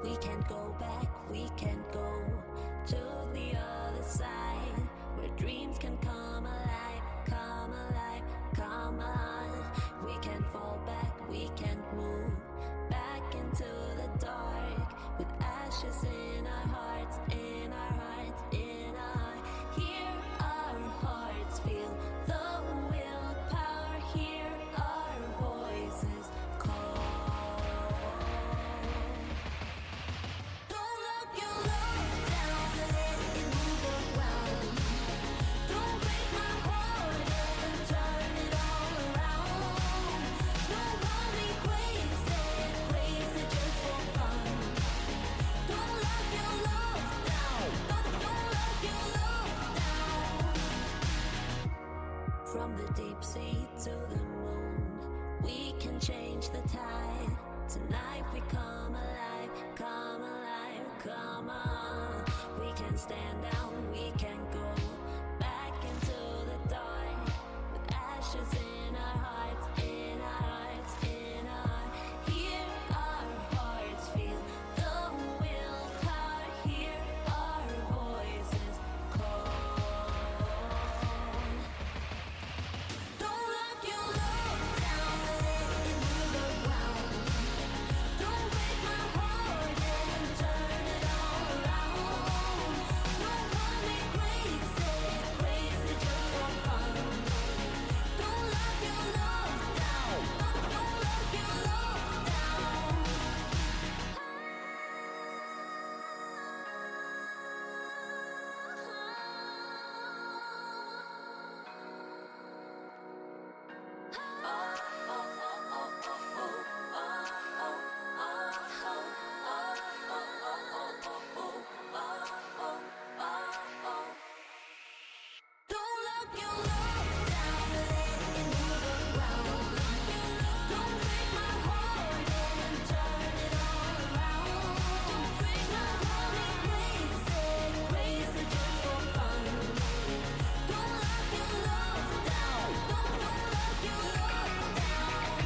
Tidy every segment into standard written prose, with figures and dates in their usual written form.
We can't go back, we can't go to the other side, where dreams can come alive, come alive, come on. We can't fall back, we can't move back into the dark, with ashes in our hearts, in our hearts, in our hear our hearts feel the willpower, hear our voices call. Don't lock your love down, let it move around. Don't break my heart and turn it all around. Don't call me crazy, crazy just for fun. Don't lock your love down, don't lock your love down. From the deep sea to the moon, we can change the tide. Tonight we come alive, come alive, come on. We can stand down, we can go back into the dark, with ashes in our hearts, in our hearts, in our hear our hearts feel the willpower, hear our voices call. Don't lock your love down, let it move around. Don't break my heart and turn it all around. Don't call me crazy, crazy just for fun. Don't lock your love down, don't lock your love down. Don't lock your love down, let it move around. Don't break my heart and turn it all around. Don't call me crazy, crazy just for fun. Don't lock your love down, don't lock your love down.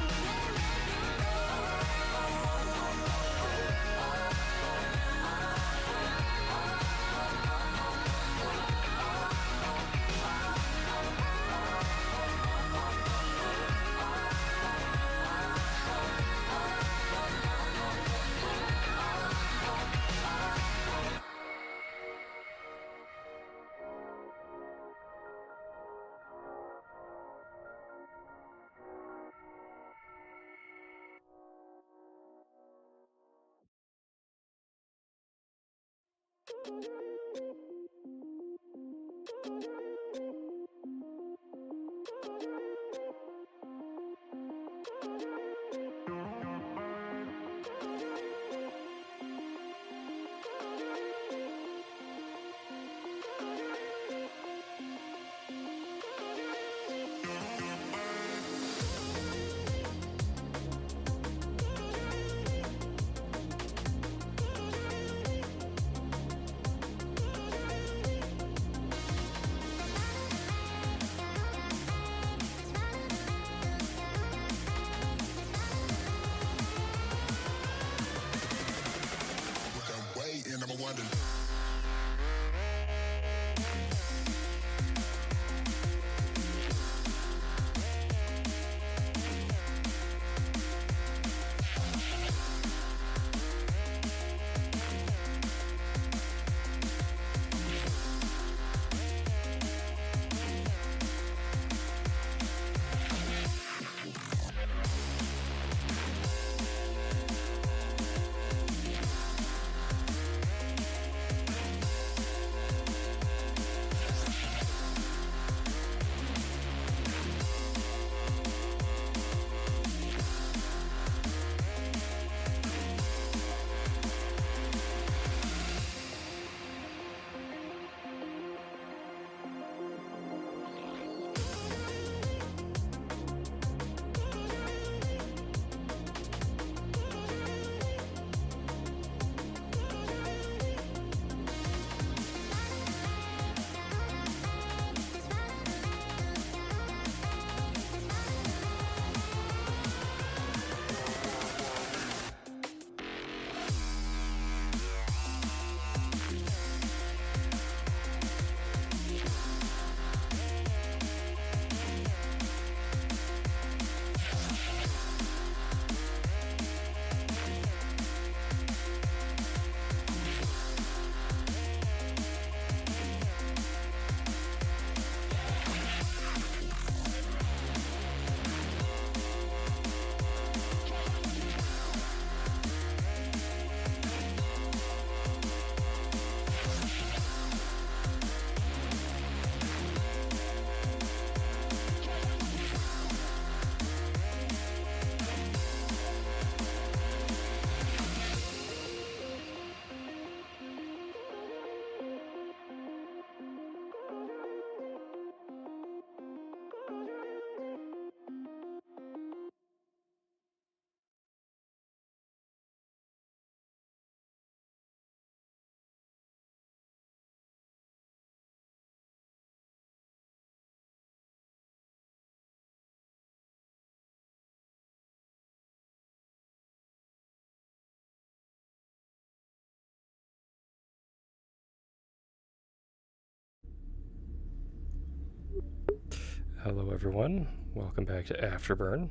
Hello everyone, welcome back to Afterburn.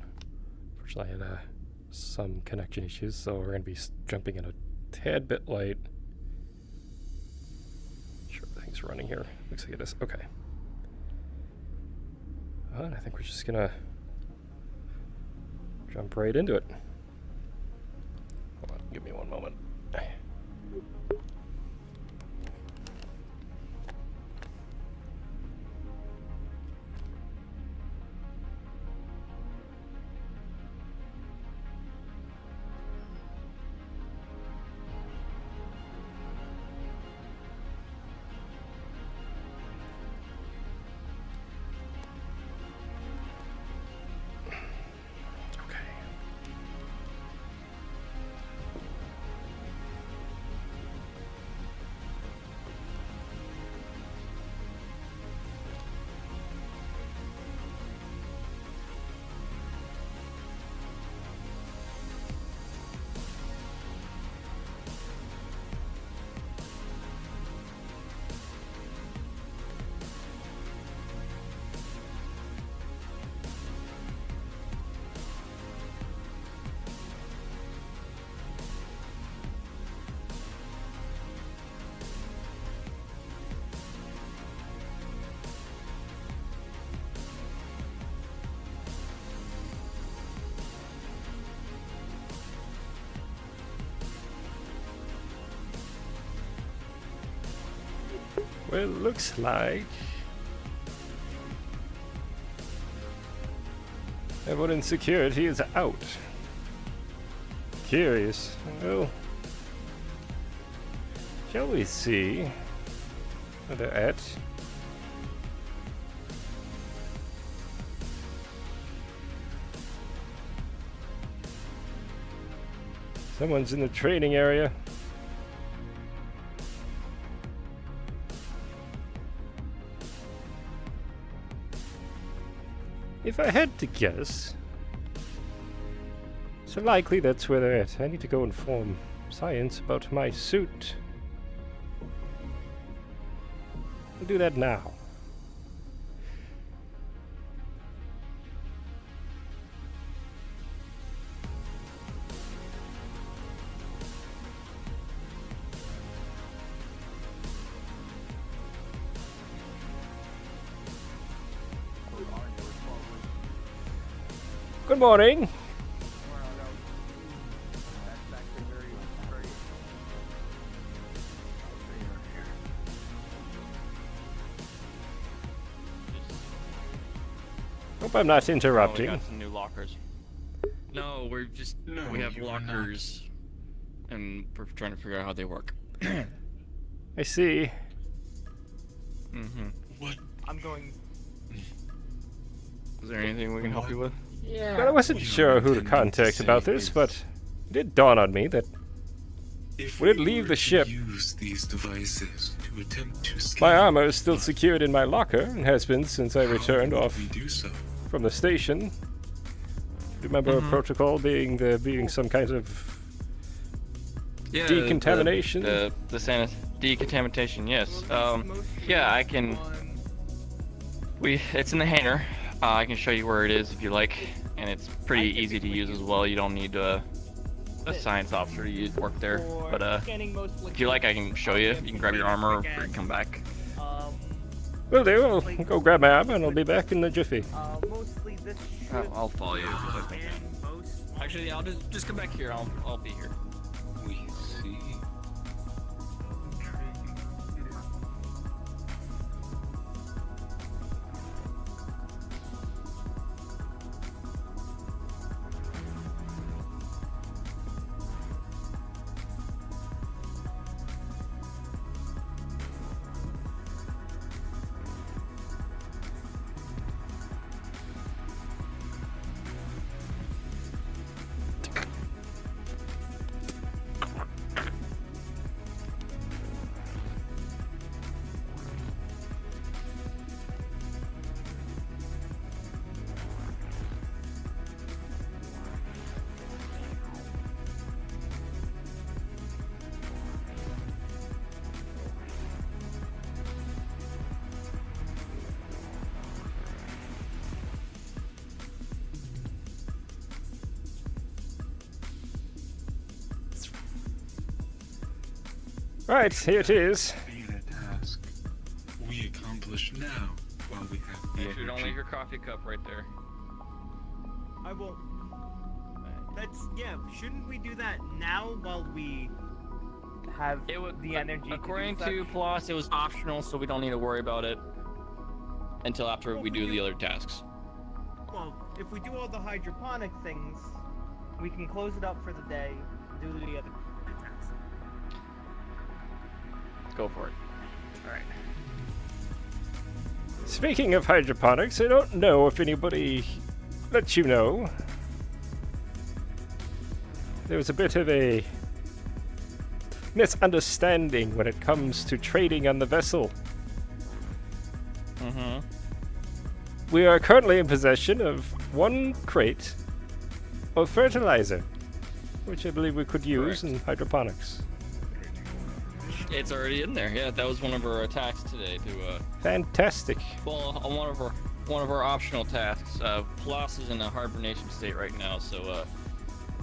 Unfortunately I had some connection issues, so we're going to be jumping in a tad bit late. Sure, everything's running here. Looks like it is. Okay. And I think we're just going to jump right into it. Hold on, give me one moment. Well, it looks like everyone in security is out. Curious. Well, shall we see where they're at? Someone's in the training area. If I had to guess, so likely that's where they're at. I need to go inform science about my suit. I'll do that now. Good morning. Hope I'm not interrupting. Oh, we got some new lockers. No, we have lockers, and we're trying to figure out how they work. I see. Mm-hmm. What? I'm going. Is there anything we can help you with? Yeah. Well, I wasn't sure who to contact about this, but it did dawn on me that would it leave the ship? Use these devices to attempt to My armor is still secured in my locker and has been since I returned off from the station. Remember protocol being some kind of decontamination? The decontamination, yes. Yeah, I can. It's in the hangar. I can show you where it is if you like, and it's pretty easy to use as well. You don't need a science officer to work there, but if you like, I can show you. You can grab your armor or come back. Will do. I'll go grab my armor and I'll be back in a jiffy. Mostly this I'll follow you. Actually, I'll just come back here. I'll be here. We see. Right, here it is. Being a task we accomplish now while we have the You don't energy. leave your coffee cup right there. I won't. Yeah, shouldn't we do that now while we have It would, the energy according to do to such? Plus, it was optional, so we don't need to worry about it until after we do the other tasks. Well, if we do all the hydroponic things, we can close it up for the day, do the other tasks. Let's go for it. Alright. Speaking of hydroponics, I don't know if anybody let you know. There was a bit of a misunderstanding when it comes to trading on the vessel. Mm-hmm. We are currently in possession of 1 crate of fertilizer, which I believe we could use Correct. in hydroponics. It's already in there. Yeah, that was one of our attacks today to Fantastic. well, on one of our optional tasks. Plus is in a hibernation state right now, so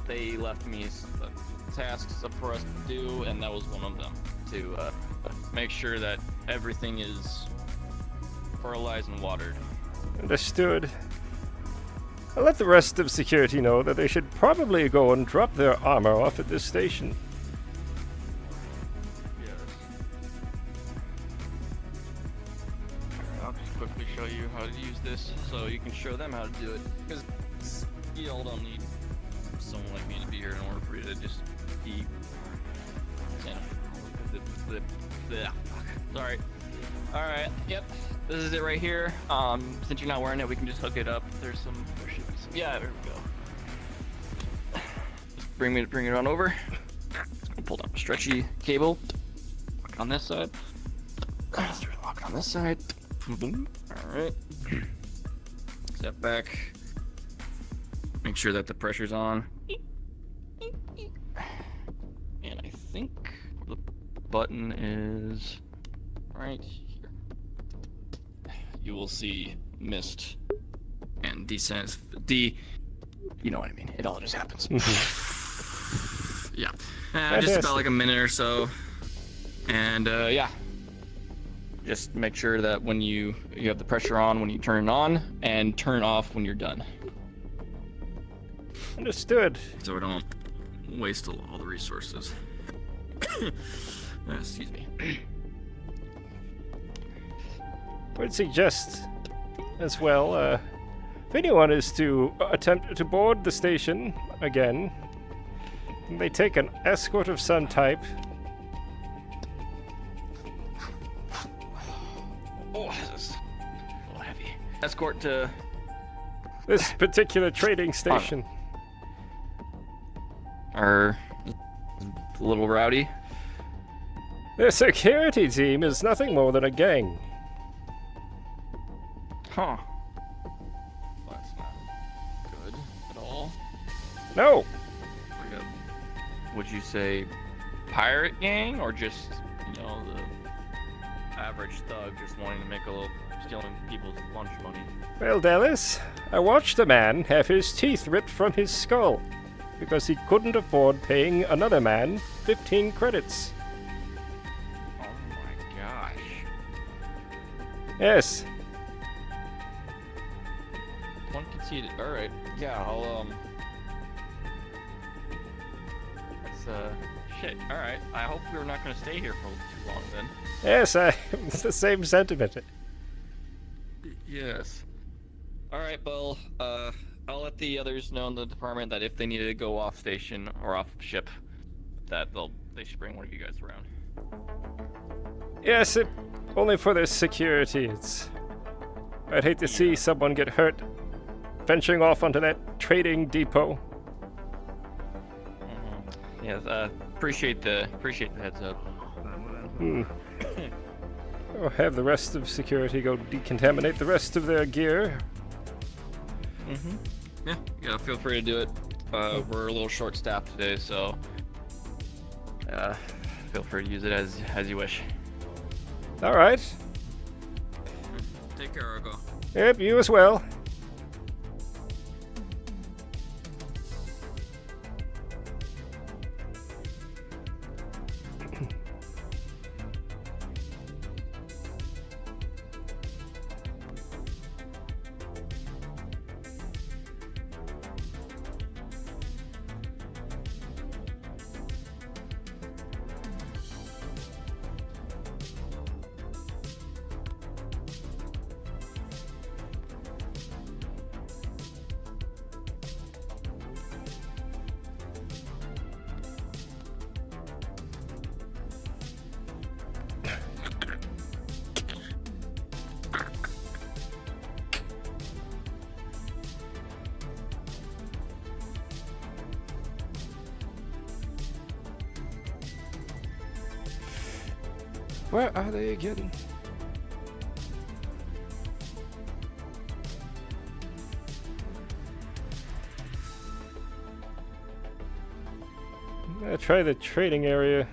they left me tasks up for us to do, and that was one of them, to make sure that everything is fertilized and watered. Understood. I'll let the rest of security know that they should probably go and drop their armor off at this station. Yes. I'll just quickly show you how to use this, so you can show them how to do it. Because you all don't need someone like me to be here in order for you to just be. Sorry. All right. Yep. This is it right here. Since you're not wearing it, we can just hook it up. There should be some. Yeah, there we go. Just bring it on over. Pull down a stretchy cable. Lock on this side. Lock on this side. Boom. All right. Step back. Make sure that the pressure's on. And I think the button is right here. You will see mist and descent. You know what I mean. It all just happens. Yeah. Just about like a minute or so. And yeah. Just make sure that when you have the pressure on when you turn it on, and turn off when you're done. Understood. So we don't waste all the resources. Excuse me. Would suggest as well, if anyone is to attempt to board the station again, they take an escort of some type. Oh, this is a little heavy. Escort to. This particular trading station. Are a little rowdy. The security team is nothing more than a gang. Huh. That's not good at all. No! Like would you say pirate gang, or just, you know, the average thug just wanting to make a little, stealing people's lunch money? Well, Dallas, I watched a man have his teeth ripped from his skull because he couldn't afford paying another man 15 credits. Oh my gosh. Yes. One conceded. Alright. Yeah, I'll, That's, shit. Alright. I hope we're not gonna stay here for too long then. Yes, it's the same sentiment. Yes. Alright, Bill. I'll let the others know in the department that if they needed to go off station or off ship, that they should bring one of you guys around. Yes, only for their security. I'd hate to see someone get hurt venturing off onto that trading depot. Mm-hmm. Yes, appreciate the heads up. Or have the rest of security go decontaminate the rest of their gear. Mm-hmm. Yeah, feel free to do it. We're a little short-staffed today, so feel free to use it as you wish. All right. Take care, Argyll. Yep, you as well. Where are they again? Try the trading area.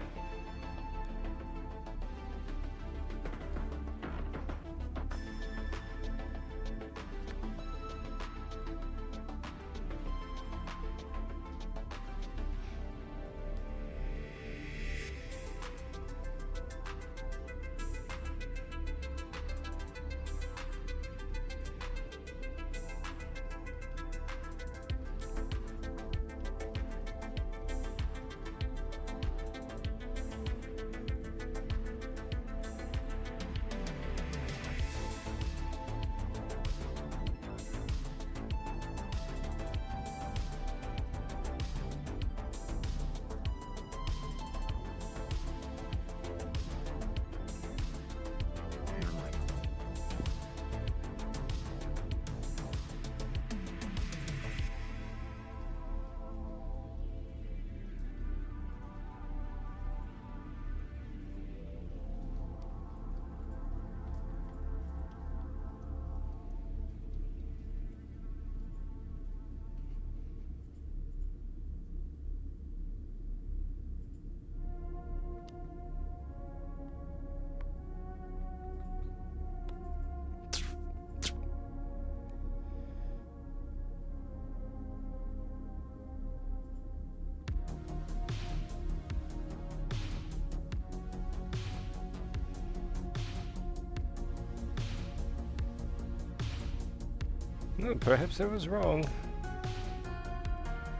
No, perhaps I was wrong.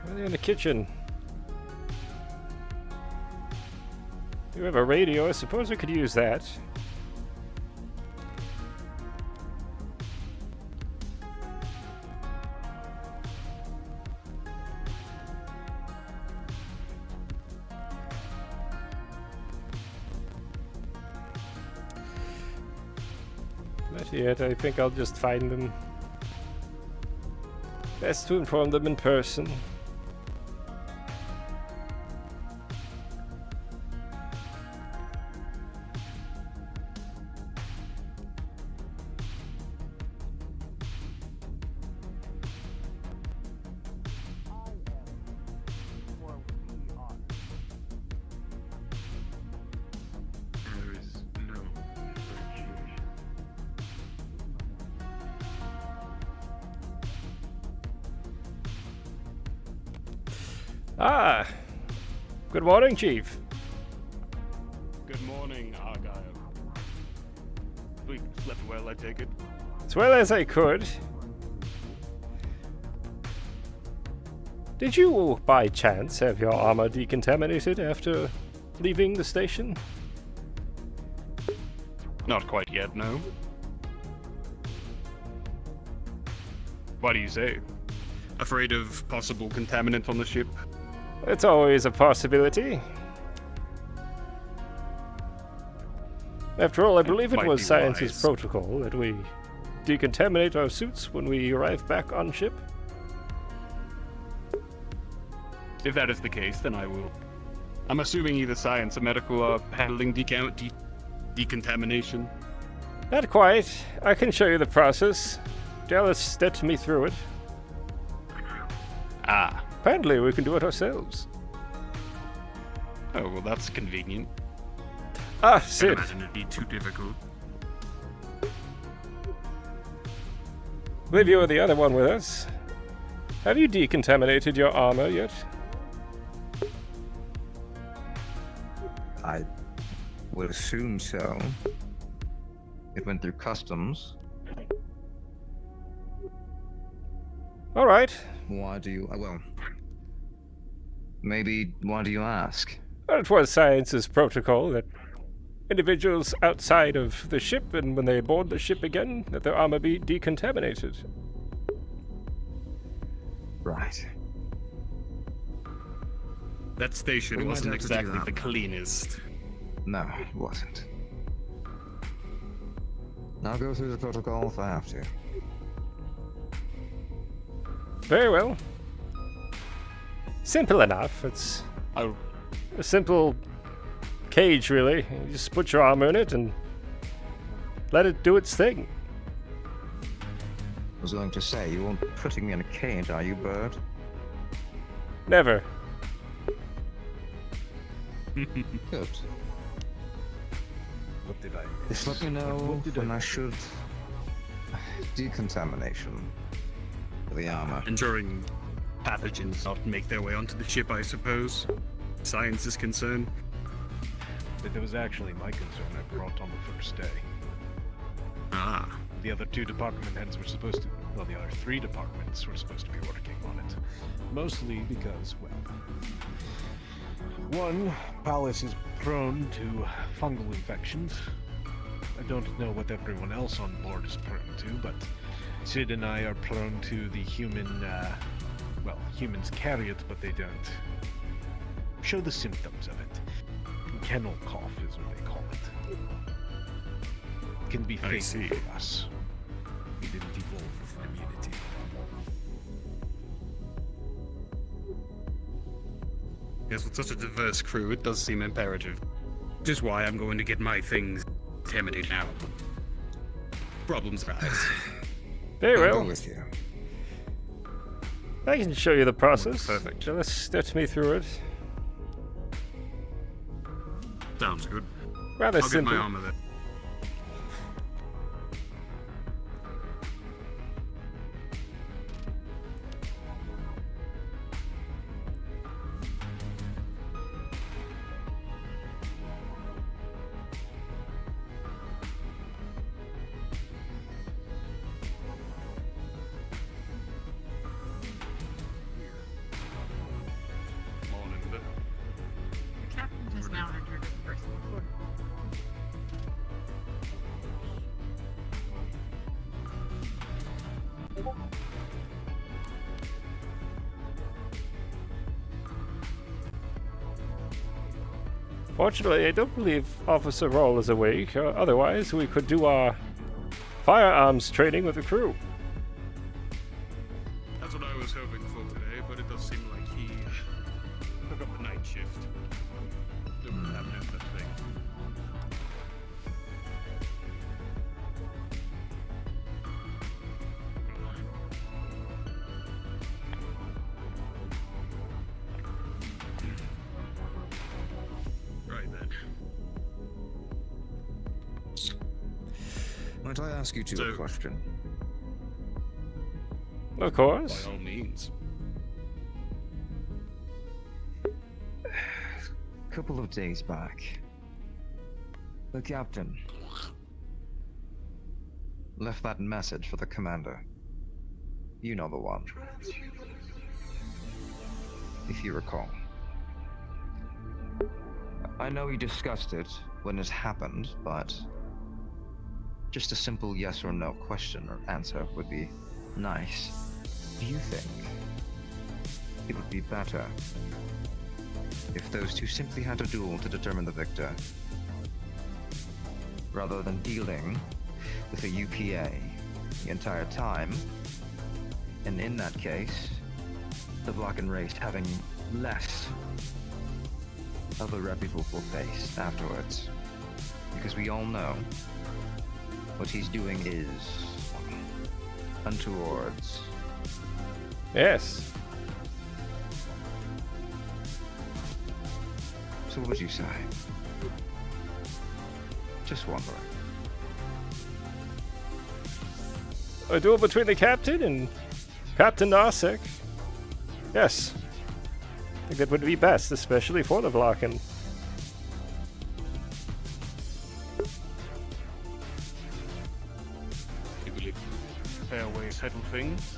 Are they in the kitchen? You have a radio. I suppose I could use that. Not yet. I think I'll just find them. Best to inform them in person. There is no differentiation. Ah! Good morning, Chief. Good morning, Argyll. We slept well, I take it. As well as I could. Did you, by chance, have your armor decontaminated after leaving the station? Not quite yet, no. What do you say? Afraid of possible contaminant on the ship? It's always a possibility. After all, I believe it might was be Science's wise. protocol that we decontaminate our suits when we arrive back on ship. If that is the case, then I will. I'm assuming either science or medical are handling decontamination. Not quite. I can show you the process. Dallas stepped me through it. Ah. Apparently, we can do it ourselves. Oh, well, that's convenient. Ah, Can't Sid. imagine it'd be too difficult. Believe you were the other one with us. Have you decontaminated your armor yet? I would assume so. It went through customs. All right. Why do you? Well, maybe why do you ask? Well, it was Science's protocol that individuals outside of the ship and when they board the ship again, that their armor be decontaminated. Right. That station We might wasn't have to do exactly that. the cleanest. No, it wasn't. I'll go through the protocol if I have to. Very well. Simple enough. It's Oh, a simple cage, really. You just put your armor in it and let it do its thing. I was going to say, you won't be putting me in a cage, are you, bird? Never. Good. What did I Just let me know What did when I should... Decontamination. For the armor. Ensuring pathogens not make their way onto the ship, I suppose. Science is concerned. But that was actually my concern I brought on the first day. Ah. The other 2 department heads were supposed to... Well, the other 3 departments were supposed to be working on it. Mostly because, well... One, Palace is prone to fungal infections. I don't know what everyone else on board is prone to, but Sid and I are prone to the human, well, humans carry it, but they don't show the symptoms of it. Kennel cough is what they call it. It can be I see. fatal for us. We didn't evolve with an immunity. Yes, with such a diverse crew, it does seem imperative. Which is why I'm going to get my things contaminated now. Problems arise. Very I'll well. go with you. I can show you the process. Perfect. Just let me through it. Sounds good. Rather I'll get simple. my armor there. Morning, there. The captain has now entered his personal quarters. Fortunately, I don't believe Officer Roll is awake. Otherwise, we could do our firearms training with the crew. That's what I was hoping for today, but it does seem like he took up the night shift. Don't have no such thing. Right then. Might I ask you two a So- question? Of course. By all means. A couple of days back, the captain left that message for the commander. You know the one. If you recall. I know you discussed it when it happened, but just a simple yes or no question or answer would be nice. Do you think it would be better if those two simply had a duel to determine the victor, rather than dealing with a UPA the entire time, and in that case, the Blocken race having less of a reputable face afterwards? Because we all know what he's doing is untowards. Yes. So what would you say? Just wondering. A duel between the captain and Captain Narsek. Yes. I think that would be best, especially for the Vlaken. You believe fair way to settle things?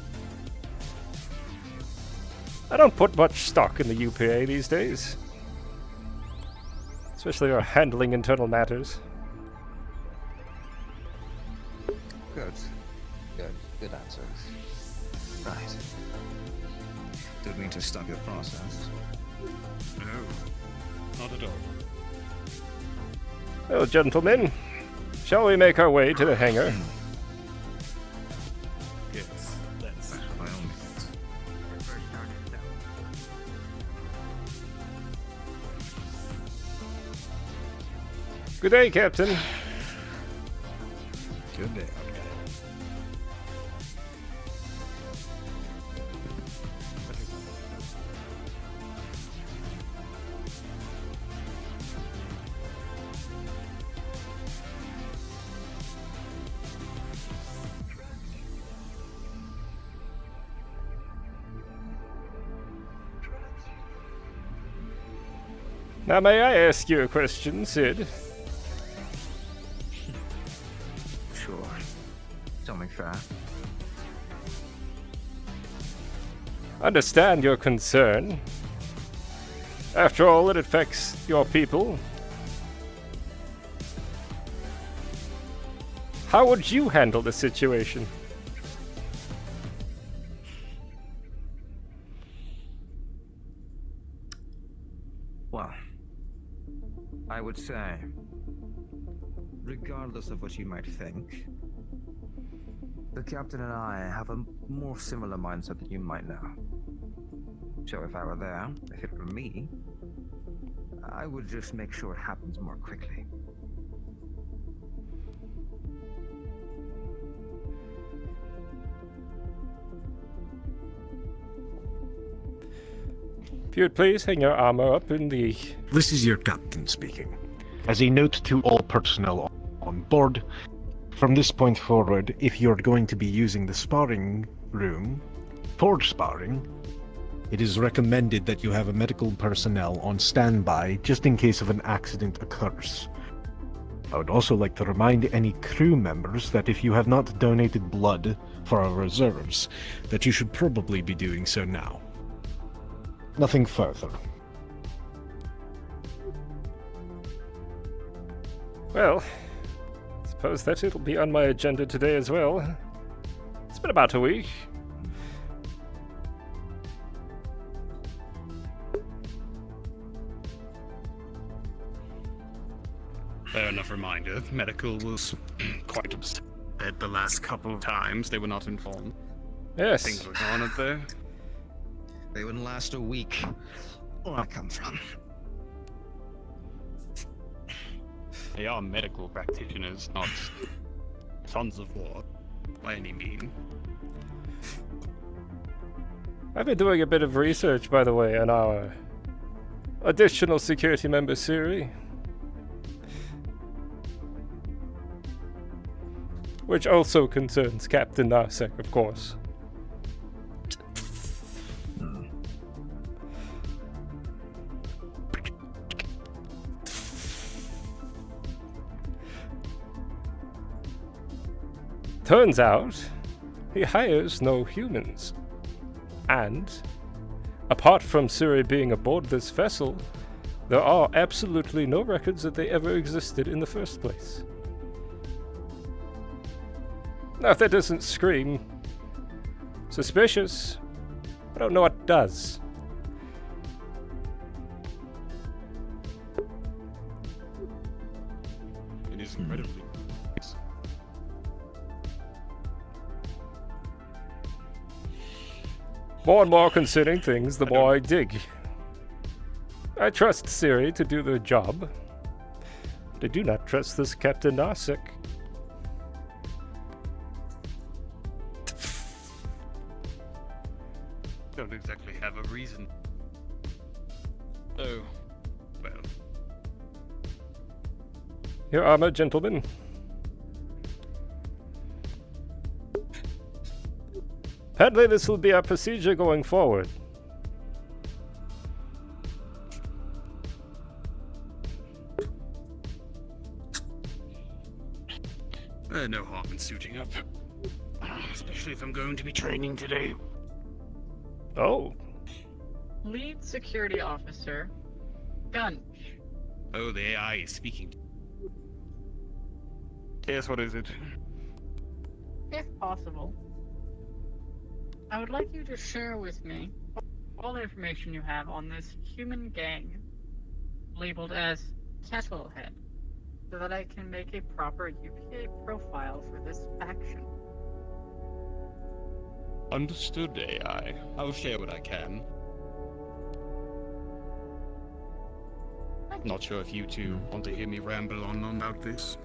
I don't put much stock in the UPA these days. Especially our handling internal matters. Good. Good answers. Right. Didn't mean to stop your process. No, not at all. Well, gentlemen, shall we make our way to the hangar? Yes, let's. By all means. First started out. Good day, Captain. Good day. Now, may I ask you a question, Sid? Sure. Something fair. Understand your concern. After all, it affects your people. How would you handle the situation? Well, I would say, regardless of what you might think, the captain and I have a more similar mindset than you might know. So if I were there, if it were me, I would just make sure it happens more quickly. If you would please hang your armor up in the... This is your captain speaking. As a note to all personnel on board, from this point forward, if you're going to be using the sparring room for sparring, it is recommended that you have a medical personnel on standby just in case of an accident occurs. I would also like to remind any crew members that if you have not donated blood for our reserves, that you should probably be doing so now. Nothing further. Well, I suppose that it'll be on my agenda today as well. It's been about a week. Fair enough reminder. Medical was quite upset the last couple of times. They were not informed. Yes. Things were going up there. They wouldn't last a week. Where I come from. They are medical practitioners, not sons of war, by any means. I've been doing a bit of research, by the way, on our additional security member, Siri. Which also concerns Captain Narsek, of course. Turns out, he hires no humans. And, apart from Suri being aboard this vessel, there are absolutely no records that they ever existed in the first place. Now, if that doesn't scream suspicious, I don't know what does. It is incredibly. More and more concerning things, the more I dig. I trust Siri to do their job. But I do not trust this Captain Narsek. Don't exactly have a reason. Oh, well. Your armor, gentlemen. Apparently this will be our procedure going forward. No harm in suiting up. Especially if I'm going to be training today. Oh. Lead security officer, Gunch. Oh, the AI is speaking. Yes, what is it? If possible, I would like you to share with me all the information you have on this human gang labeled as Kettlehead, so that I can make a proper UPA profile for this faction. Understood, AI. I'll share what I can. Thank Not sure if you two want to hear me ramble on about this.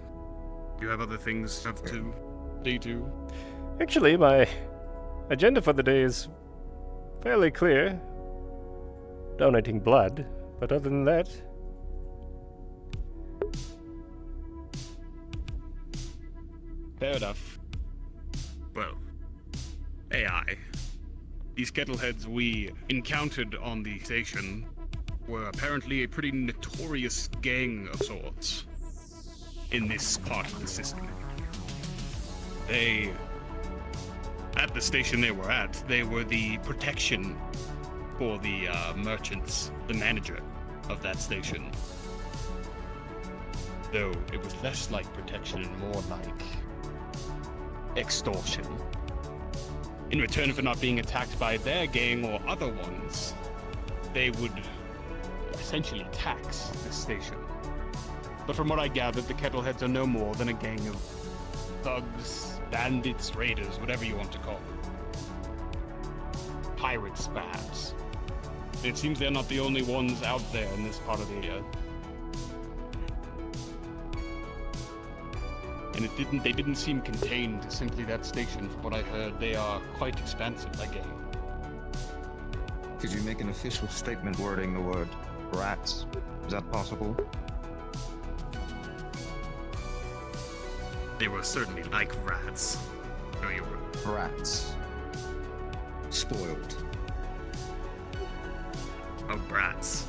You have other things to have to see to. Actually, my agenda for the day is fairly clear. Donating blood, but other than that... Fair enough. Well, AI. These kettleheads we encountered on the station were apparently a pretty notorious gang of sorts in this part of the system. At the station they were at, they were the protection for the merchants, the manager of that station. Though it was less like protection and more like extortion. In return for not being attacked by their gang or other ones, they would essentially tax this station. But from what I gathered, the Kettleheads are no more than a gang of thugs, bandits, raiders, whatever you want to call them. Pirates, perhaps. And it seems they're not the only ones out there in this part of the area. And they didn't seem contained to simply that station. From what I heard, they are quite expansive, that gang. Could you make an official statement wording the word rats? Is that possible? They were certainly like rats. No, you were. Rats. Spoiled. Oh, brats.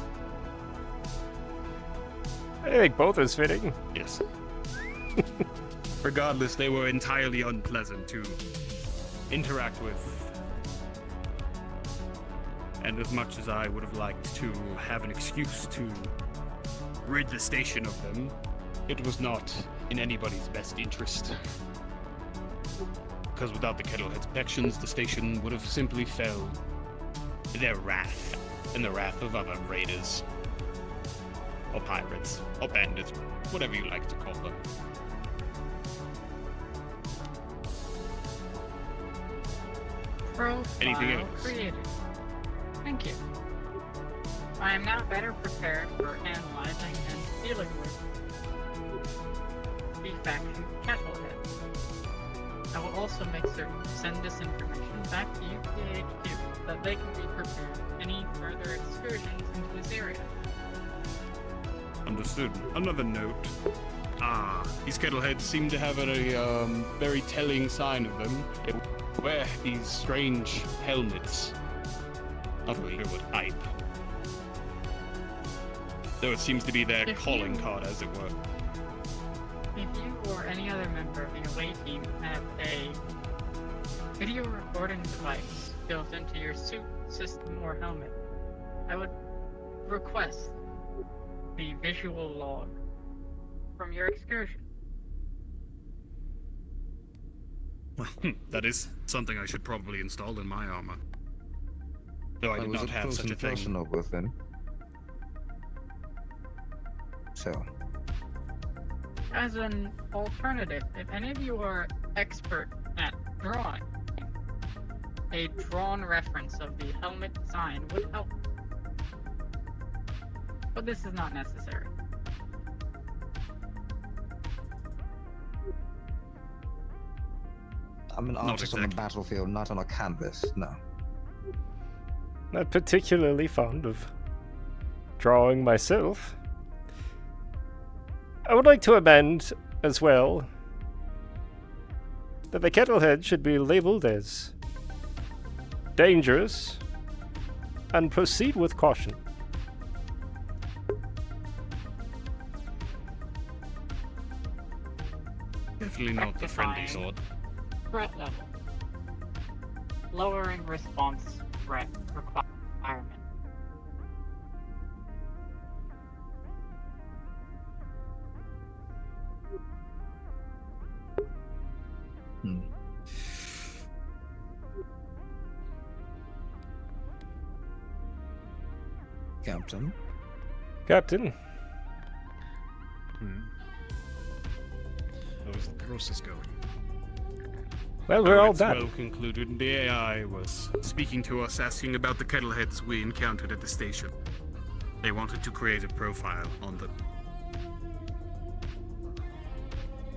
I think both is fitting. Yes. Regardless, they were entirely unpleasant to interact with. And as much as I would have liked to have an excuse to rid the station of them, it was not in anybody's best interest. Because without the Kettlehead's protections, the station would have simply fell to their wrath and the wrath of other raiders. Or pirates. Or bandits. Whatever you like to call them. Profile Anything else? created. Thank you. I am now better prepared for analyzing and dealing with the faction Kettleheads. I will also make certain to send this information back to UPHQ so that they can be prepared for any further excursions into this area. Understood. Another note. These Kettleheads seem to have a very telling sign of them. They wear these strange helmets. Not really sure what type. Though it seems to be their calling card, as it were. If you or any other member of the away team have a video recording device built into your suit, system, or helmet, I would request the visual log from your excursion. Well, that is something I should probably install in my armor. Though I did not have such a thing. Personal with him. So. As an alternative, if any of you are expert at drawing, a drawn reference of the helmet design would help. But this is not necessary. I'm an artist on the battlefield, not on a canvas, no. Not particularly fond of drawing myself. I would like to amend, as well, that the Kettlehead should be labeled as dangerous and proceed with caution. Definitely not the friendly sort. Threat level. Lowering response threat requirement. Captain? Captain? How's the process going? Well, we're all It's done. well concluded. The AI was speaking to us, asking about the Kettleheads we encountered at the station. They wanted to create a profile on the...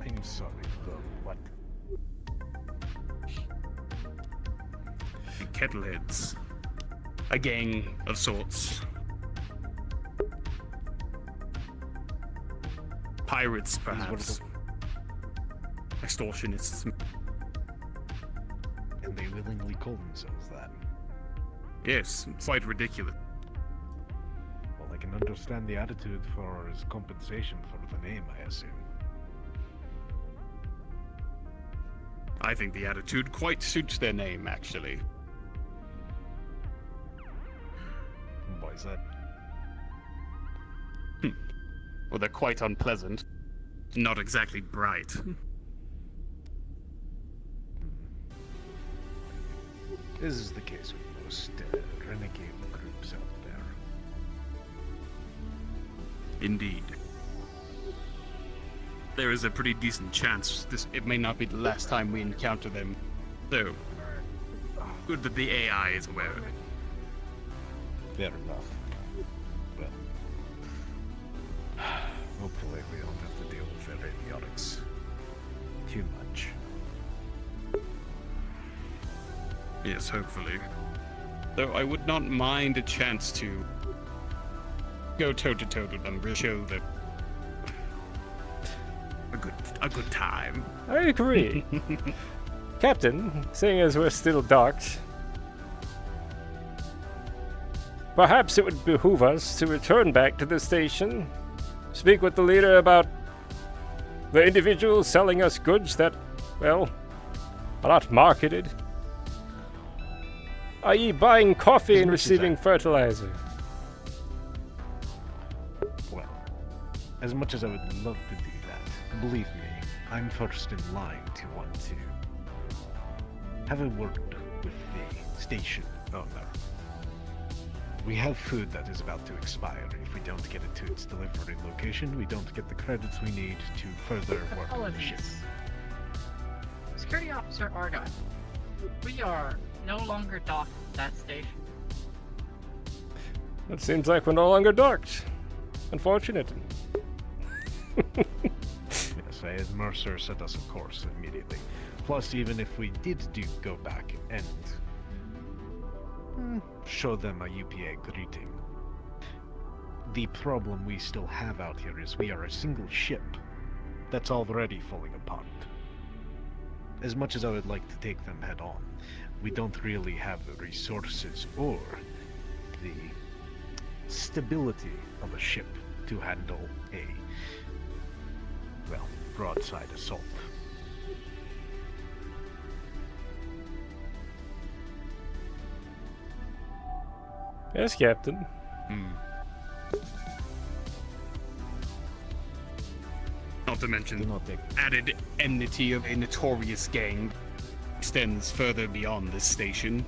I'm sorry, though. What? the Kettleheads. A gang of sorts. Pirates, perhaps. Extortionists. And they willingly call themselves that. Yes, quite ridiculous. Well, I can understand the attitude for as compensation for the name, I assume. I think the attitude quite suits their name, actually. Why is that? Well, they're quite unpleasant. Not exactly bright. This is the case with most renegade groups out there. Indeed. There is a pretty decent chance it may not be the last time we encounter them. So, good that the AI is aware of it. Fair enough. Well, hopefully we don't have to deal with their idiotics too much. Yes, hopefully. Though I would not mind a chance to go toe-to-toe with them, show them a good time. I agree. Captain, seeing as we're still docked, perhaps it would behoove us to return back to the station, speak with the leader about the individuals selling us goods that, well, are not marketed, i.e. buying coffee and receiving fertilizer. Well, as much as I would love to do that, believe me, I'm first in line to want to have a word with the station owner. We have food that is about to expire. If we don't get it to its delivery location, we don't get the credits we need to further work on the ship. Security Officer Argyll, we are no longer docked at that station. It seems like we're no longer docked. Unfortunate. Yes, I had Mercer set us a course immediately. Plus, even if we did go back and show them a UPA greeting, the problem we still have out here is we are a single ship that's already falling apart. As much as I would like to take them head on, we don't really have the resources or the stability of a ship to handle a, well, broadside assault. Yes, Captain. Not to mention added enmity of a notorious gang extends further beyond this station,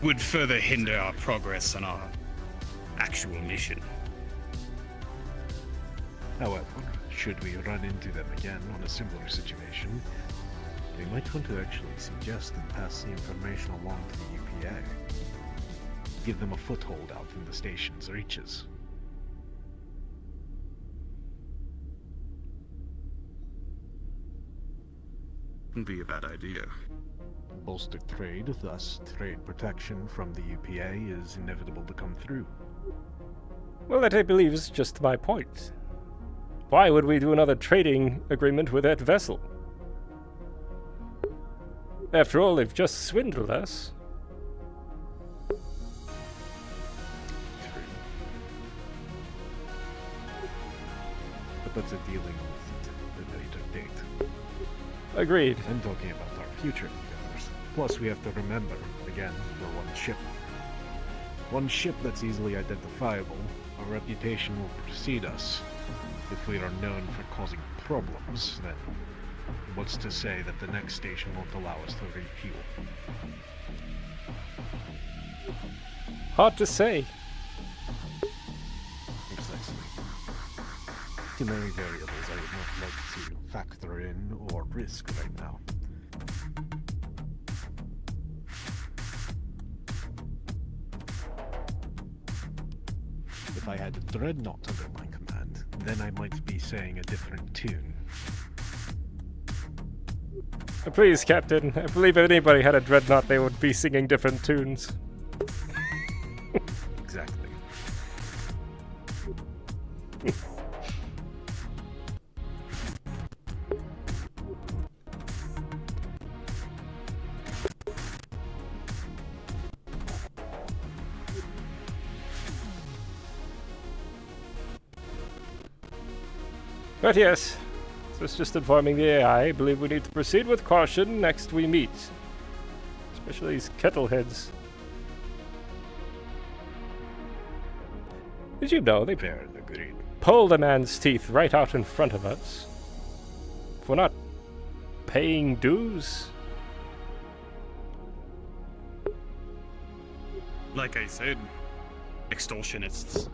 would further hinder our progress on our actual mission. However, should we run into them again on a similar situation, we might want to actually suggest and pass the information along to the UPA. Give them a foothold out in the station's reaches. Wouldn't be a bad idea. Bolster trade, thus trade protection from the UPA is inevitable to come through. Well, that I believe is just my point. Why would we do another trading agreement with that vessel? After all, they've just swindled us. But that's a dealing with a later date. Agreed. I'm talking about our future endeavors. Plus, we have to remember, again, we're one ship. One ship that's easily identifiable. Our reputation will precede us. If we are known for causing problems, then what's to say that the next station won't allow us to refuel? Hard to say. Precisely. Too many variables I would not like to factor in or risk right now. If if I had a dreadnought under my command, then I might be saying a different tune. Please, Captain. I believe if anybody had a dreadnought, they would be singing different tunes. Exactly. But yes, so it's just informing the AI. I believe we need to proceed with caution next we meet. Especially these kettleheads. Did you know they pulled a man's teeth right out in front of us? If we're not paying dues? Like I said, extortionists.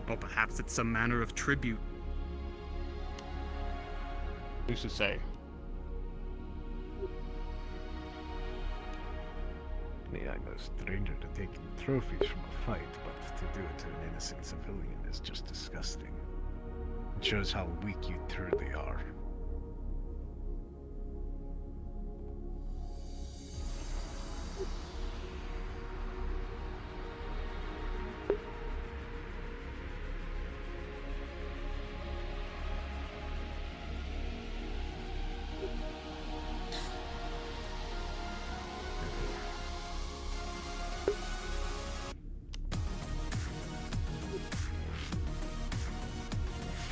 Or perhaps it's some manner of tribute. Who's to say? Me, I'm no stranger to taking trophies from a fight, but to do it to an innocent civilian is just disgusting. It shows how weak you truly are.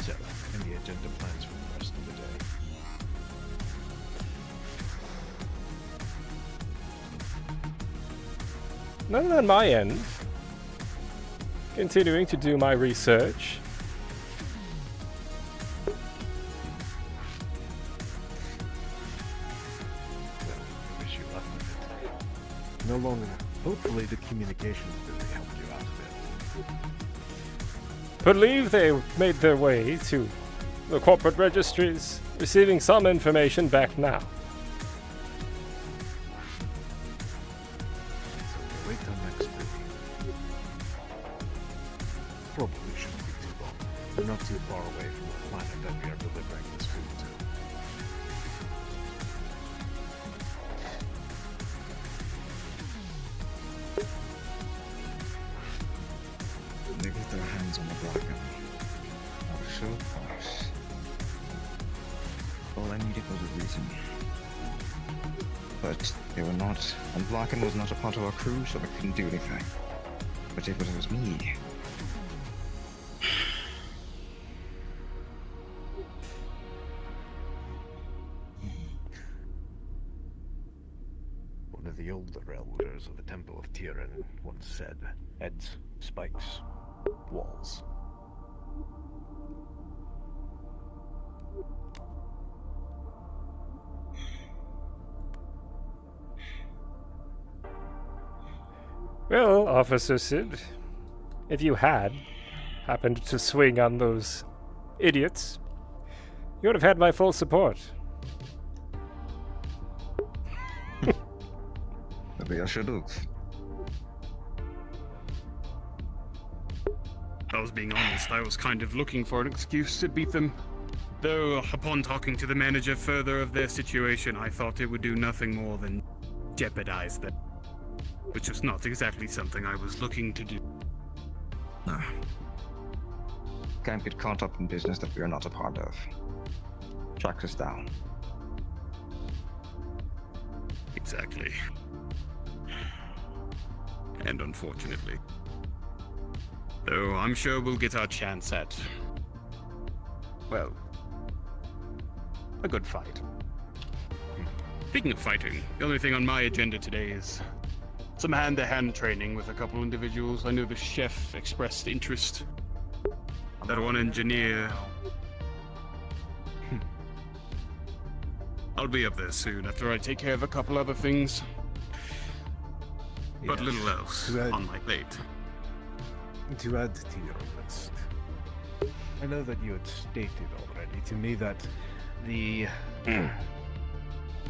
So, any agenda plans for the rest of the day? None on my end. Continuing to do my research. Well, I wish you luck with it. No longer. Hopefully the communications really helped you out a bit. Believe they made their way to the corporate registries, receiving some information back now. It's okay, wait till next week. Probably shouldn't be too long. We're not too far away from the planet that we are delivering this food to. They got their hands on the Bracken. Oh, so close. All I needed was a reason. But they were not, and Bracken was not a part of our crew, so I couldn't do anything. But it was me. One of the older elders of the Temple of Tyrann once said, heads, spikes, walls. Well, Officer Sid, if you had happened to swing on those idiots, you would have had my full support. Maybe I should have. I was being honest, I was kind of looking for an excuse to beat them. Though, upon talking to the manager further of their situation, I thought it would do nothing more than jeopardize them. Which was not exactly something I was looking to do. No. Can't get caught up in business that we are not a part of. Tracks us down. Exactly. And unfortunately. Though I'm sure we'll get our chance at, well, a good fight. Speaking of fighting, the only thing on my agenda today is some hand-to-hand training with a couple individuals. I know the chef expressed interest. That one engineer. I'll be up there soon after I take care of a couple other things. But Yes. little else To add- on my plate. To add to your list, I know that you had stated already to me that the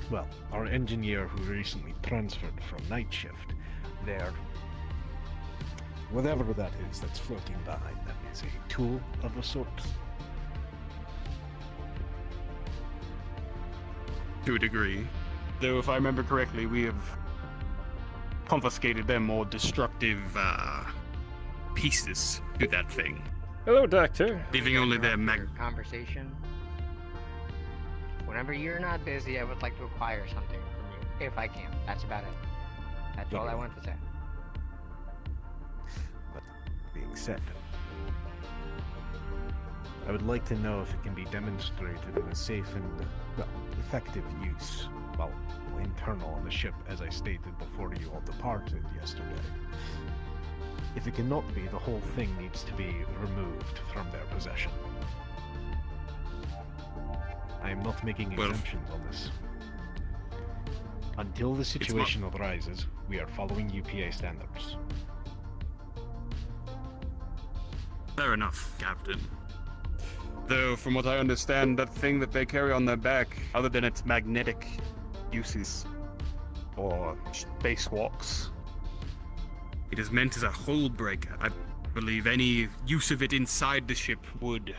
well, our engineer who recently transferred from night shift, their whatever that is that's floating behind them is a tool of a sort. To a degree. Though, if I remember correctly, we have confiscated their more destructive pieces to that thing, Hello, Doctor. leaving only their conversation. Whenever you're not busy, I would like to acquire something from you, if I can. That's about it. That's all I want to say. But being said, I would like to know if it can be demonstrated in a safe and, well, effective use, well, internal on the ship, as I stated before you all departed yesterday. If it cannot be, the whole thing needs to be removed from their possession. I am not making exemptions on this. Until the situation arises, we are following UPA standards. Fair enough, Captain. Though, from what I understand, that thing that they carry on their back, other than its magnetic uses or spacewalks, it is meant as a hull breaker. I believe any use of it inside the ship would,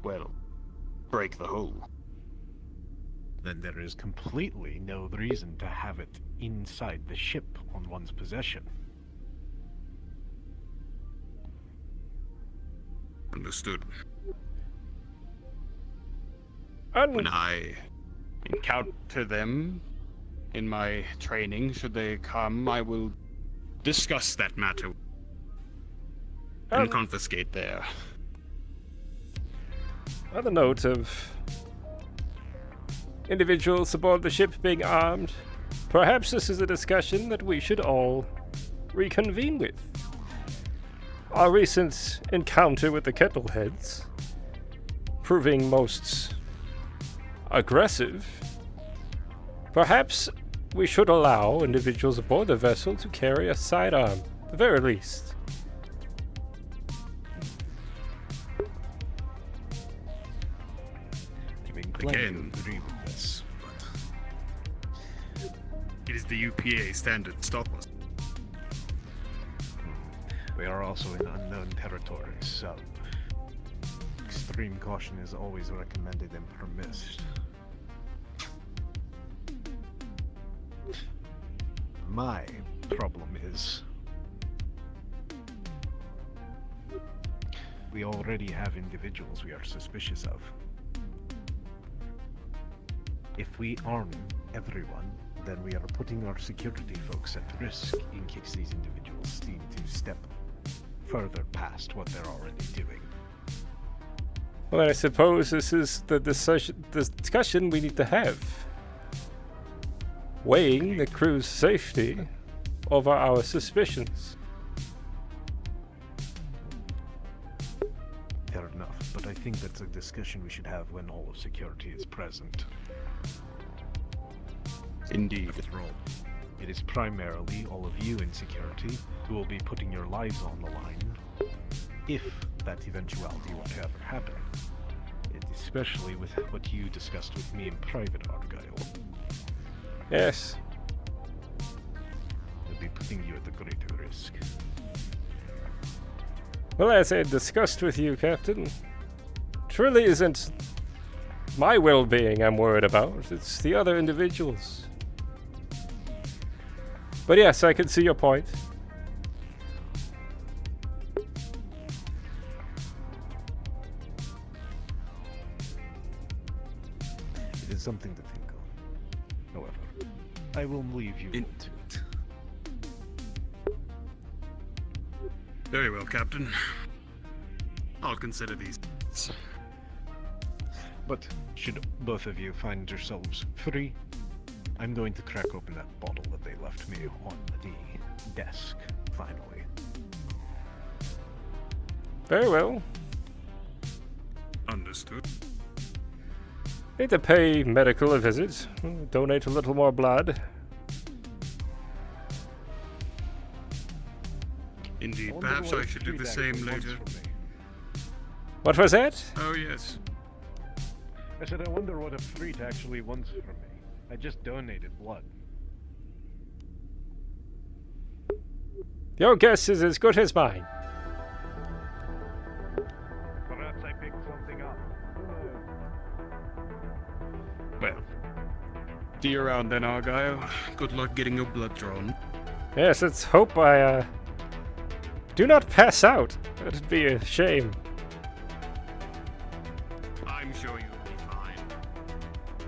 well, break the hull. Then there is completely no reason to have it inside the ship on one's possession. Understood. And When I encounter them in my training, should they come, I will discuss that matter and confiscate their... on the note of individuals aboard the ship being armed, perhaps this is a discussion that we should all reconvene with. Our recent encounter with the Kettleheads, proving most aggressive, perhaps we should allow individuals aboard the vessel to carry a sidearm, at the very least. Again, Agree with this, but it is the UPA standard stop us. we are also in unknown territory, so extreme caution is always recommended and permitted. My problem is we already have individuals we are suspicious of. If we arm everyone, then we are putting our security folks at risk in case these individuals seem to step further past what they're already doing. Well, I suppose this is the discussion we need to have. Weighing the crew's safety over our suspicions. Fair enough, but I think that's a discussion we should have when all of security is present. Indeed. After all, it is primarily all of you in security who will be putting your lives on the line if that eventuality were to ever happen. Especially with what you discussed with me in private, Argyll. Yes. It'll be putting you at a greater risk. Well, as I discussed with you, Captain, truly isn't my well-being I'm worried about. It's the other individuals. But yes, I can see your point. It is something to think on. However, I will leave you to it. Very well, Captain. I'll consider these. But should both of you find yourselves free, I'm going to crack open that bottle that they left me on the desk, finally. Very well. Understood. Need to pay medical a visit. Donate a little more blood. Indeed. wonder Perhaps what I a should do the treat same actually wants later. from me. What was that? Oh, yes. I said, I wonder what a treat actually wants from me. I just donated blood. Your guess is as good as mine. Perhaps I picked something up. Well, see you around then, Argyle. Good luck getting your blood drawn. Yes, let's hope I do not pass out. That'd be a shame. I'm sure you'll be fine.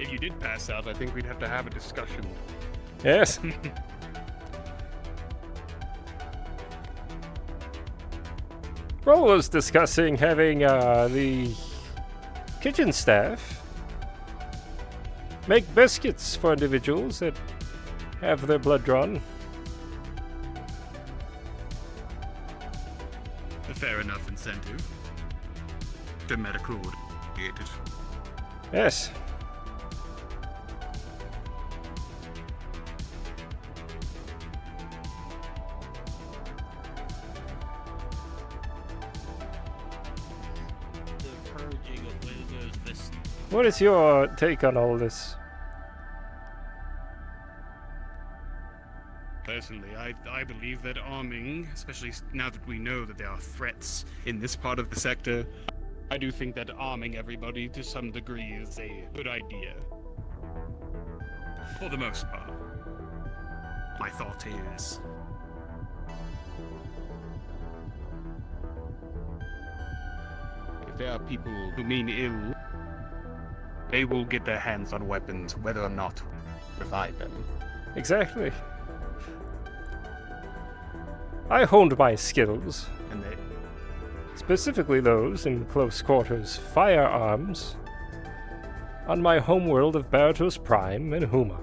If you did pass out, I think we'd have to have a discussion. Yes. Roll was discussing having the kitchen staff make biscuits for individuals that have their blood drawn. A fair enough incentive. The medical would create it. Yes. The purging of Windows Vista. What is your take on all this? Personally, I believe that arming, especially now that we know that there are threats in this part of the sector, I do think that arming everybody to some degree is a good idea. For the most part. My thought is... if there are people who mean ill, they will get their hands on weapons whether or not we provide them. Exactly. I honed my skills, And they... specifically those in close quarters firearms, on my homeworld of Baratos Prime and Huma.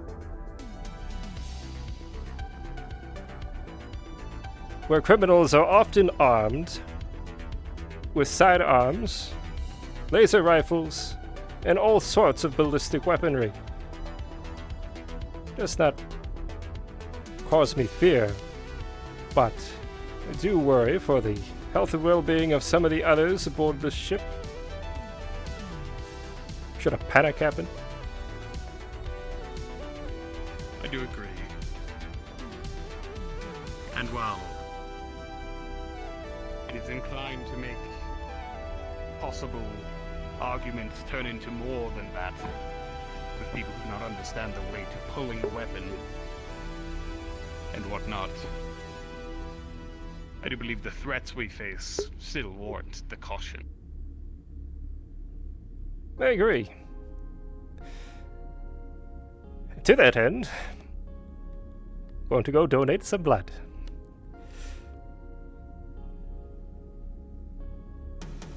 Where criminals are often armed with sidearms, laser rifles, and all sorts of ballistic weaponry. Does not cause me fear, but I do worry for the health and well-being of some of the others aboard this ship. Should a panic happen? I do agree. And while it is inclined to make possible arguments turn into more than that, with people who do not understand the weight of pulling a weapon and whatnot, I do believe the threats we face still warrant the caution. I agree. To that end, going to go donate some blood.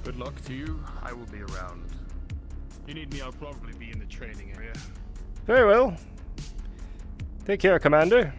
Good luck to you. I will be around. If you need me, I'll probably be in the training area. Very well. Take care, Commander.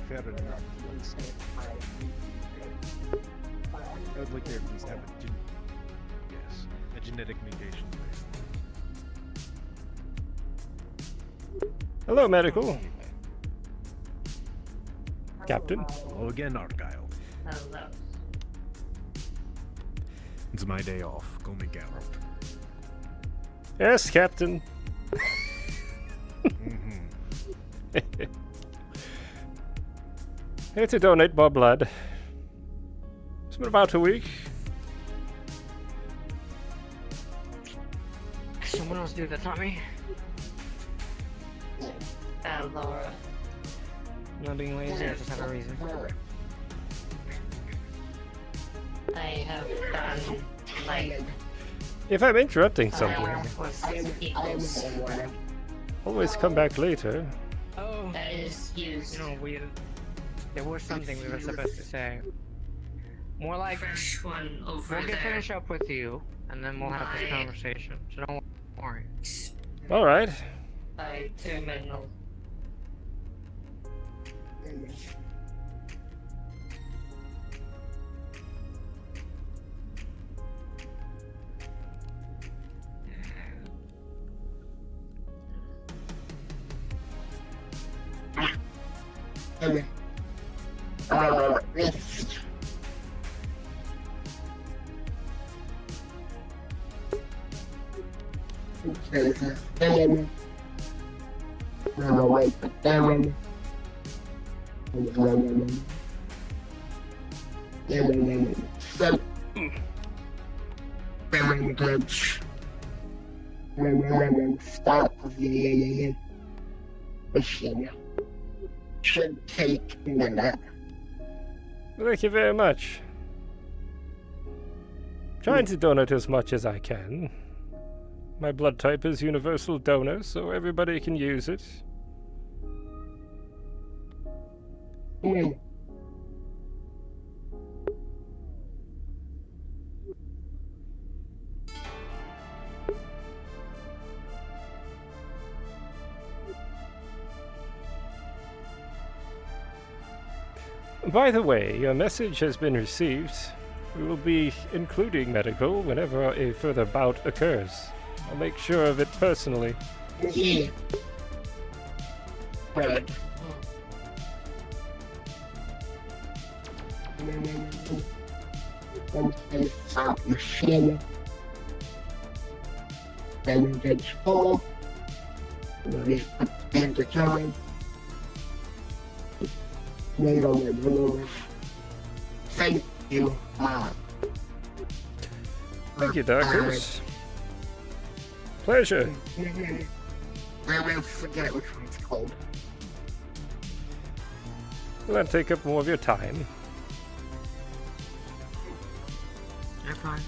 Fair enough. I would like to at least have a genetic mutation list. Hello, Medical. Captain. Hello again, Argyle. Hello. It's my day off. Go make Geralt. Yes, Captain. Here to donate more blood. It's been about a week. Someone else do that, not me. Laura. Not being lazy, I just have a reason. I have done like If I'm interrupting something, equals. always come back later. Oh, That is used. no, there was something we were supposed to say. More like, Fresh one over we'll get there. finish up with you, and then we'll have this conversation. So don't worry. Alright. terminal. Should take a minute. Thank you very much. Trying to donate as much as I can. My blood type is universal donor, so everybody can use it. By the way, your message has been received. We will be including medical whenever a further bout occurs. I'll make sure of it personally. Yeah. Right. Machine. Then gets full. Release the time. Wait on the move. Thank you, Mom. Thank you, doctors. Pleasure. I will forget which one's called. Will that take up more of your time? You're fine.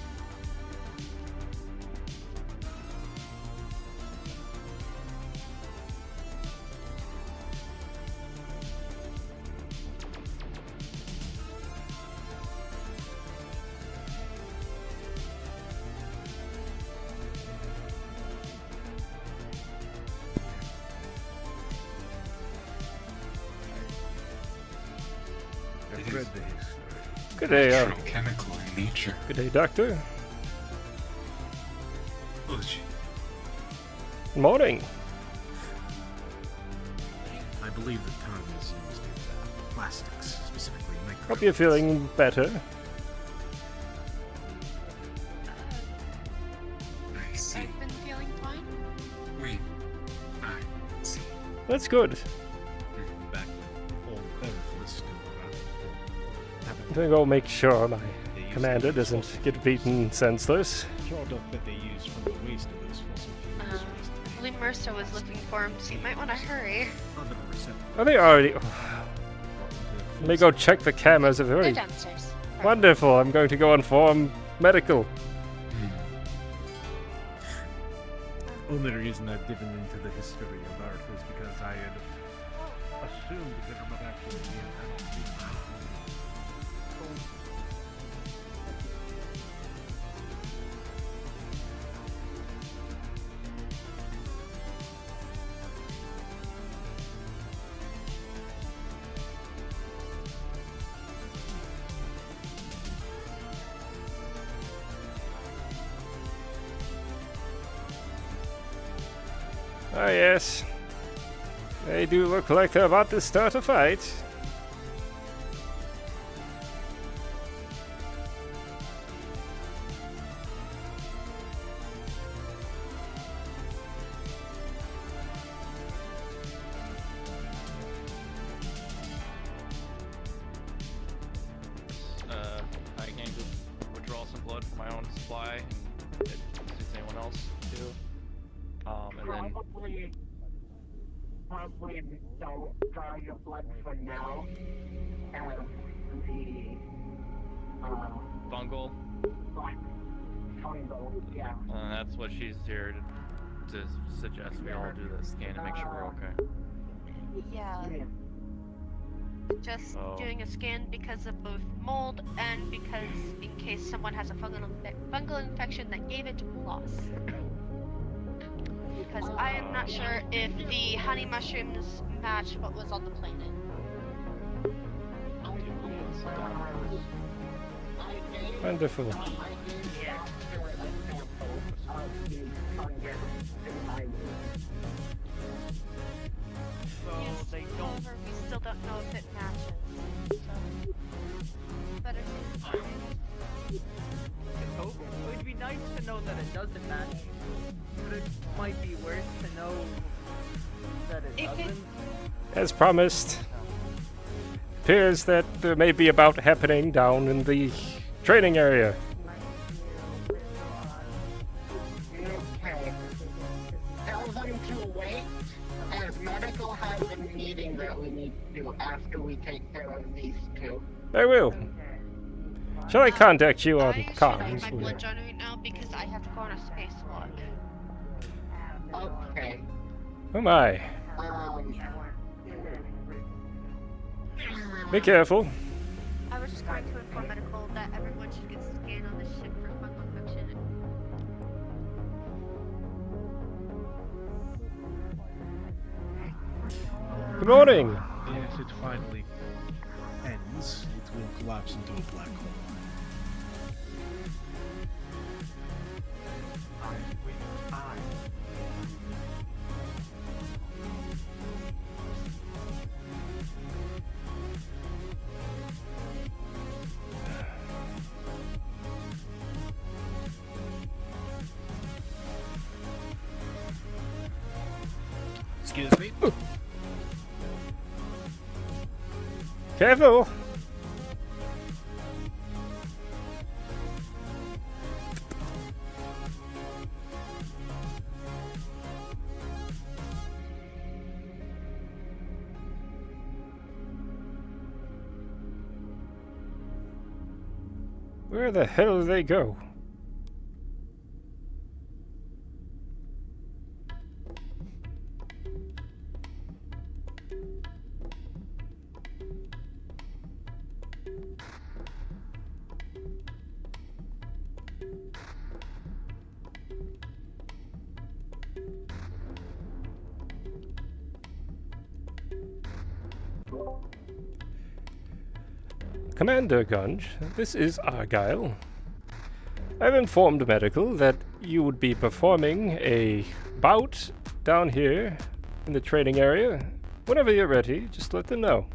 Good day, chemical in nature. Good day, Doctor. Morning. I believe the term is used in plastics, specifically micro. Hope you're feeling better. I see. I've been feeling fine. Wait. I see. That's good. Back when all Earth was still around. I'm gonna go make sure my commander doesn't get beaten senseless. Product that they use from the waste of those fossil fuels. I believe Mercer was looking for him, so you might want to hurry. Are they already? Let me go check the cameras. If They're downstairs. Wonderful. I'm going to go inform medical. Only reason I've given into the history of Earth is because I had assumed that it would actually be an Ah, yes. They do look like they're about to start a fight. I can just withdraw some blood from my own supply, and if it suits anyone else too. And then Probably don't draw your blood for now. fungal. Fungal, yeah. That's what she's here to suggest we all do the scan to make sure we're okay. Yeah. Just Oh. doing a scan because of both mold and because in case someone has a fungal infection that gave it loss. because I am not sure if the honey mushrooms match what was on the planet. Wonderful. So they don't. However, we still don't know if it matches. So, better to Hope. It would be nice to know that it doesn't match, but it might be worse to know that it doesn't. As promised, appears that there may be a bout happening down in the training area. Okay. Tell them to wait, as medical has a meeting that we need to do after we take care of these two. I will. Shall I contact you on I should comms? my blood journal right now because I have to go on a spacewalk. Okay. Oh my. Um, Be careful. I was just going to inform medical that everyone should get scanned on the ship for fungal infection. Good morning. If it finally ends, it will collapse into a black hole. Excuse me. Careful. Where the hell do they go? Commander Gunge, this is Argyll. I've informed medical that you would be performing a bout down here in the training area. Whenever you're ready, just let them know.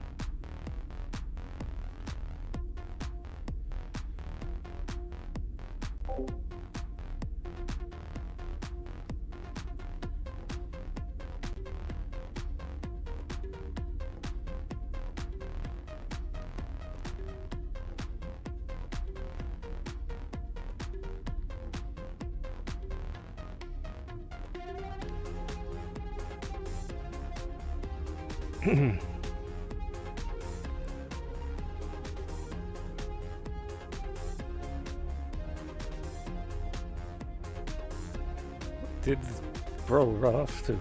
Did bro run off too?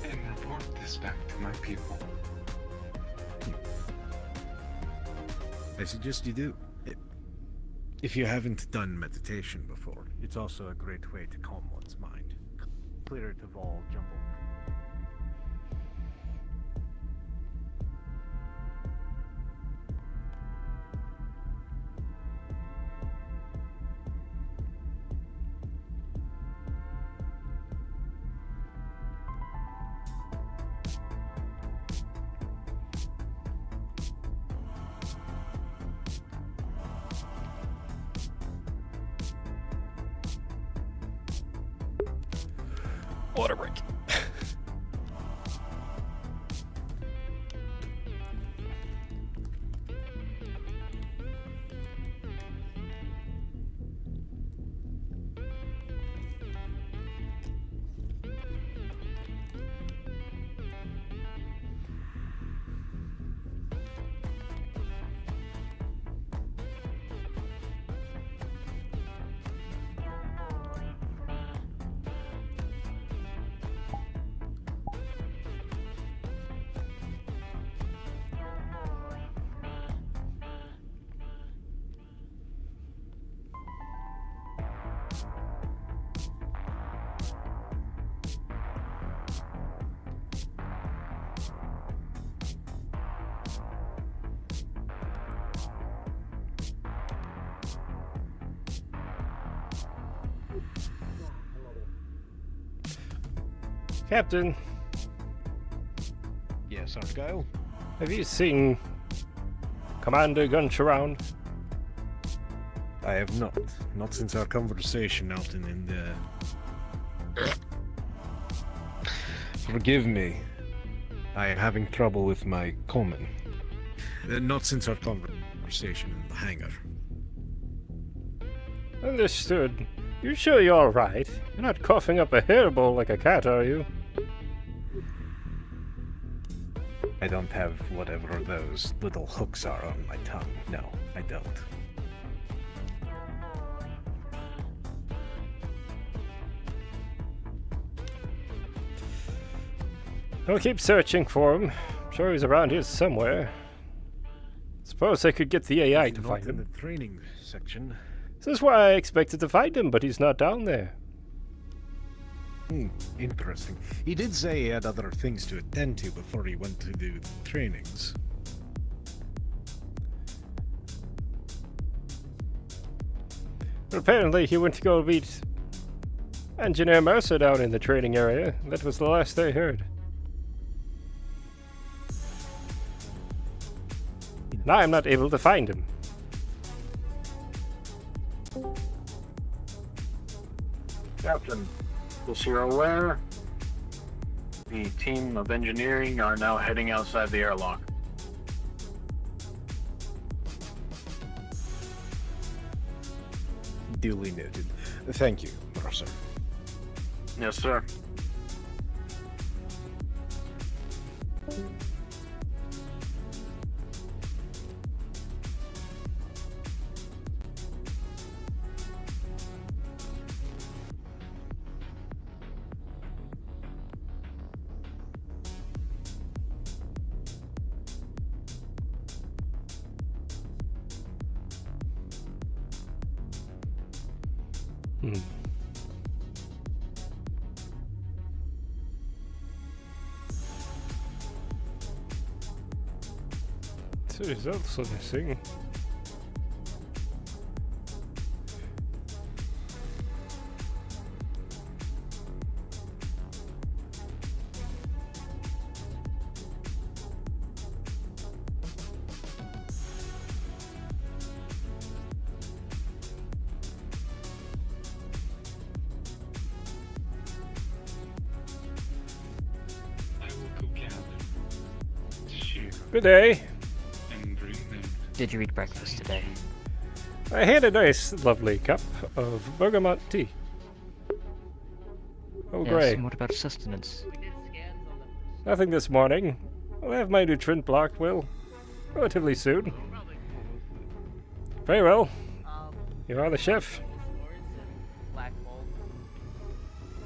And report this back to my people. I suggest you do. If you haven't done meditation before, it's also a great way to calm one's mind. Clear it of all jumble. Water break. Captain, Yes, Argyll? have you seen Commander Gunch around? I have not. Not since our conversation out in the... Forgive me. I am having trouble with my common. Not since our conversation in the hangar. Understood. You sure you're alright? You're not coughing up a hairball like a cat, are you? I don't have whatever those little hooks are on my tongue. No, I don't. I'll keep searching for him. I'm sure he's around here somewhere. Suppose I could get the AI to Not find in him. the training section. This is why I expected to find him, but he's not down there. Interesting. He did say he had other things to attend to before he went to do the trainings. But apparently he went to go meet Engineer Mercer down in the training area. That was the last I heard. Now I'm not able to find him. Captain, as you're aware, the team of engineering are now heading outside the airlock. Duly noted. Thank you, Mercer. Yes, sir. So he's also missing. I will go gather, shear, Good day. and bring them. Did you eat breakfast today? I had a nice, lovely cup of bergamot tea. Oh, Yes, great. and what about sustenance? Nothing this morning. I'll have my nutrient blocked, Will. Relatively soon. Very well. You are the chef.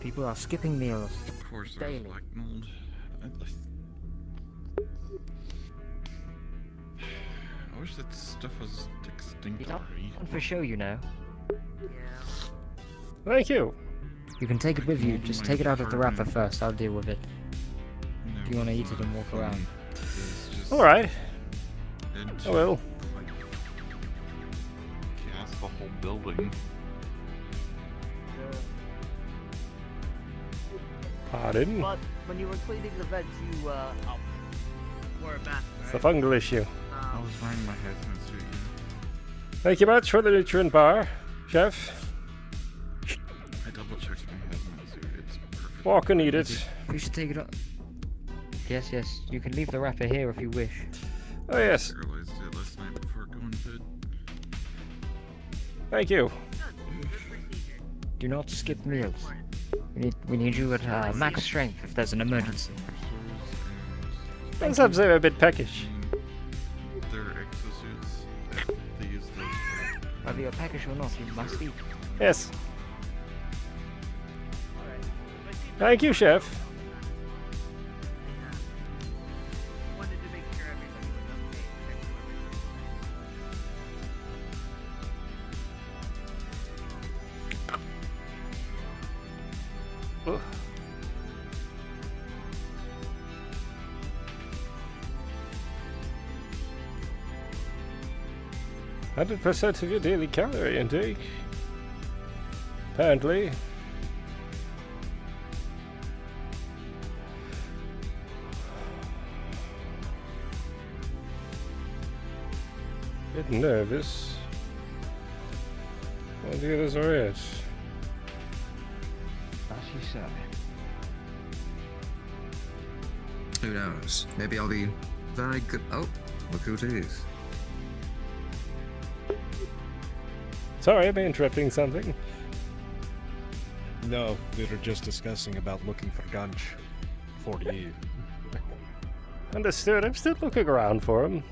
People are skipping meals Of course, there's daily. black mold. I wish that stuff was extinct He's not already. on for show, you know. Thank you. You can take it with you. Mold in Just my take it out of the wrapper apartment. first. I'll deal with it. No, Do you want to eat it's it and not walk fun. around? It's just Alright. it I will. like, gas the whole building. Pardon? But when you were cleaning the vents, you wore a mask, It's right? a fungal issue. I was wearing my hazmat suit. Thank you much for the nutrient bar, chef. I double checked my hazmat suit. It's perfect. Walk and eat it. We should take it off. Yes, yes. You can leave the wrapper here if you wish. Oh yes. I realized it last night before going to bed. Thank you. Do not skip meals. We need you at max strength if there's an emergency. Sometimes they're a bit peckish. Their exosuits, they use those. Whether you're peckish or not, you must eat. Yes. Thank you, Chef. Wanted to make sure everybody was Ugh. Okay. 100% of your daily calorie intake. Apparently. Bit nervous. Well, the others are it. As you say. Who knows? Maybe I'll be very good. Oh, look who it is. Sorry, am I interrupting something? No, we were just discussing about looking for Gunch for you. Understood. I'm still looking around for him.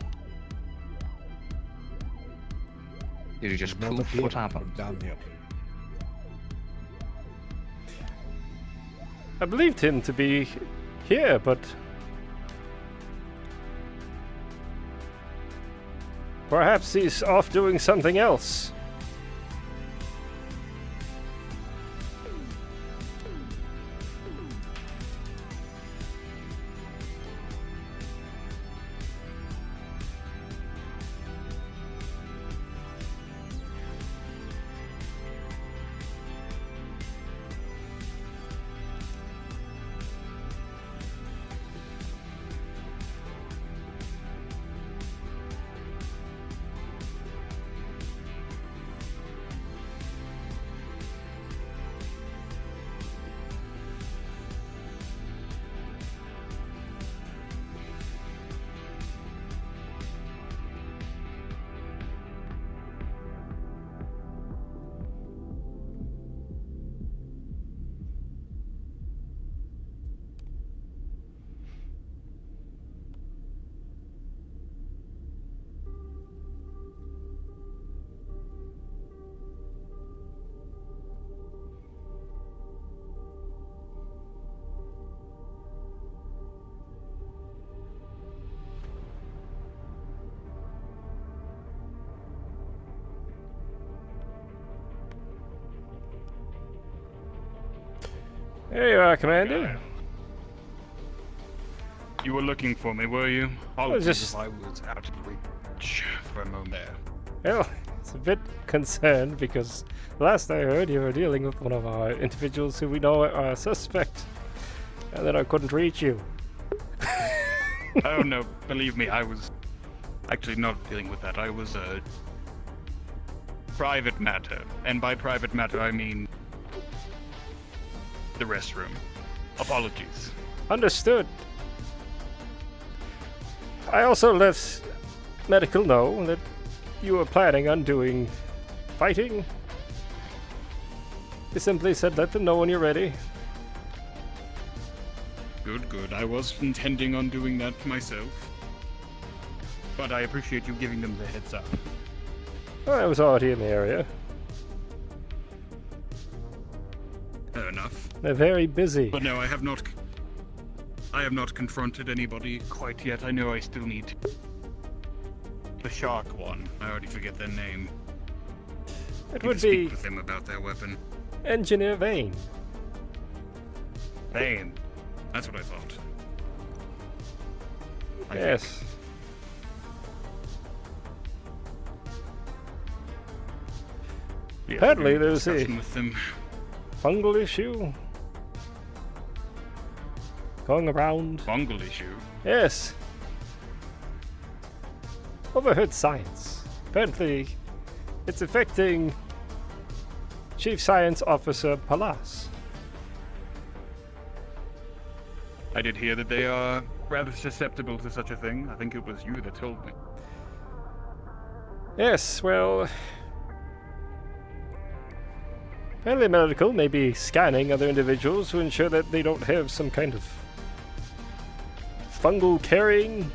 Did you just Not poof? appear What happened? down here. I believed him to be here, but perhaps he's off doing something else. There you are, Commander. You were looking for me, were you? was just- If I was out of reach for a moment there. Well, it's a bit concerned because last I heard you were dealing with one of our individuals who we know are a suspect, and then I couldn't reach you. Oh no, believe me, I was actually not dealing with that. I was a private matter, and by private matter I mean the restroom. Apologies. Understood. I also let medical know that you were planning on doing fighting. He simply said let them know when you're ready. Good, good. I was intending on doing that myself. But I appreciate you giving them the heads up. Well, I was already in the area. Fair enough. They're very busy. But no, I have not confronted anybody quite yet. I know I still need the shark one. I already forget their name. It Need would to be speak with them about their weapon. Engineer Vane. Vane. That's what I thought. I Yes. think. Yes, Apparently I've been in there's a discussion with them. fungal issue going around. Fungal issue? Yes. Overheard science. Apparently, it's affecting Chief Science Officer Palas. I did hear that they are rather susceptible to such a thing. I think it was you that told me. Yes, well... apparently medical may be scanning other individuals to ensure that they don't have some kind of fungal carrying.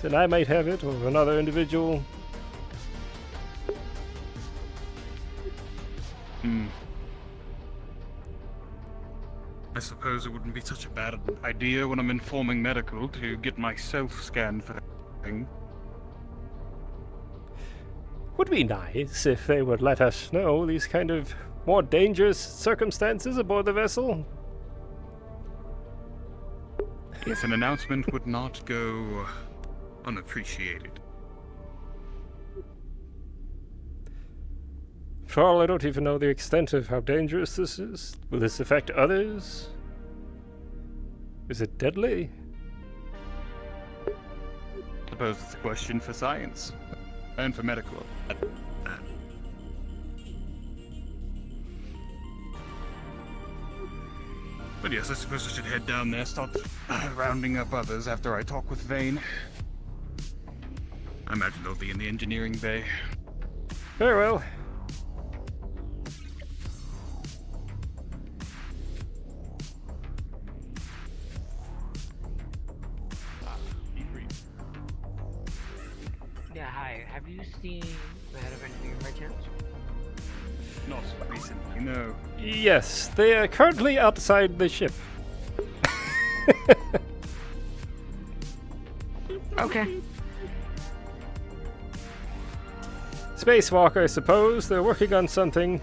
Then I might have it, or another individual. I suppose it wouldn't be such a bad idea when I'm informing medical to get myself scanned for anything. Would be nice if they would let us know these kind of more dangerous circumstances aboard the vessel. Yes, an announcement would not go unappreciated. For all, I don't even know the extent of how dangerous this is. Will this affect others? Is it deadly? Suppose it's a question for science. And for medical. But yes, I suppose I should head down there, start rounding up others after I talk with Vane. I imagine they'll be in the engineering bay. Very well. Yeah, hi. Have you seen the head of engineering by chance? Not recently, no. Yes, they are currently outside the ship. Okay. Spacewalk, I suppose. They're working on something.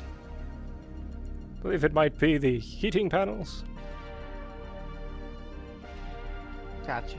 Believe it might be the heating panels. Gotcha.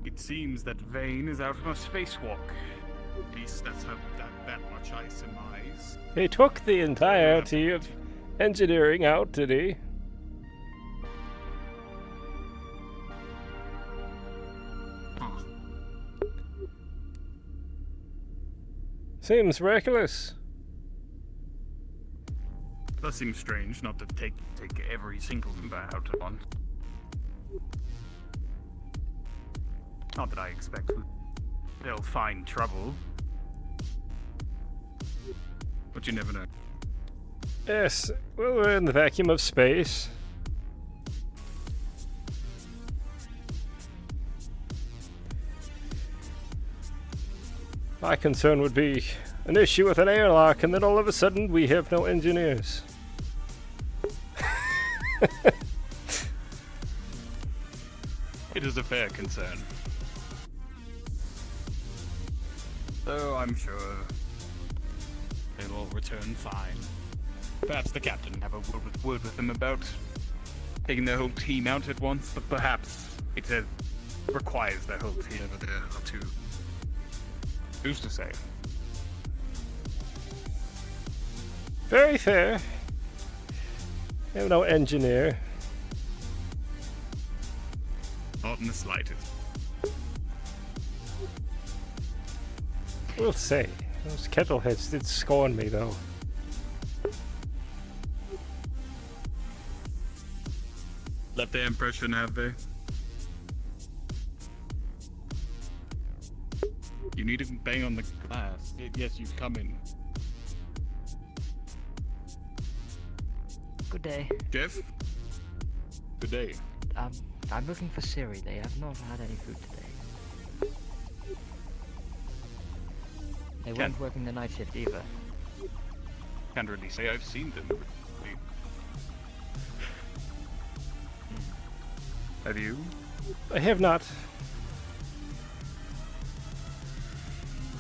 It seems that Vane is out on a spacewalk. At least that's that much I surmise. He took the entirety of engineering out, did he? Huh. Seems reckless. That seems strange, not to take every single member out at once. Not that I expect they'll find trouble. But you never know. Yes, well, we're in the vacuum of space. My concern would be an issue with an airlock, and then all of a sudden we have no engineers. It is a fair concern. Though I'm sure they'll all return fine. Perhaps the captain have a word with them about taking their whole team out at once, but perhaps it requires their whole team over there or two. Who's to say? Very fair. I'm no engineer. Not in the slightest. We'll say. Those kettleheads did scorn me, though. Left their impression, have they? You need to bang on the glass. Yes, you come in. Good day. Jeff? Good day. I'm looking for Siri. They have not had any food today. They weren't working the night shift either. Can't really say I've seen them. Have you? I have not.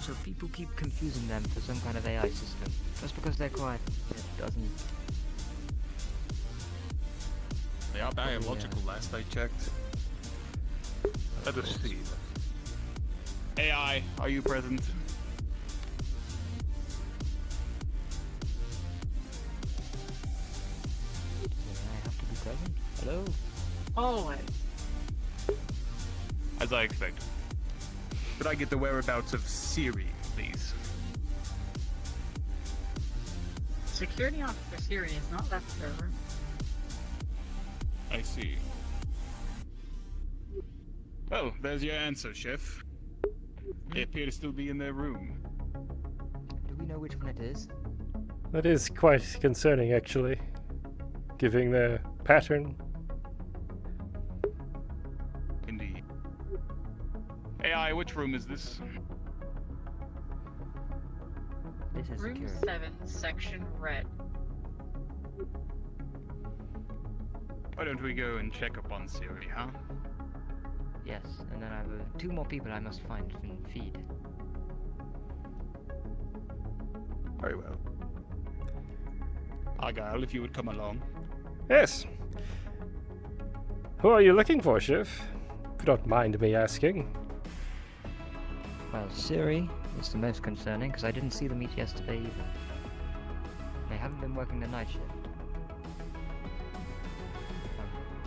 So people keep confusing them for some kind of AI system. Just because they're quiet, it doesn't... They are biological, last I checked. Let us see. AI, are you present? I have to be present? Hello? Always. As I expected. Could I get the whereabouts of Siri, please? Security Officer Siri is not left server. I see. Well, there's your answer, Chef. They appear to still be in their room. Do we know which one it is? That is quite concerning, actually. Given the pattern. Indeed. AI, which room is this? This is Room security. 7, section red. Why don't we go and check up on Siri, huh? Yes, and then I have 2 more people I must find and feed. Very well. Argyll, if you would come along. Yes. Who are you looking for, Chef? If you don't mind me asking. Well, Siri is the most concerning, because I didn't see them eat yesterday either. They haven't been working the night shift.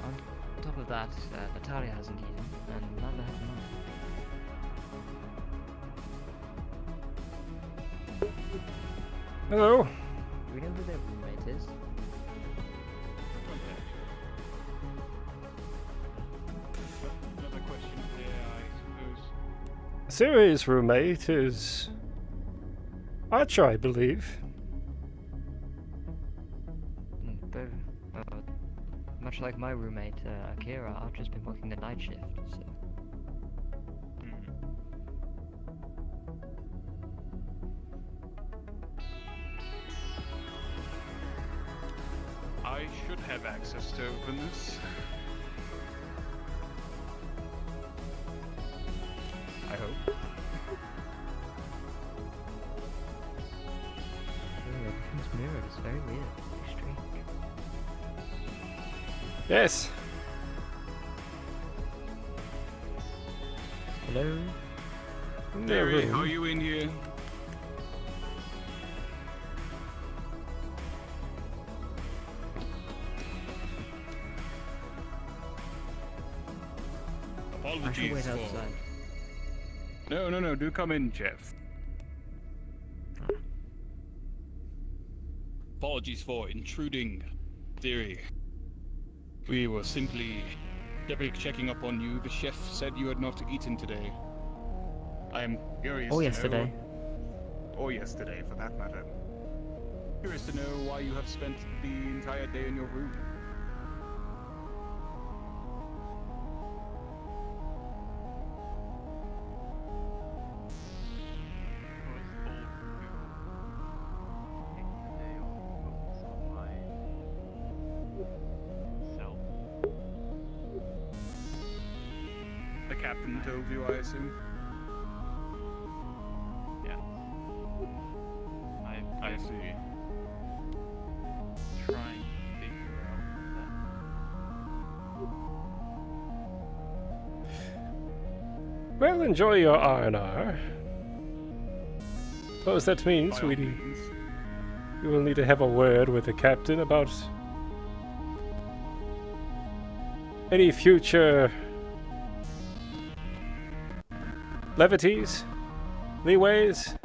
On top of that, Natalia hasn't eaten, and neither has mine. Hello. Do we know who their roommate is? Another question there, I suppose. Siri's roommate is Archer, I believe. But, much like my roommate, Akira, Archer's been working the night shift, so... I should have access to open this. I hope. Everything's mirrored, it's very weird, very strange. Yes. Hello? Mary, how are you in here? I should wait Apologies for... outside. No, do come in, Jeff. Apologies for intruding, Theory. We were simply checking up on you. The chef said you had not eaten today. I am curious Or to yesterday. know... Or yesterday, for that matter. Curious to know why you have spent the entire day in your room. The captain told you, I assume? Yeah. I see. Trying to figure out that. Well, enjoy your R&R. What does that mean, By all sweetie? means. We will need to have a word with the captain about any future levities, leeways.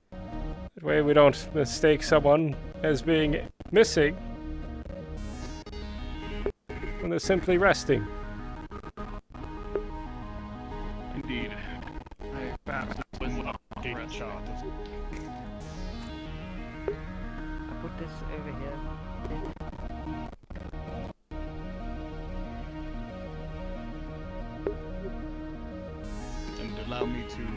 That way we don't mistake someone as being missing when they're simply resting. Indeed. Perhaps this was an updated chart. I put this over here. And allow me to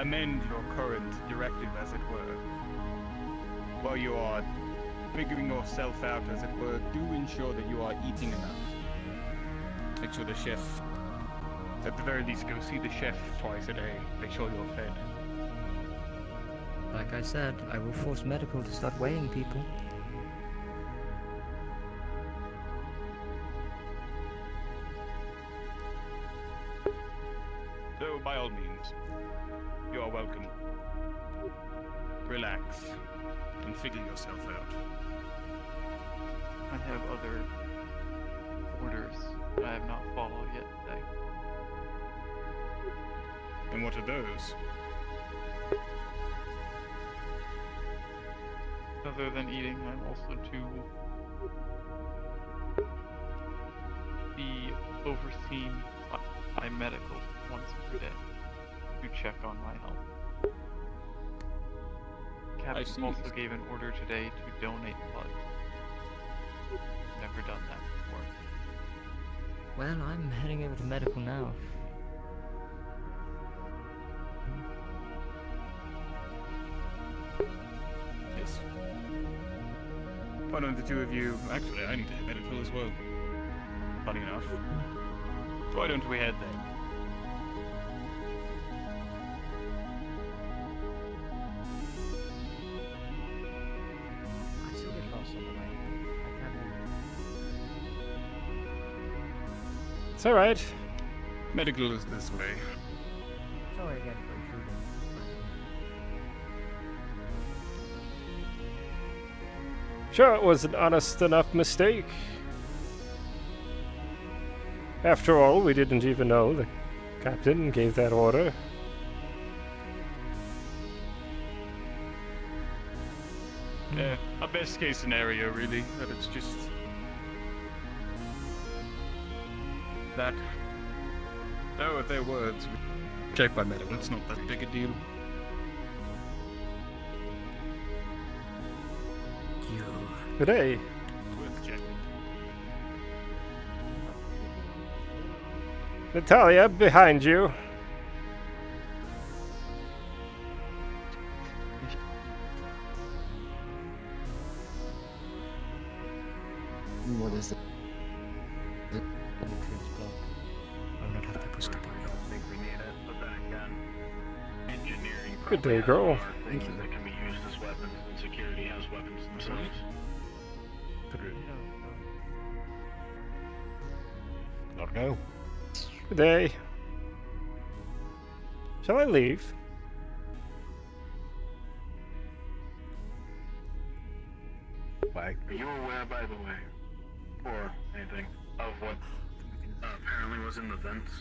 amend your current directive, as it were. While you are figuring yourself out, as it were, do ensure that you are eating enough. Make sure the chef, at the very least, go see the chef twice a day. Make sure you're fed. Like I said, I will force medical to start weighing people. So, by all means, you are welcome. Relax and figure yourself out. I have other orders that I have not followed yet today. And what are those? Other than eating, I'm also to be overseen by medical once per day to check on my health. Captain also gave an order today to donate blood. Never done that before. Well, I'm heading over to medical now. Yes. Why don't the two of you... Actually, I need to head medical as well. Funny enough. Why don't we head then? I still get lost on the way. I can't It's alright. Medical is this way. Sorry again for intruding. Sure, it was an honest enough mistake. After all, we didn't even know the captain gave that order. Yeah, a best case scenario, really. That it's just... that... Oh, if their words. Check by medical, it's not that big a deal. Good day. Worth checking. Natalia, behind you. What is it? I will not have people stopping me. think we need it, but then again, engineering Good day, probably has girl. a lot of things that can be used as weapons, and security has weapons themselves. Not go. Good day. Shall I leave? Why? Are you aware, by the way, or anything, of what apparently was in the vents?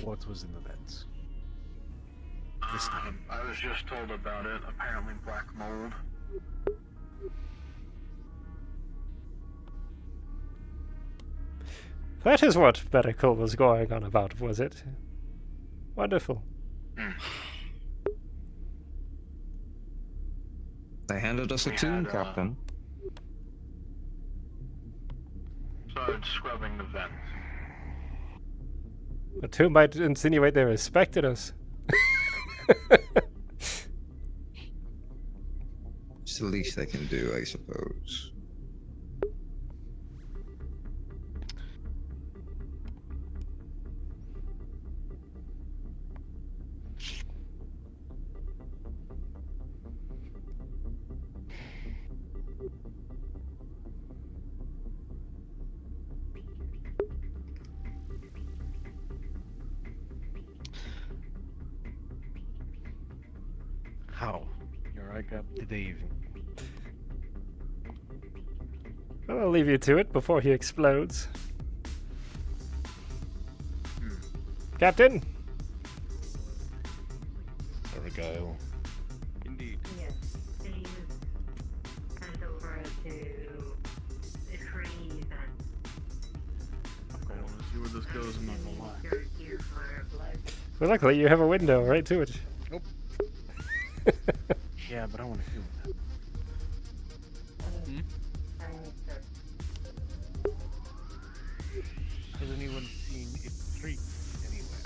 What was in the vents? I was just told about it. Apparently black mold. That is what medical was going on about, was it? Wonderful. They handed us a We tune, had, Captain. Started scrubbing the vents. The two might insinuate they respected us. It's the least they can do, I suppose. How? Strike up to Dave. Well, I'll leave you to it before he explodes. Captain? Argyll. Indeed. Yes, please hand over to the trees and I want to see where this goes, I'm not gonna lie. your gear for blood. Well, luckily you have a window right to it. Nope. Yeah, but I want to feel that. Has anyone seen a tree anywhere?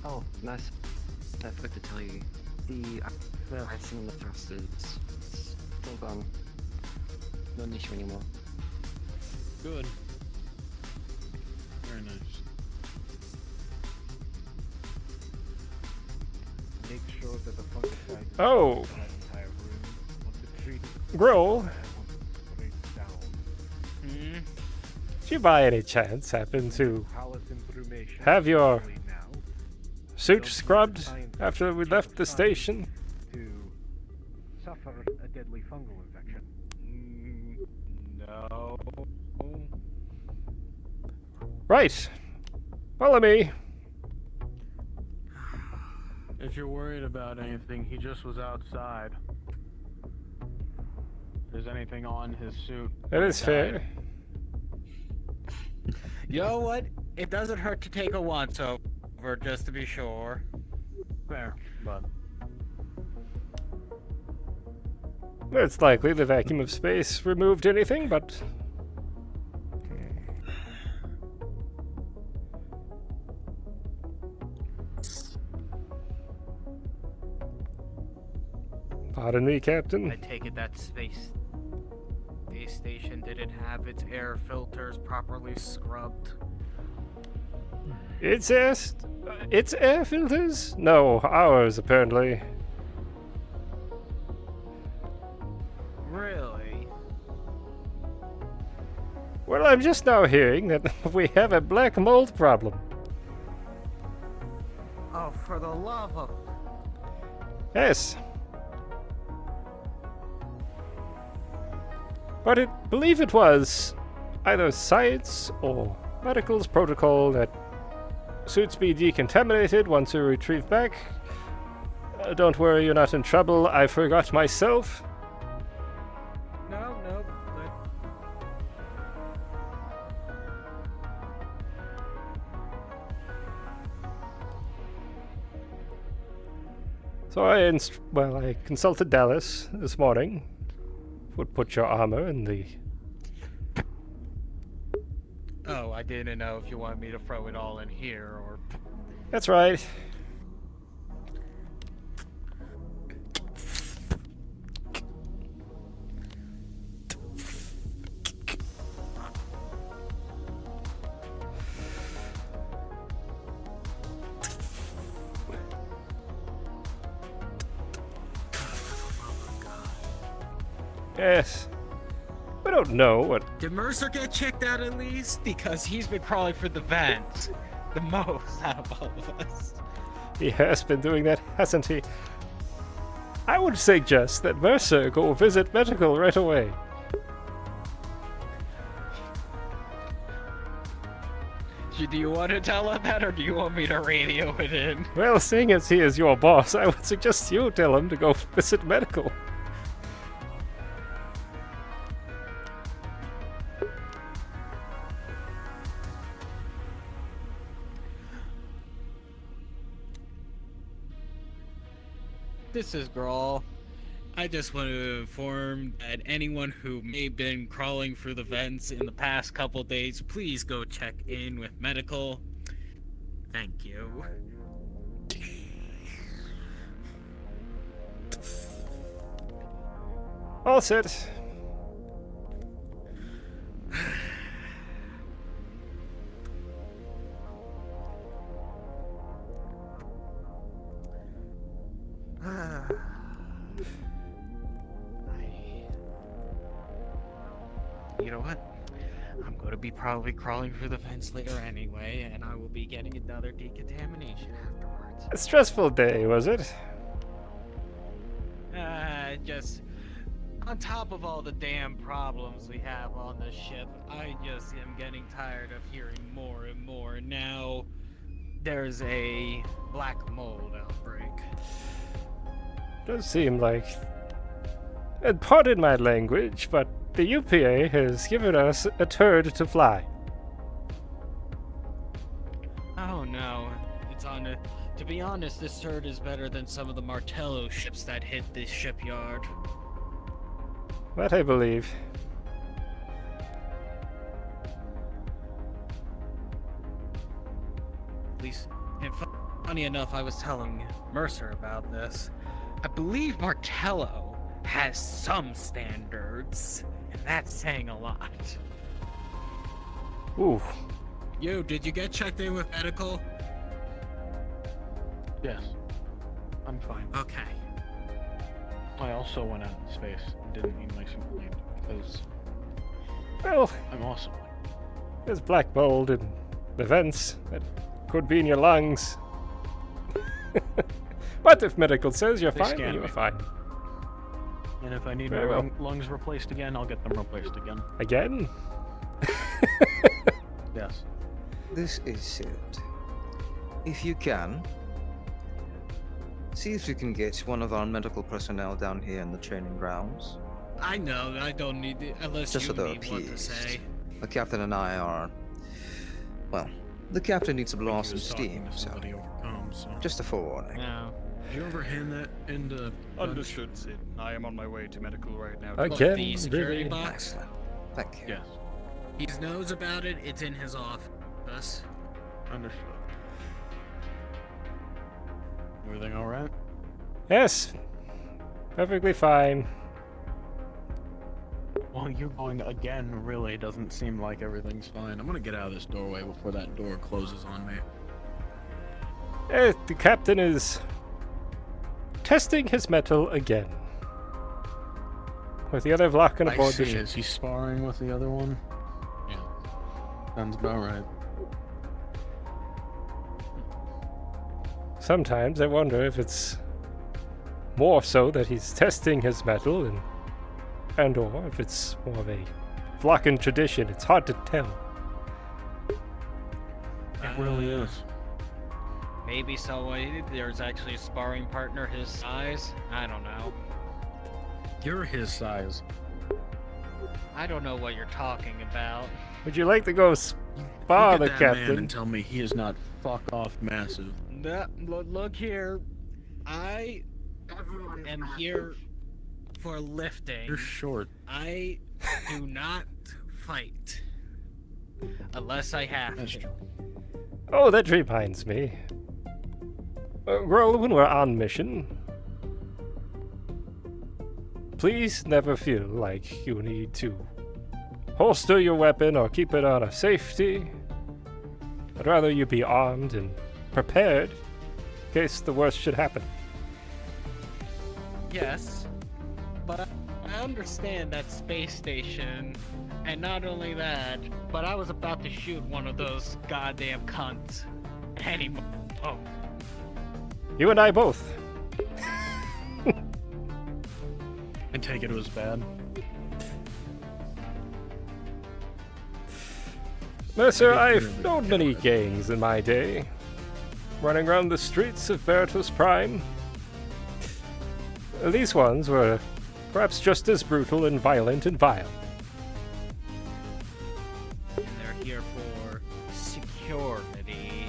Oh, nice. I forgot to tell you. The pricing on the thrust is still gone. Not an issue anymore. Good. Very nice. Make sure that the fungicide Oh. is that entire room. Once the tree Grohl, breaks down. did you by any chance happen to Palace information have your only now suit scrubbed after we left the station? to suffer a deadly fungal infection. No. Right. Follow me. If you're worried about anything, he just was outside. If there's anything on his suit. That is fair. You know what? It doesn't hurt to take a once over just to be sure. Fair, but It's likely the vacuum of space removed anything, but pardon me, Captain. I take it that space station didn't have its air filters properly scrubbed. It's air filters? No, ours apparently. Really? Well, I'm just now hearing that we have a black mold problem. Oh, for the love of... Yes. But I believe it was either science or medical's protocol that suits be decontaminated once you're retrieved back. Don't worry, you're not in trouble. I forgot myself. No. So I consulted Dallas this morning. Would put your armor in the... Oh, I didn't know if you wanted me to throw it all in here or... That's right. Yes. We don't know what... Did Mercer get checked out at least? Because he's been crawling for the vent the most out of all of us. He has been doing that, hasn't he? I would suggest that Mercer go visit medical right away. Do you want to tell him that, or do you want me to radio it in? Well, seeing as he is your boss, I would suggest you tell him to go visit medical. This is Grawl. I just want to inform that anyone who may have been crawling through the vents in the past couple days, please go check in with medical. Thank you. All set. You know what? I'm going to be probably crawling through the vents later anyway, and I will be getting another decontamination afterwards. A stressful day, was it? Just on top of all the damn problems we have on the ship, I just am getting tired of hearing more and more. Now there's a black mold outbreak. Does seem like... And pardon my language, but the UPA has given us a turd to fly. Oh no, it's on a... To be honest, this turd is better than some of the Martello ships that hit this shipyard. That I believe. At least, and funny enough, I was telling Mercer about this. I believe Martello has some standards, and that's saying a lot. Ooh. Yo, did you get checked in with medical? Yes. I'm fine. Okay. I also went out in space and didn't need my suit cleaned because Well, I'm awesome. there's black mold in the vents that could be in your lungs. But if medical says you're They fine, then scanned you're me. fine. And if I need Very my well. lungs replaced again, I'll get them replaced again. Again? Yes. This is Sid. If you can, see if you can get one of our medical personnel down here in the training grounds. I know, I don't need it, unless Just so you they're need what to appeased. say. The captain and I are... Well, the captain needs to blow off some was talking steam, to so... somebody overcome, so... Just a forewarning. No. Did you ever hand that into... Understood, Sid. I am on my way to medical right now. Again? The security Really? box? Excellent. Thank you. Yes. He knows about it, it's in his office. Understood. Everything alright? Yes. Perfectly fine. Well, you going again really doesn't seem like everything's fine. I'm gonna get out of this doorway before that door closes on me. The captain is testing his metal again. With the other Vlakan I aboard the see. ship. Is he sparring with the other one? Yeah. Sounds about right. Sometimes I wonder if it's more so that he's testing his metal and or if it's more of a Vlakan tradition. It's hard to tell. It really is. Maybe there's actually a sparring partner his size? I don't know. You're his size. I don't know what you're talking about. Would you like to go spar Look the at that man captain? and tell me he is not fuck off massive. Look here. I am here for lifting. You're short. I do not fight. Unless I have That's to. true. Oh, that reminds me. Well, when we're on mission, please never feel like you need to holster your weapon or keep it on a safety. I'd rather you be armed and prepared in case the worst should happen. Yes, but I understand that space station, and not only that, but I was about to shoot one of those goddamn cunts any moment. You and I both. I take it was bad. Mercer, I've known many gangs in my day, running around the streets of Veritas Prime. These ones were perhaps just as brutal and violent and vile. And they're here for security,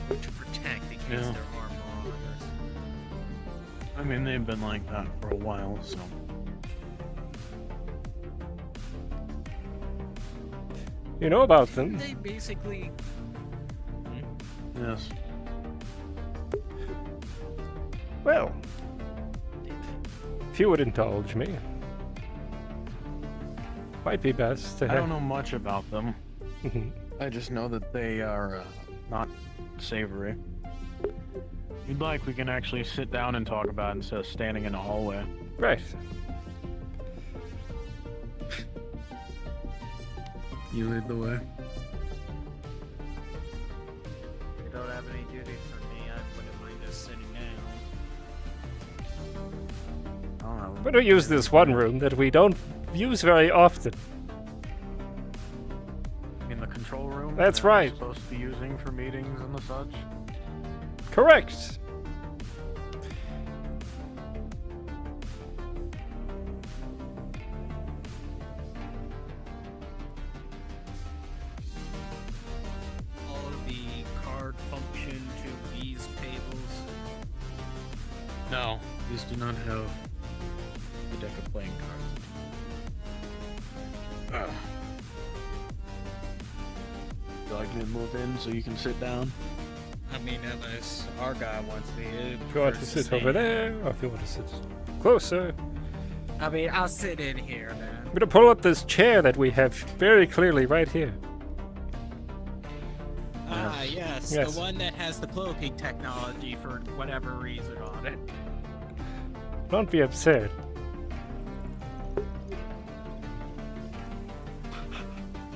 to protect against Yeah. their armed marauders. I mean, they've been like that for a while, so. You know about them. They basically... Yes. Well, if you would indulge me, might be best to I don't know much about them. Mhm. I just know that they are not savory. If you'd like, we can actually sit down and talk about it instead of standing in a hallway. Right. You lead the way. If you don't have any duties for me, I wouldn't mind just sitting down. Better use this one room that we don't use very often. In the control room? That's that right. We're supposed to be using for meetings and the such? Correct. All of the card function to these tables. No, these do not have the deck of playing cards. Would you like me to move in so you can sit down? I mean, unless our guy wants me. If you want to sit over there, or if you want to sit closer. I mean, I'll sit in here, man. I'm gonna pull up this chair that we have very clearly right here. Ah, yes, Yes. the one that has the cloaking technology for whatever reason on it. Don't be upset.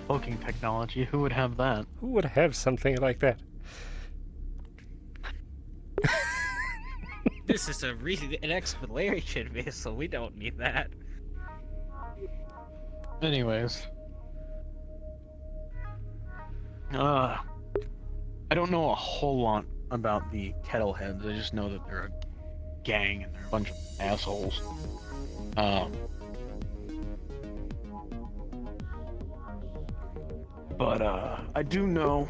Cloaking technology, who would have that? Who would have something like that? This is an exploration vessel. We don't need that. Anyways. I don't know a whole lot about the Kettleheads. I just know that they're a gang and they're a bunch of assholes. But I do know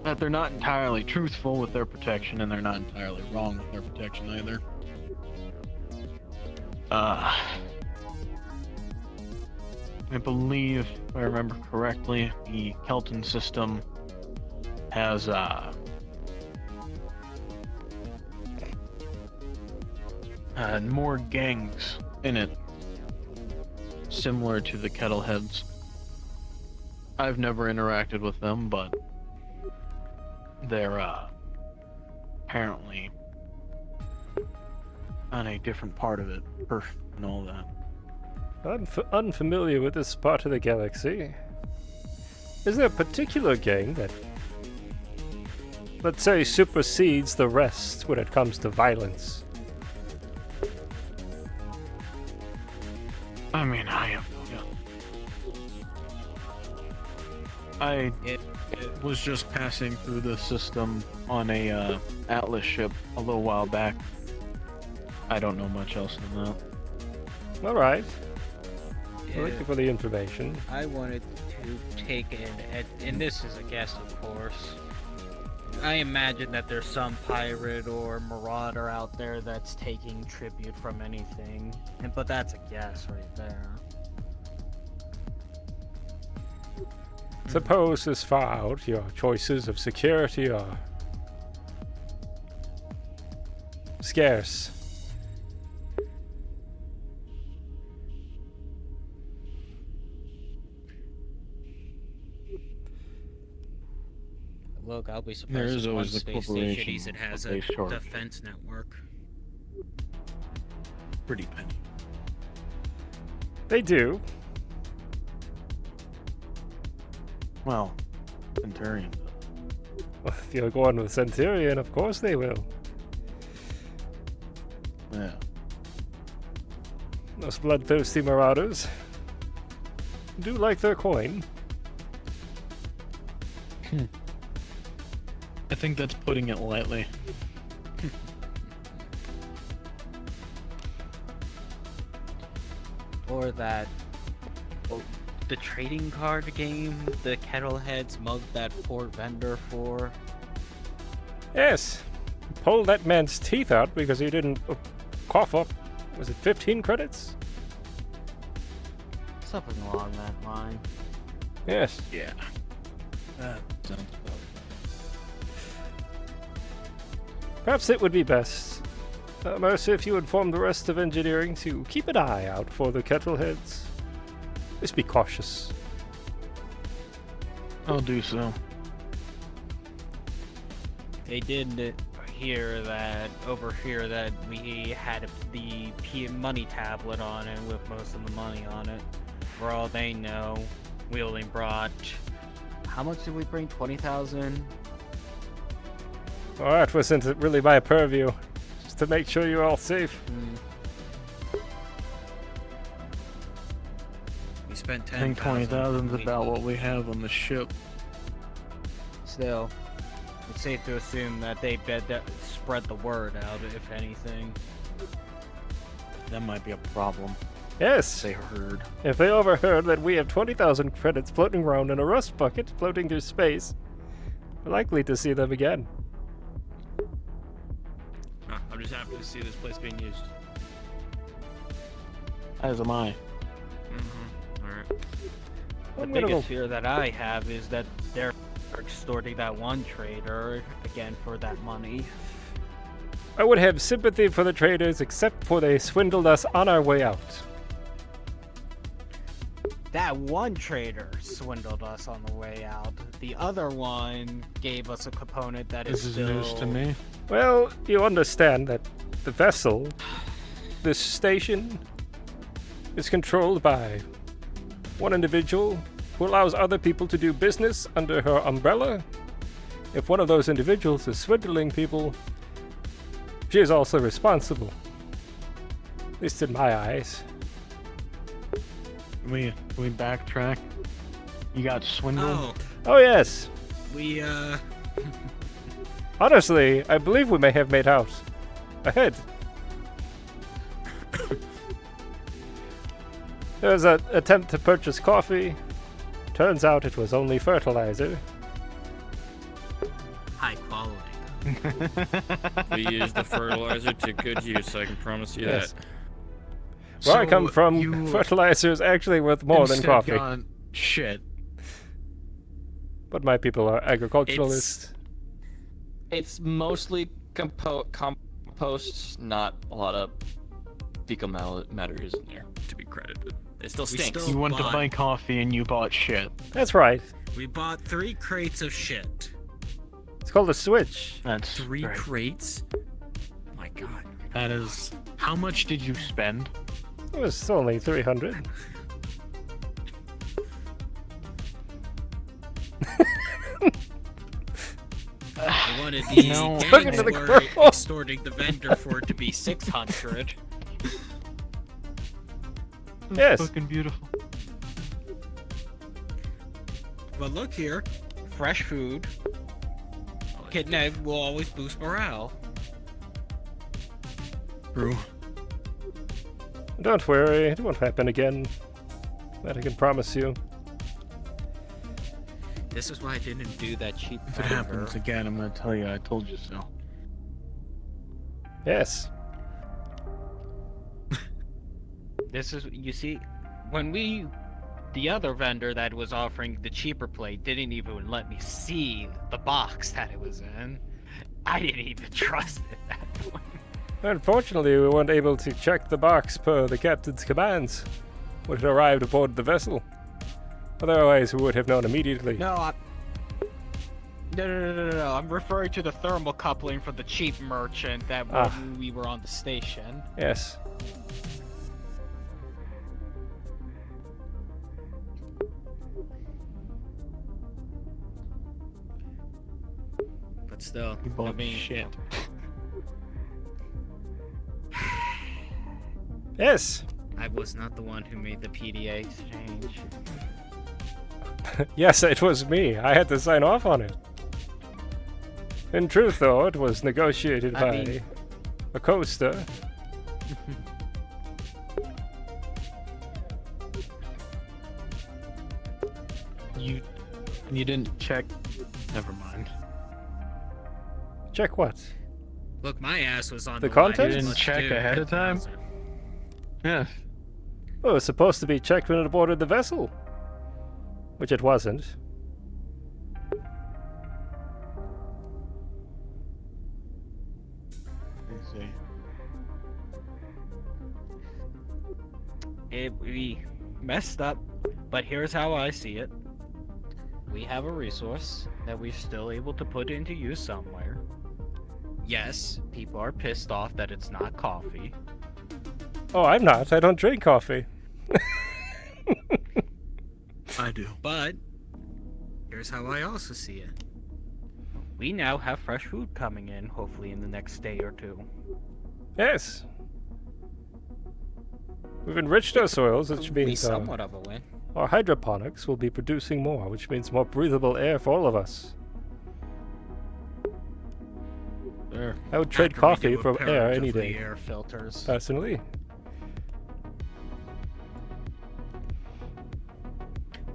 that they're not entirely truthful with their protection, and they're not entirely wrong with their protection either. I believe, if I remember correctly, the Kelton system has more gangs in it, similar to the Kettleheads. I've never interacted with them, but they're apparently on a different part of it, Perth and all that. I'm unfamiliar with this part of the galaxy. Is there a particular gang that, let's say, supersedes the rest when it comes to violence? I mean, I have no idea. I was just passing through the system on a Atlas ship a little while back. I don't know much else than that. All right. Yeah. Thank you for the information. I wanted to take in, and this is a guess, of course. I imagine that there's some pirate or marauder out there that's taking tribute from anything, but that's a guess right there. Suppose this far out, your choices of security are scarce. Look, I'll be There surprised is if one always the space corporation station isn't has a they short. defense network. Pretty penny. They do. Well, Centurion. Well, if you're going with Centurion, of course they will. Yeah. Those bloodthirsty marauders do like their coin. I think that's putting it lightly. Or that the trading card game the Kettleheads mugged that poor vendor for. Yes. Pulled that man's teeth out because he didn't cough up. Was it 15 credits? Something along that line. Yes. Yeah. That sounds about Perhaps it would be best, Mercer, if you inform the rest of engineering to keep an eye out for the Kettleheads. Just be cautious. I'll do so. They did overhear that we had the money tablet on it with most of the money on it. For all they know, We only brought. How much did we bring? 20,000? Oh, that wasn't really my purview. Just to make sure you're all safe. We spent I think 10,000. 20,000 is about what we have on the ship. Still, it's safe to assume that they spread the word out, if anything. That might be a problem. Yes. They heard. If they overheard that we have 20,000 credits floating around in a rust bucket floating through space, we're likely to see them again. I'm just happy to see this place being used. As am I. Alright. The biggest fear that I have is that they're extorting that one trader again for that money. I would have sympathy for the traders, except for they swindled us on our way out. That one trader swindled us on the way out. The other one gave us a component that This is is news to me. Well, you understand that the vessel, this station, is controlled by one individual who allows other people to do business under her umbrella. If one of those individuals is swindling people, she is also responsible. At least in my eyes. Can we backtrack? You got swindled? Oh yes. We, Honestly, I believe we may have made out ahead. There was an attempt to purchase coffee. Turns out it was only fertilizer. High quality. We used the fertilizer to good use, I can promise you Yes. that. Where I So come from, you fertilizer is actually worth more than instead coffee. gone, shit. But my people are agriculturalists. It's mostly compost, not a lot of fecal matter is in there, to be credited. It still stinks. You went to buy coffee and you bought shit. That's right. We bought 3 crates of shit. It's called a switch. That's 3 great. crates? Oh my god. That is. How much did you spend? It was only 300. I wanted the No. Look gangs into the were girl. extorting the vendor for it to be 600. Yes. Fucking beautiful. But look here, fresh food. Kidnap will always boost morale. True. Don't worry, it won't happen again. That I can promise you. This is why I didn't do that cheap If it vendor. happens again, I'm gonna tell you I told you so. Yes. This is, you see, when the other vendor that was offering the cheaper plate didn't even let me see the box that it was in. I didn't even trust it at that point. Unfortunately, we weren't able to check the box per the captain's commands when it arrived aboard the vessel. Otherwise, we would have known immediately. No, No. I'm referring to the thermal coupling for the cheap merchant that when we were on the station. Yes. But still, You bought shit. Yes. I was not the one who made the PDA exchange. Yes, it was me. I had to sign off on it. In truth, though, it was negotiated by a coaster. You didn't check. Never mind. Check what? Look, my ass was on The line. content? You didn't check ahead of time? Yeah. Well, it was supposed to be checked when it boarded the vessel. Which it wasn't. Let's see. We messed up, but here's how I see it. We have a resource that we're still able to put into use somewhere. Yes, people are pissed off that it's not coffee. Oh, I'm not. I don't drink coffee. I do. But here's how I also see it. We now have fresh food coming in, hopefully in the next day or two. Yes. We've enriched our soils, which Be means somewhat of a win. our hydroponics will be producing more, which means more breathable air for all of us. There. I would trade After we coffee do a for air purge any of the day. air filters. Personally.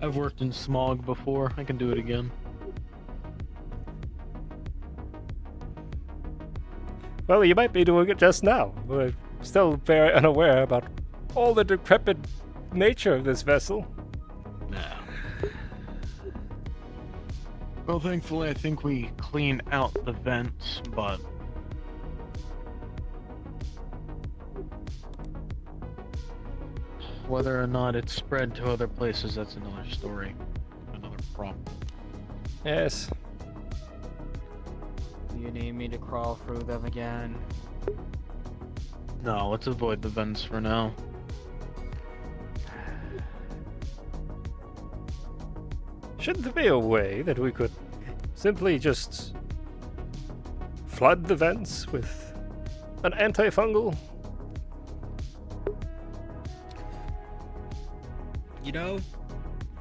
I've worked in smog before. I can do it again. Well, you might be doing it just now. We're still very unaware about all the decrepit nature of this vessel. Well, thankfully, I think we cleaned out the vents, but whether or not it's spread to other places, that's another story. Another problem. Yes. You need me to crawl through them again? No, let's avoid the vents for now. Shouldn't there be a way that we could simply just flood the vents with an antifungal? You know,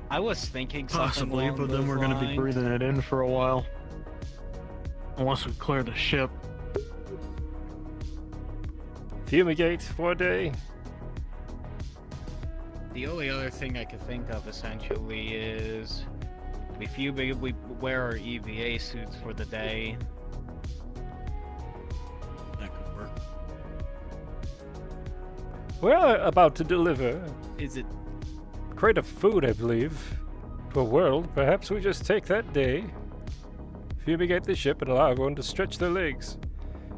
I was thinking something Possibly, along but then those we're gonna be lines. breathing it in for a while. Unless we clear the ship. Fumigate for a day? The only other thing I could think of essentially is we wear our EVA suits for the day. That could work. We're about to deliver Is it a crate of food, I believe, to a world. Perhaps we just take that day, fumigate the ship, and allow everyone to stretch their legs,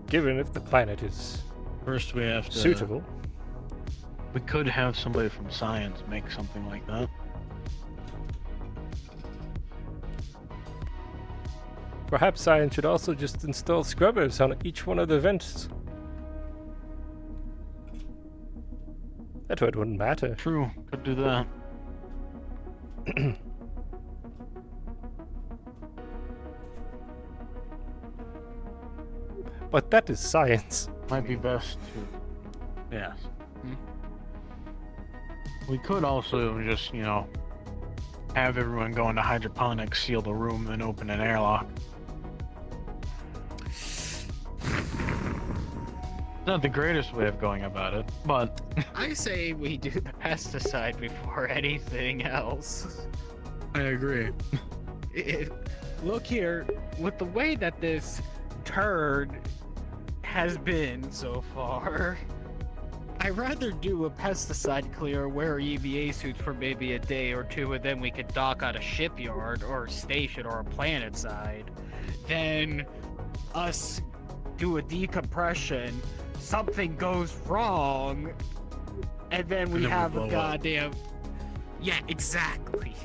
given if the planet is First, we have to. suitable. We could have somebody from science make something like that. Perhaps science should also just install scrubbers on each one of the vents. That way it wouldn't matter. True, could do that. But that is science. Might be best to. Yes. We could also just, have everyone go into hydroponics, seal the room, then open an airlock. Not the greatest way of going about it, but I say we do the pesticide before anything else. I agree. Look here, with the way that this turd has been so far, I'd rather do a pesticide clear, wear EVA suits for maybe a day or two, and then we could dock at a shipyard or a station or a planet side, than us do a decompression, something goes wrong, and then we have a goddamn... Yeah, exactly.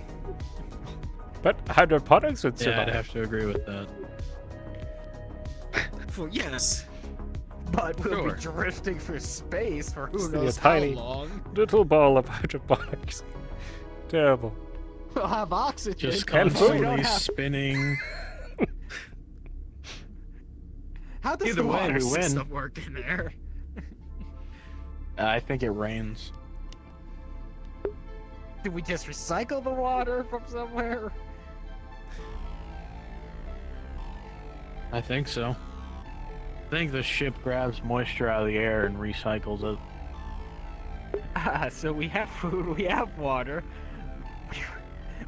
But hydroponics would yeah, survive. I'd have to agree with that. Well, yes. But we'll be drifting through space for who knows a how tiny long. little ball of hydroponics. Terrible. We'll have oxygen. Just but we don't constantly have- spinning. How does Either the way, water we win. system work in there? I think it rains. Do we just recycle the water from somewhere? I think so. I think the ship grabs moisture out of the air and recycles it. So we have food, we have water.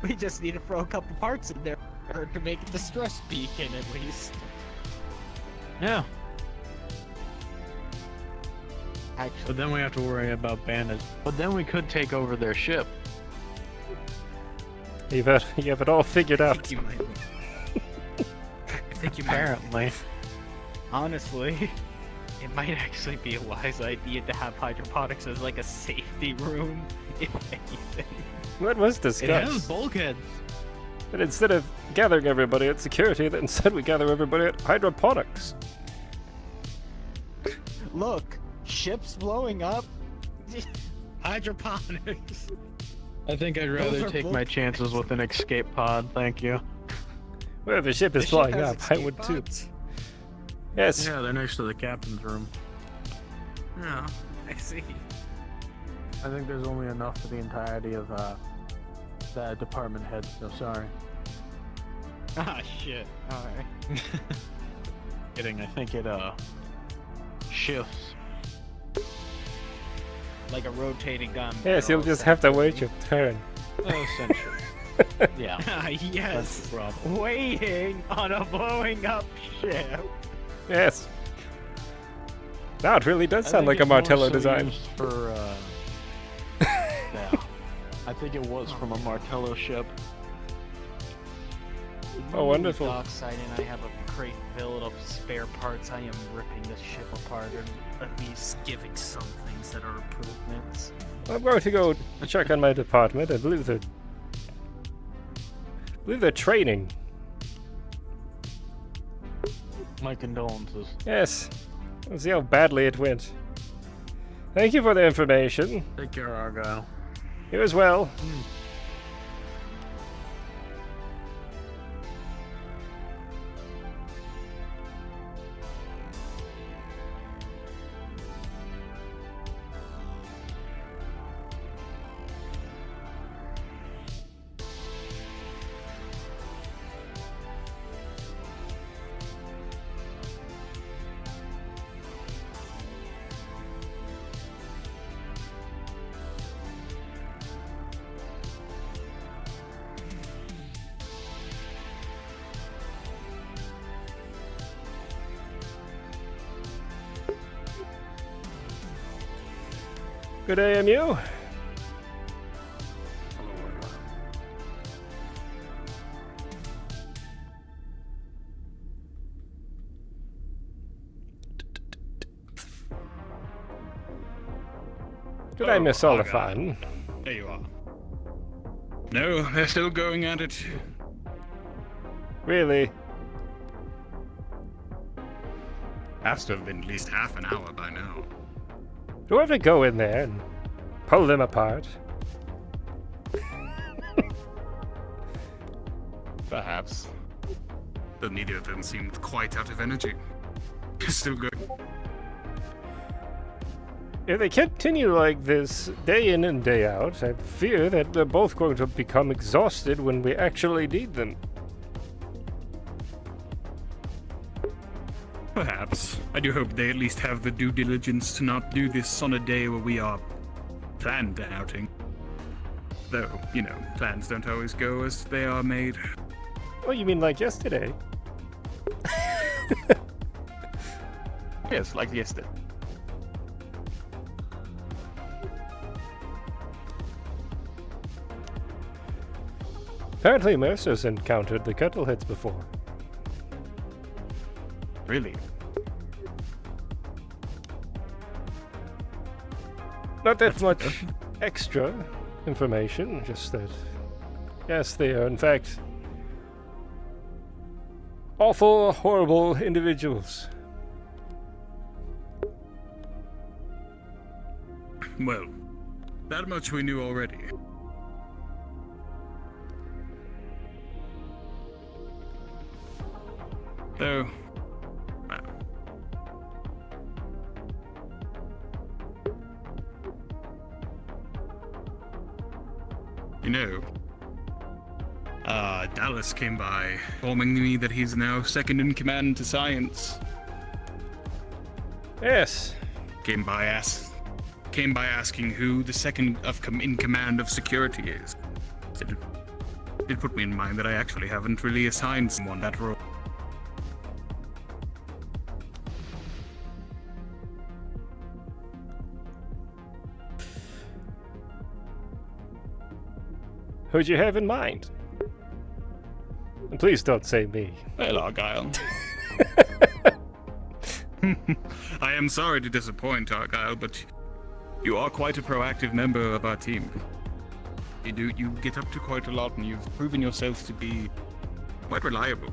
We just need to throw a couple parts in there to make it the stress beacon at least. Yeah. Actually, But then we have to worry about bandits. But then we could take over their ship. You have it all figured I out. think you might. I think you might. Apparently. Honestly, it might actually be a wise idea to have hydroponics as like a safety room, if anything. What was It discussed? has bulkheads. But instead of gathering everybody at security, that instead we gather everybody at hydroponics. Look, ships blowing up. Hydroponics. I think I'd Those rather are take both my chances with an escape pod, thank you. Well, the ship is The ship flying has up. I escape would too. pods? Yes. Yeah, they're next to the captain's room. Oh, I see. I think there's only enough for the entirety of the department head, so sorry. Ah, shit. Alright. Kidding, I think it shifts. Like a rotating gun. Yes, you'll just have to wait your turn. Essentially. Yeah. Ah, yes. That's the problem. Waiting on a blowing up ship. Yes. Now it really does I sound think like a it's Martello mostly design. used for, yeah. I think it was from a Martello ship. Oh, wonderful. Dockside, and I have a crate filled of spare parts. I am ripping this ship apart and at least giving some things that are improvements. I'm going to go check on my department. I believe they're training. My condolences. Yes. Let's see how badly it went. Thank you for the information. Take care, Argyll. You as well. Good AMU. Did I miss all the fun? There you are. No, they're still going at it. Really? Has to have been at least half an hour by now. Do I have to go in there and pull them apart? Perhaps. But neither of them seemed quite out of energy. Still going. If they continue like this day in and day out, I fear that they're both going to become exhausted when we actually need them. Perhaps. I do hope they at least have the due diligence to not do this on a day where we are planned an outing. Though, you know, plans don't always go as they are made. Oh, you mean like yesterday? Yes, like yesterday. Apparently Mercer's encountered the Cuttleheads before. Really? Not that much extra information, just that, yes, they are in fact awful, horrible individuals. Well, that much we knew already. Though, you know, Dallas came by, informing me that he's now second in command to science. Yes. Came by asking who the second in command of security is. It put me in mind that I actually haven't really assigned someone that role. Who'd you have in mind? And please don't say me. Well, Argyll. I am sorry to disappoint, Argyll, but you are quite a proactive member of our team. You get up to quite a lot, and you've proven yourself to be quite reliable.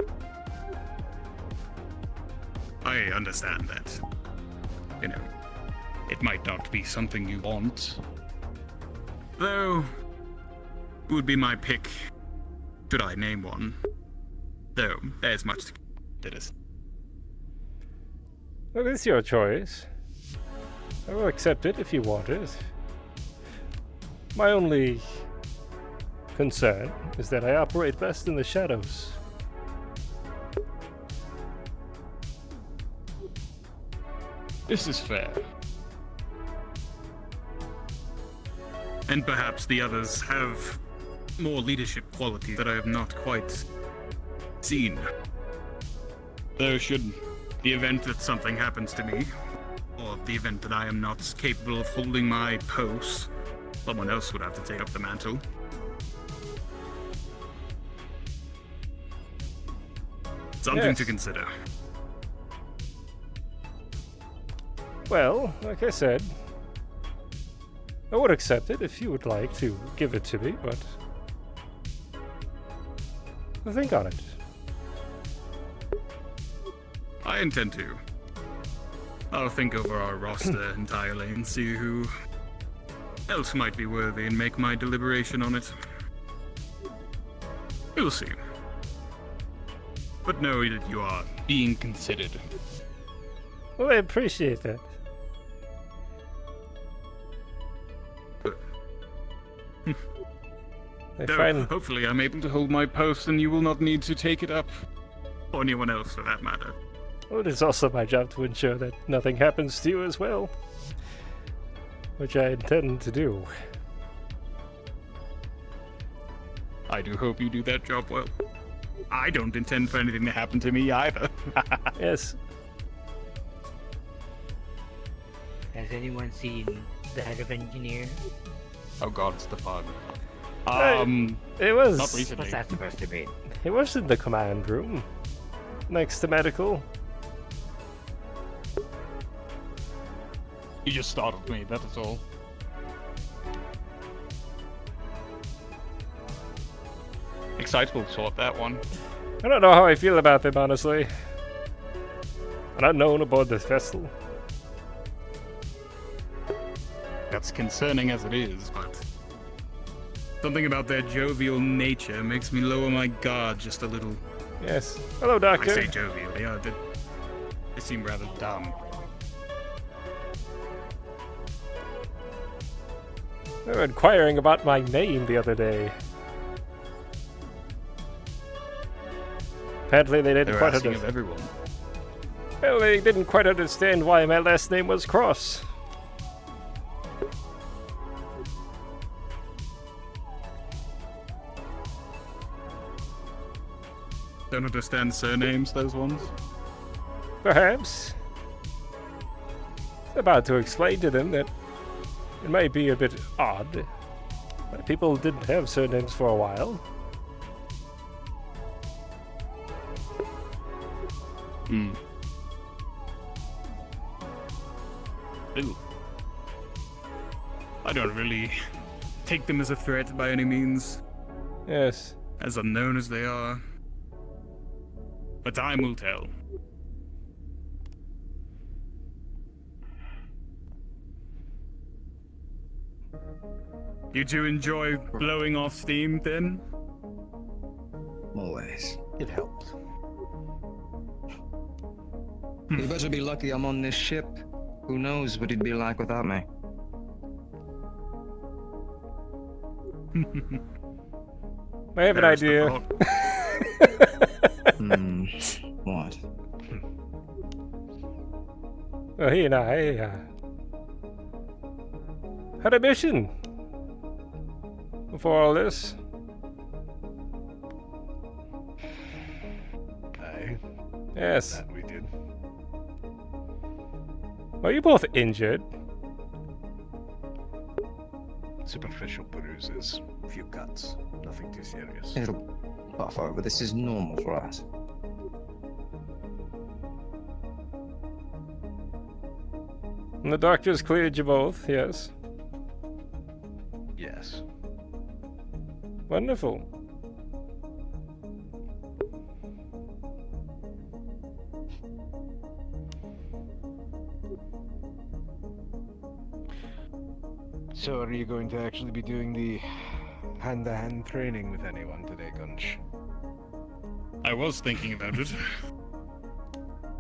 I understand that. You know, it might not be something you want. Though, would be my pick, should I name one. Though, there's much to consider. Well, it's your choice. I will accept it if you want it. My only concern is that I operate best in the shadows. This is fair. And perhaps the others have more leadership qualities that I have not quite seen. Though should the event that something happens to me, or the event that I am not capable of holding my post, someone else would have to take up the mantle. Something to consider. Well, like I said, I would accept it if you would like to give it to me, but I'll think on it. I intend to. I'll think over our roster entirely and see who else might be worthy and make my deliberation on it. We'll see. But know that you are being considered. Well, I appreciate that. Hopefully I'm able to hold my post and you will not need to take it up. Or anyone else for that matter. Well, it is also my job to ensure that nothing happens to you as well. Which I intend to do. I do hope you do that job well. I don't intend for anything to happen to me either. Yes. Has anyone seen the head of engineer? Oh god, it's the bug. It was... Not recently. What's that supposed to mean? It was in the command room. Next to medical. You just startled me, that is all. Excitable to sort that one. I don't know how I feel about them, honestly. An unknown aboard this vessel. That's concerning as it is, but something about their jovial nature makes me lower my guard just a little. Yes. Hello, Doctor. I say jovial, they seem rather dumb. They were inquiring about my name the other day. Apparently they didn't quite asking understand. of everyone. Well, they didn't quite understand why my last name was Kross. Don't understand surnames, those ones? Perhaps. About to explain to them that it might be a bit odd that people didn't have surnames for a while. Ooh. I don't really take them as a threat by any means. Yes. As unknown as they are. But time will tell. You two enjoy blowing off steam, then? Always. It helps. You better be lucky I'm on this ship. Who knows what it'd be like without me? I have an idea. What? Well, he and I had a mission before all this. Aye. Yes. That we did. Well, you're both injured. Superficial bruises, a few cuts, nothing too serious. It'll buff over. This is normal for us. And the doctors cleared you both, yes. Yes. Wonderful. So are you going to actually be doing the hand-to-hand training with anyone today, Gunch? I was thinking about it.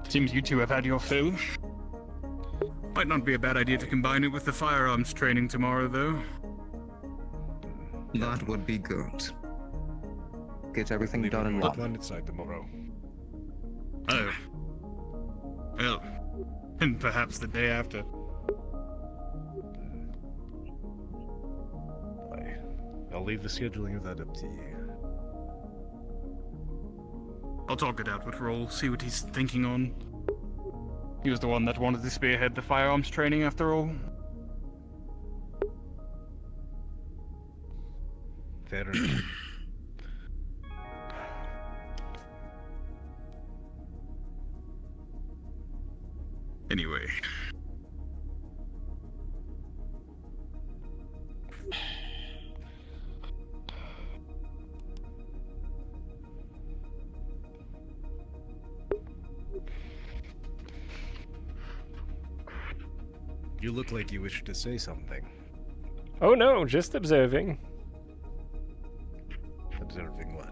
Seems you two have had your fill. Might not be a bad idea to combine it with the firearms training tomorrow, though. That would be good. Get everything done in one. Planet side tomorrow. Oh. Well, and perhaps the day after. I'll leave the scheduling of that up to you. I'll talk it out with Roll, see what he's thinking on. He was the one that wanted to spearhead the firearms training after all. Fair enough. Anyway. You look like you wish to say something. Oh no, just observing. Observing what?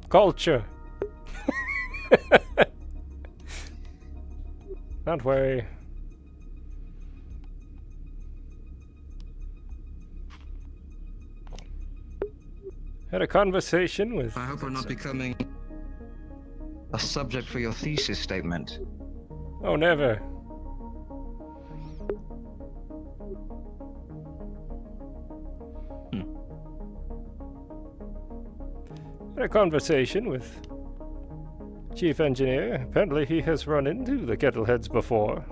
Culture. Don't worry. Had a conversation with... I hope we're not becoming a subject for your thesis statement. Oh, never. Had a conversation with Chief Engineer. Apparently he has run into the Kettleheads before.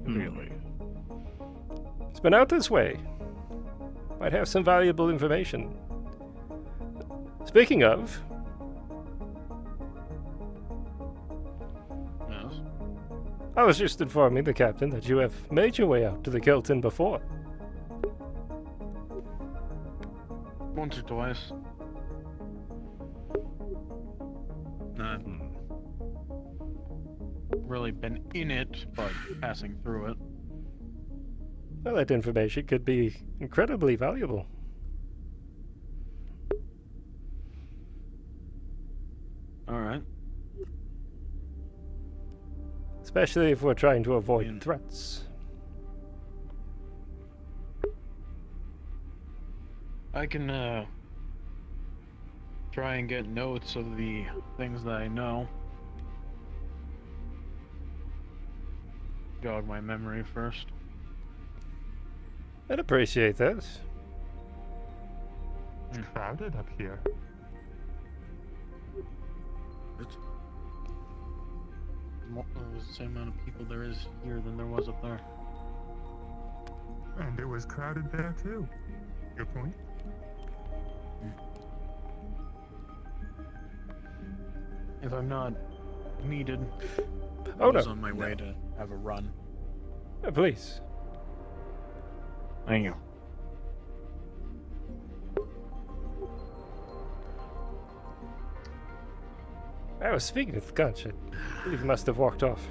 Really? It's been out this way. Might have some valuable information. Speaking of... Yes? I was just informing the captain that you have made your way out to the Kelton before. Once or twice. Not really been in it, but passing through it. Well, that information could be incredibly valuable. Alright. Especially if we're trying to avoid threats. I can, try and get notes of the things that I know. Jog my memory first. I'd appreciate that. It's crowded up here. It's the same amount of people there is here than there was up there. And it was crowded there too. Your point? If I'm not needed, Oh, I was no. on my way to have a run. Please. Thank you. I was speaking with Gunch. I believe he must have walked off.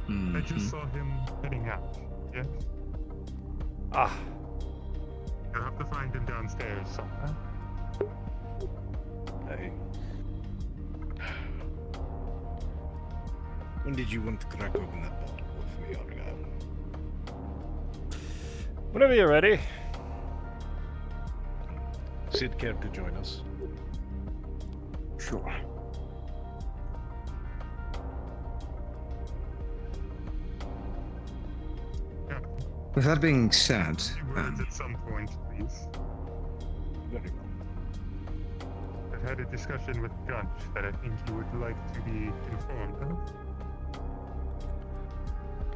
I just saw him heading out. Yes? Ah. You'll have to find him downstairs somewhere. Hey. When did you want to crack open that bottle with me, Argyll? Whenever you're ready. Sid care to join us? Sure. With that being said, Words at some point, please. Very well. I've had a discussion with Gunch that I think you would like to be informed of.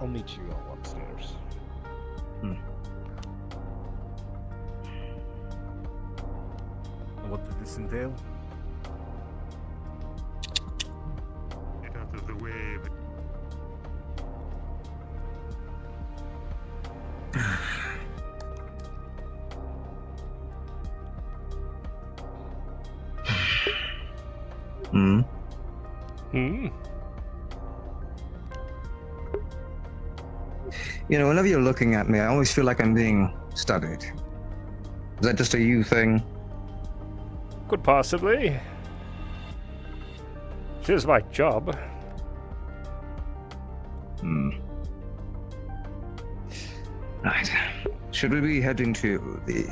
I'll meet you all upstairs. What did this entail? Get out of the way, but You know, whenever you're looking at me, I always feel like I'm being studied. Is that just a you thing? Could possibly. It is my job. Right. Should we be heading to the,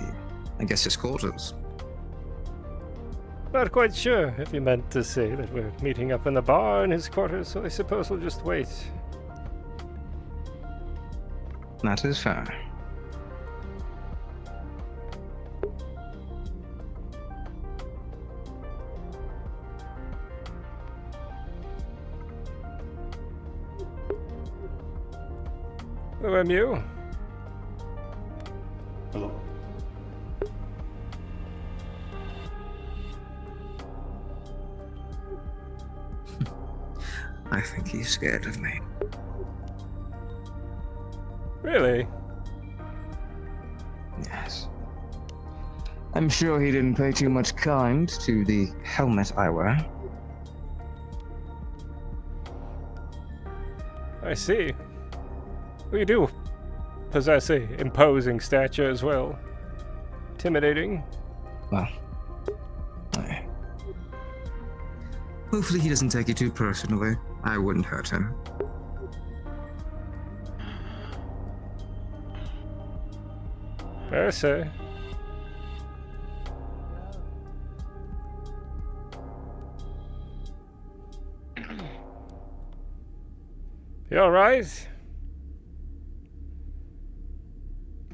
I guess, his quarters? Not quite sure if you meant to say that we're meeting up in the bar in his quarters, so I suppose we'll just wait. That is fair. Who am you? Hello. I think he's scared of me. Really? Yes. I'm sure he didn't pay too much kind to the helmet I wear. I see. Well, you do possess a imposing stature as well. Intimidating. Well, hopefully he doesn't take it too personally. I wouldn't hurt him. I say. You alright?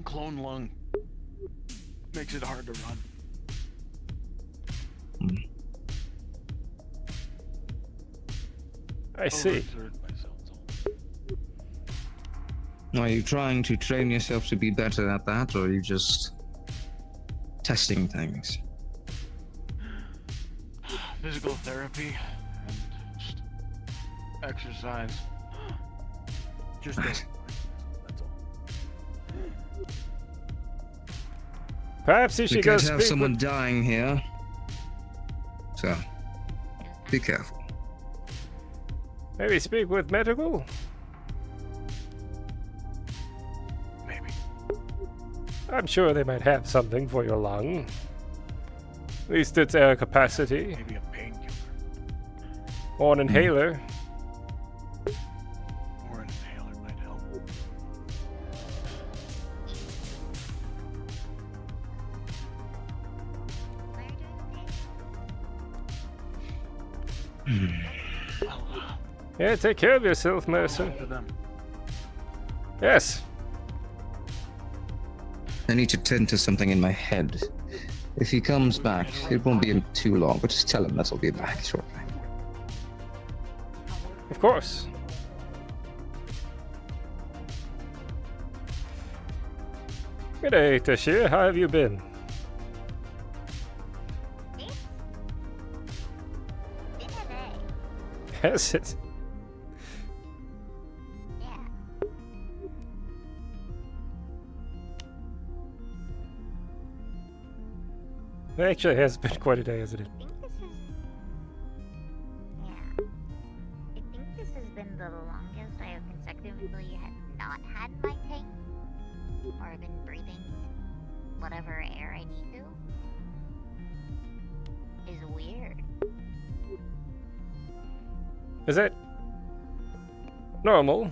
Clone lung makes it hard to run. I see. Are you trying to train yourself to be better at that, or are you just testing things? Physical therapy and just exercise. Just Right. that's all. Perhaps you We should go could have speak someone with... dying here. So, be careful. Maybe speak with medical? Maybe. I'm sure they might have something for your lung. At least its air capacity. Maybe a painkiller. Or an inhaler. Or an inhaler might help. Yeah, take care of yourself, Mercer. To them. Yes. I need to tend to something in my head. If he comes back, it won't be too long, but just tell him that I'll be back shortly. Of course. Good day, Tashir. How have you been? Has it? It actually has been quite a day, hasn't it? I think this has been the longest I have consecutively not had my tank, or been breathing whatever air I need to. Is weird. Is that normal?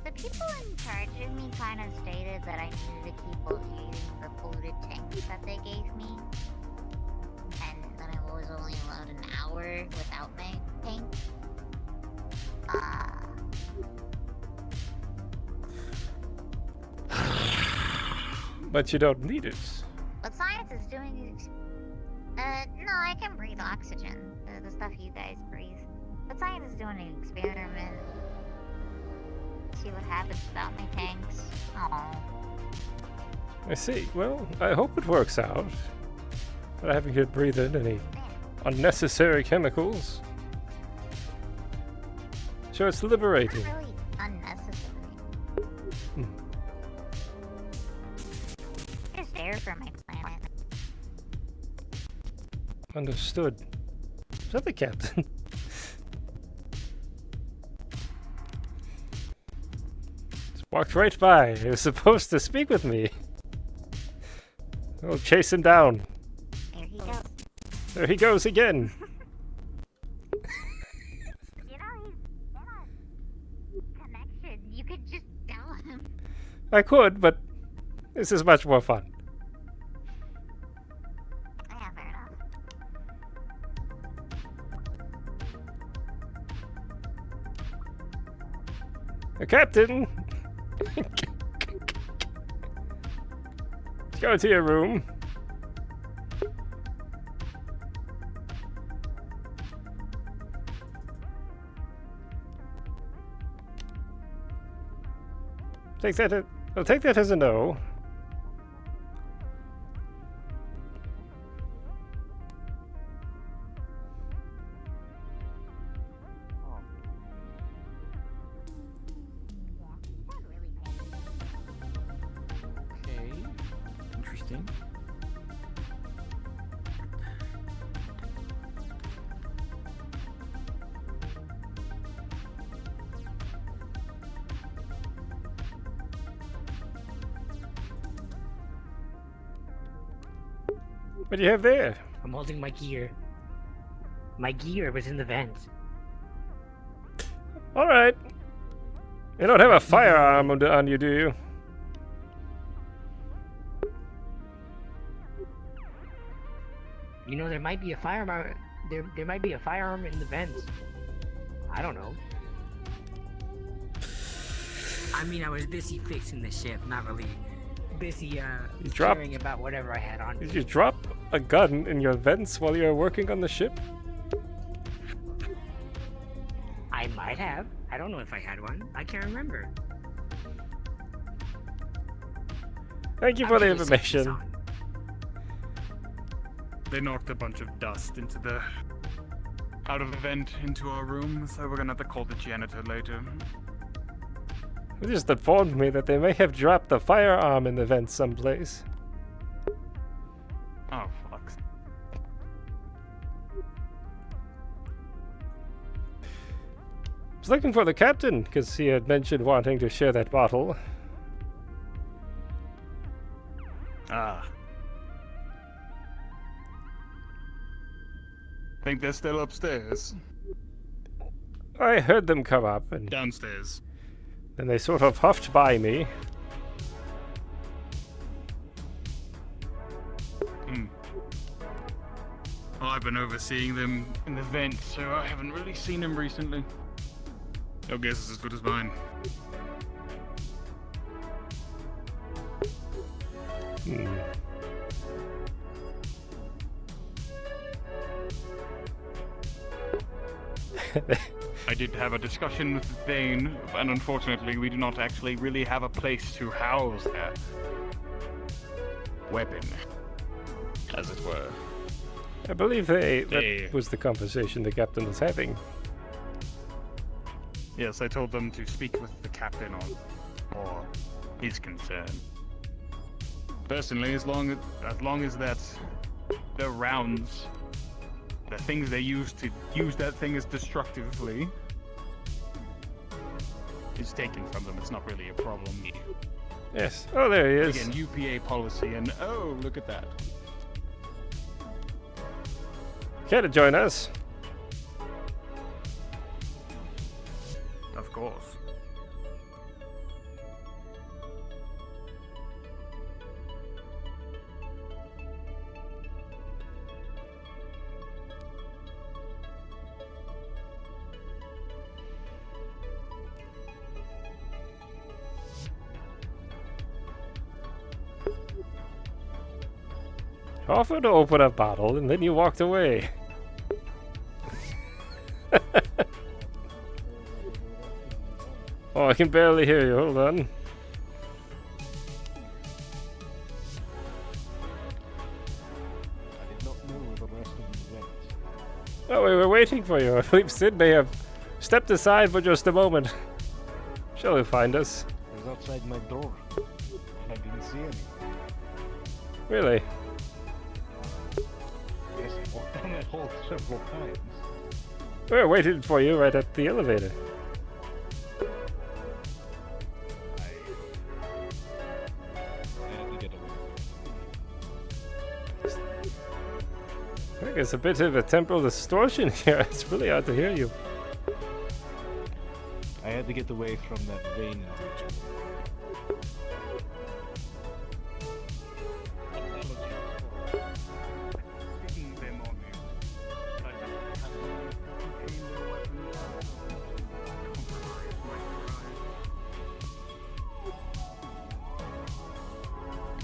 The people in charge of me kind of stated that I needed to keep using the polluted tanks that they gave me, and that I was only allowed an hour without my tank. But you don't need it. What science is doing is... no, I can breathe oxygen. The stuff you guys breathe. But science is doing an experiment. See what happens without my tanks. Aww. I see. Well, I hope it works out. Not having to breathe in any unnecessary chemicals. Sure, it's liberating. Not really unnecessary. Just there for my planet. Understood. Is that the captain? Walked right by. He was supposed to speak with me. I'll chase him down. There he goes. There he goes again. You know, he's in a connection. You could just tell him. I could, but this is much more fun. Yeah, fair enough. Captain! Go to your room. I'll take that as a no. Okay. Interesting. What do you have there? I'm holding my gear. My gear was in the vents. Alright. You don't have a firearm on you, do you? You know, there might be a firearm. There might be a firearm in the vents. I don't know. I mean, I was busy fixing the ship, not really busy caring about whatever I had on. Did you drop a gun in your vents while you were working on the ship? I might have. I don't know if I had one. I can't remember. Thank you for the information. They knocked a bunch of dust out of the vent into our room, so we're gonna have to call the janitor later. They just informed me that they may have dropped the firearm in the vent someplace. Oh, fuck. I was looking for the captain, because he had mentioned wanting to share that bottle. Ah. Think they're still upstairs? I heard them come up and... Downstairs. Then they sort of huffed by me. Well, I've been overseeing them in the vent, so I haven't really seen them recently. Your guess is as good as mine. I did have a discussion with Thane, and unfortunately we do not actually really have a place to house that weapon, as it were. I believe that was the conversation the captain was having. Yes, I told them to speak with the captain or his concern. Personally, as long as that the rounds, the things they use to use that thing as destructively is taken from them, it's not really a problem. Yes. Oh, there he is. Again, UPA policy, and oh, look at that. Care to join us? Of course. Offered to open a bottle, and then you walked away. Oh, I can barely hear you. Hold on. I did not know the rest of the event. Oh, we were waiting for you. I believe Sid may have stepped aside for just a moment. Shall he find us? It was outside my door. I didn't see any. Really? Yes, I walked down that hall several times. We were waiting for you right at the elevator. I think there's a bit of a temporal distortion here. It's really hard to hear you. I had to get away from that vein engagement.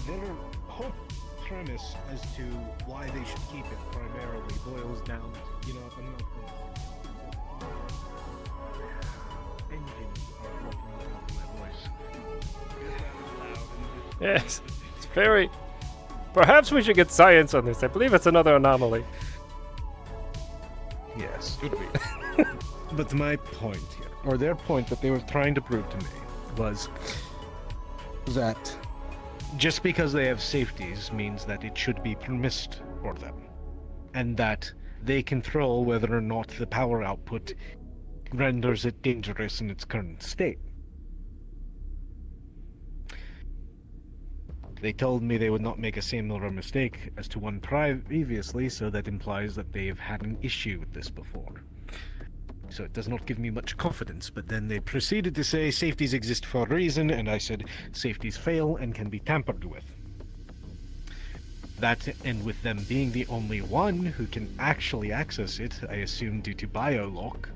Their whole premise as to why they should keep it primarily boils down to, I'm not engines are walking out of my voice. Yes, it's very... Perhaps we should get science on this. I believe it's another anomaly. Yes, should be. But my point here, or their point that they were trying to prove to me, was that just because they have safeties means that it should be permissed for them, and that they control whether or not the power output renders it dangerous in its current state. They told me they would not make a similar mistake as to one previously, so that implies that they have had an issue with this before. So it does not give me much confidence, but then they proceeded to say safeties exist for a reason, and I said safeties fail and can be tampered with. That, and with them being the only one who can actually access it, I assume due to biolock,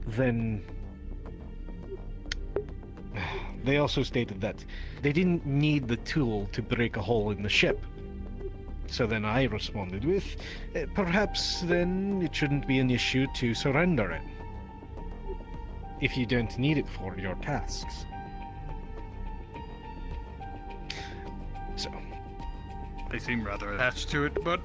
then they also stated that they didn't need the tool to break a hole in the ship. So then I responded with, perhaps then it shouldn't be an issue to surrender it, if you don't need it for your tasks. So. They seem rather attached to it, but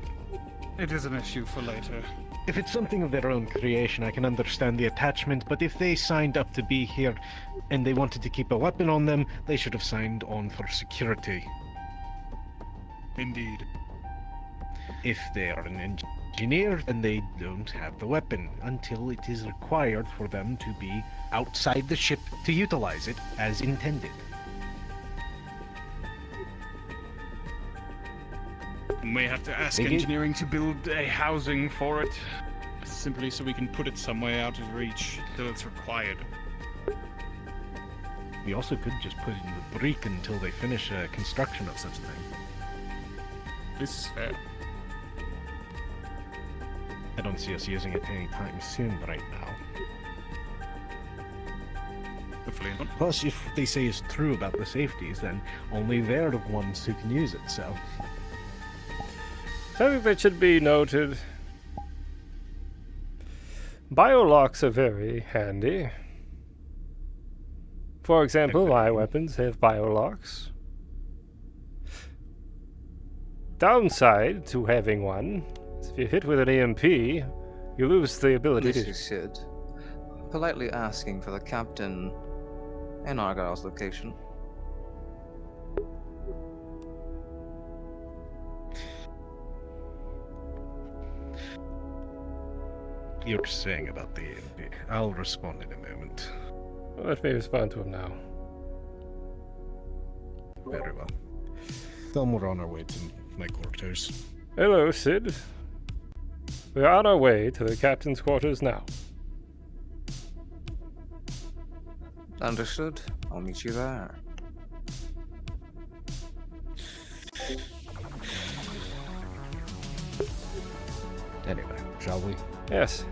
it is an issue for later. If it's something of their own creation, I can understand the attachment, but if they signed up to be here and they wanted to keep a weapon on them, they should have signed on for security. Indeed. If they are an engineer, then they don't have the weapon until it is required for them to be outside the ship to utilize it as intended. We may have to ask They did- engineering to build a housing for it, simply so we can put it somewhere out of reach till it's required. We also could just put it in the break until they finish construction of such a thing. This is fair. I don't see us using it anytime soon right now. Hopefully not. Plus, if they say it's true about the safeties, then only they're the ones who can use it, so... Something that should be noted. Biolocks are very handy. For example, my weapons have biolocks. Downside to having one is if you hit with an EMP, you lose the ability This to... is Sid. Politely asking for the captain and Argyll's location. You're saying about the EMP. I'll respond in a moment. Let me respond to him now. Very well. Then we're on our way to my quarters. Hello, Sid. We're on our way to the captain's quarters now. Understood. I'll meet you there. Anyway, shall we? Yes.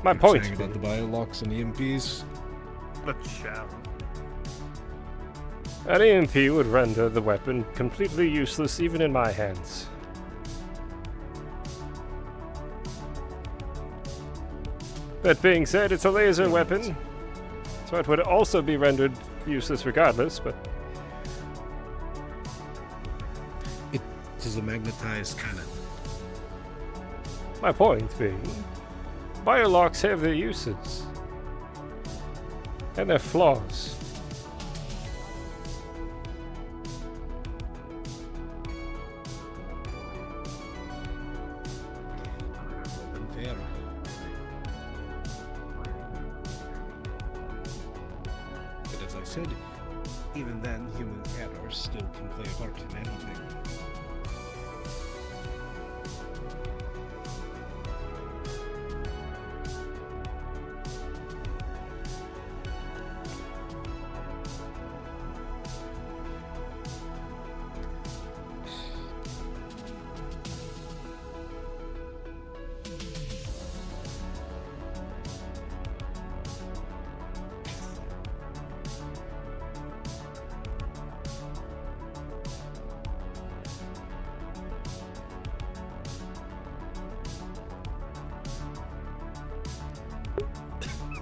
My You're point. saying about the biolocks and EMPs? Let's shall. An EMP would render the weapon completely useless even in my hands. That being said, it's a laser weapon, so it would also be rendered useless regardless, but... It is a magnetized cannon. My point being, biolocks have their uses. And their flaws. Unfair. But as I said, even then, human error still can play a part in anything.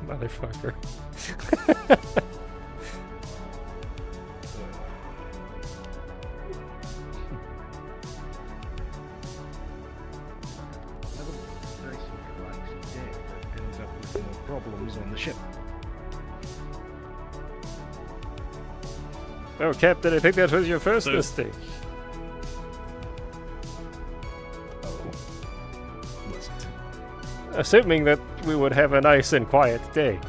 Motherfucker. Nice and relaxing day that ends up with more problems on the ship. Oh, Captain, I think that was your first mistake. Assuming that we would have a nice and quiet day.